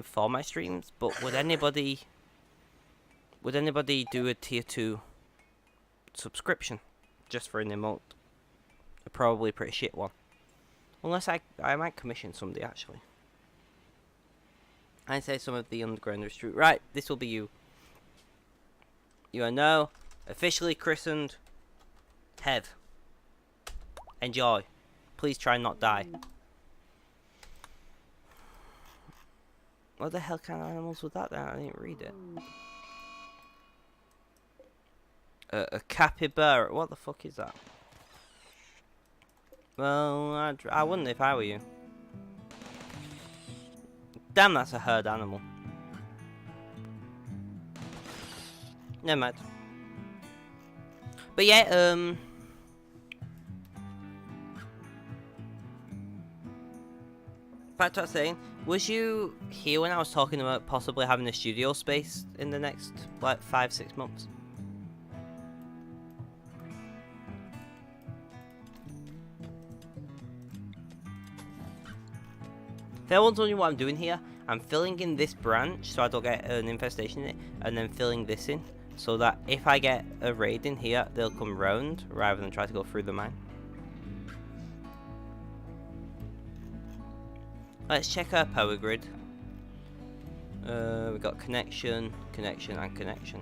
for my streams, but would anybody do a tier 2 subscription just for an emote? Probably a pretty shit one. Unless I might commission somebody actually. I say some of the undergrounders true. Right, this will be you. You are now officially christened Hev. Enjoy. Please try and not die. What the hell kind of animals was that then? I didn't read it. A capybara. What the fuck is that? Well, I wouldn't if I were you. Damn, that's a herd animal. Never mind. But yeah, back to what I was saying, was you here when I was talking about possibly having a studio space in the next, like, 5-6 months? If anyone's wondering what I'm doing here, I'm filling in this branch so I don't get an infestation in it, and then filling this in, so that if I get a raid in here, they'll come round, rather than try to go through the mine. Let's check our power grid. We've got connection, connection, and connection.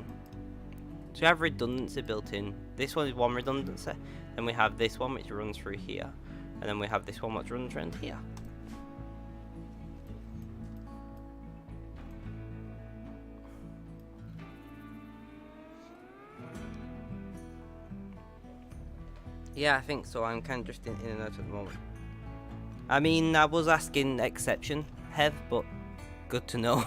So we have redundancy built in. This one is one redundancy. Then we have this one which runs through here. And then we have this one which runs around here. Yeah, I think so. I'm kind of just in and out at the moment. I mean, I was asking exception, Hev, but good to know.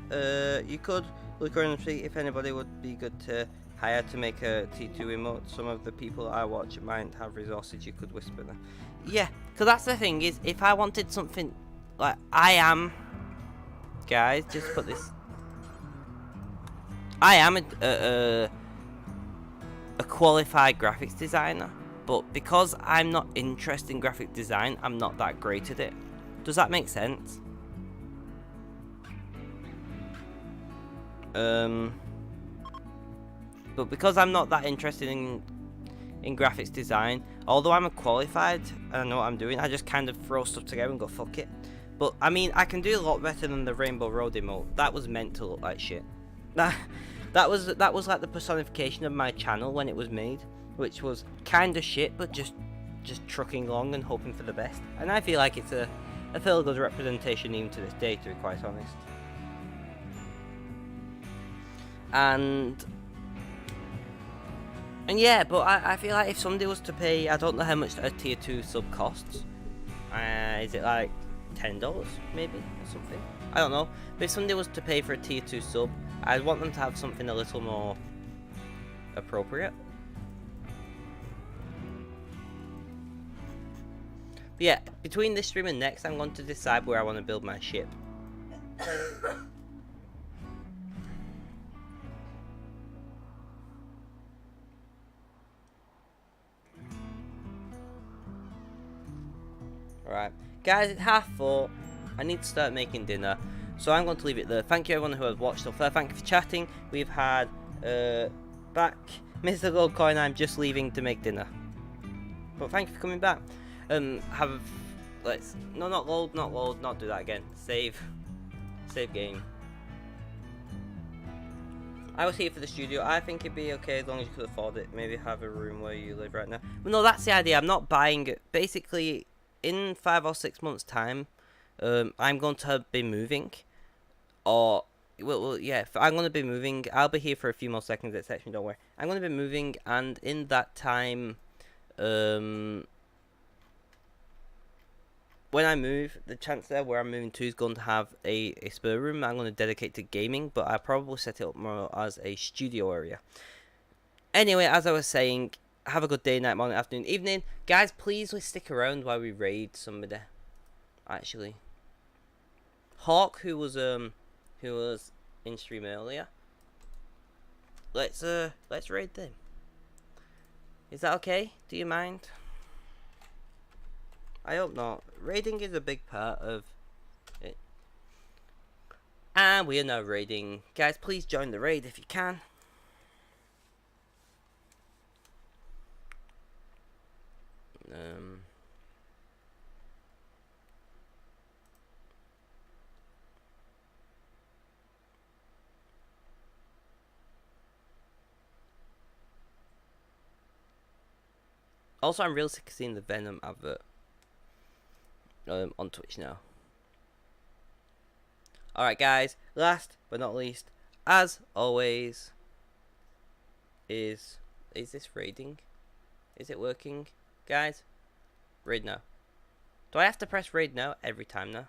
You could look around and see if anybody would be good to hire to make a T2 emote. Some of the people I watch might have resources, you could whisper them. Yeah, because that's the thing is, if I wanted something like I am, guys, just put this. I am a qualified graphics designer. But because I'm not interested in graphic design, I'm not that great at it. Does that make sense? But because I'm not that interested in graphics design, although I'm a qualified and I know what I'm doing, I just kind of throw stuff together and go fuck it. But I mean, I can do a lot better than the Rainbow Road emote. That was meant to look like shit. That was like the personification of my channel when it was made. Which was kind of shit, but just trucking along and hoping for the best. And I feel like it's a fairly good representation even to this day, to be quite honest. And And yeah, but I feel like if somebody was to pay, I don't know how much a tier 2 sub costs. Is it like $10 maybe or something? I don't know. But if somebody was to pay for a tier 2 sub, I'd want them to have something a little more appropriate. But yeah, between this stream and next, I'm going to decide where I want to build my ship. Alright, guys, it's 4:30. I need to start making dinner, so I'm going to leave it there. Thank you everyone who has watched so far. Thank you for chatting. We've had back Mr. Goldcoin. I'm just leaving to make dinner, but thank you for coming back. Not load, not do that again. Save game. I was here for the studio. I think it'd be okay as long as you could afford it. Maybe have a room where you live right now. Well, no, that's the idea. I'm not buying it. Basically, in 5 or 6 months' time, I'm going to be moving. Or, yeah, I'm going to be moving. I'll be here for a few more seconds, etc. Don't worry. I'm going to be moving, and in that time, when I move, the chance there where I'm moving to is going to have a spare room I'm going to dedicate to gaming, but I'll probably set it up more as a studio area. Anyway, as I was saying, have a good day, night, morning, afternoon, evening. Guys, please stick around while we raid somebody. Actually. Hawk, who was in stream earlier. Let's raid them. Is that okay? Do you mind? I hope not. Raiding is a big part of it. And we are now raiding. Guys, please join the raid if you can. Also, I'm real sick of seeing the Venom advert on Twitch now. Alright guys, last but not least, as always, is this raiding? Is it working? Guys, raid now. Do I have to press raid now every time now?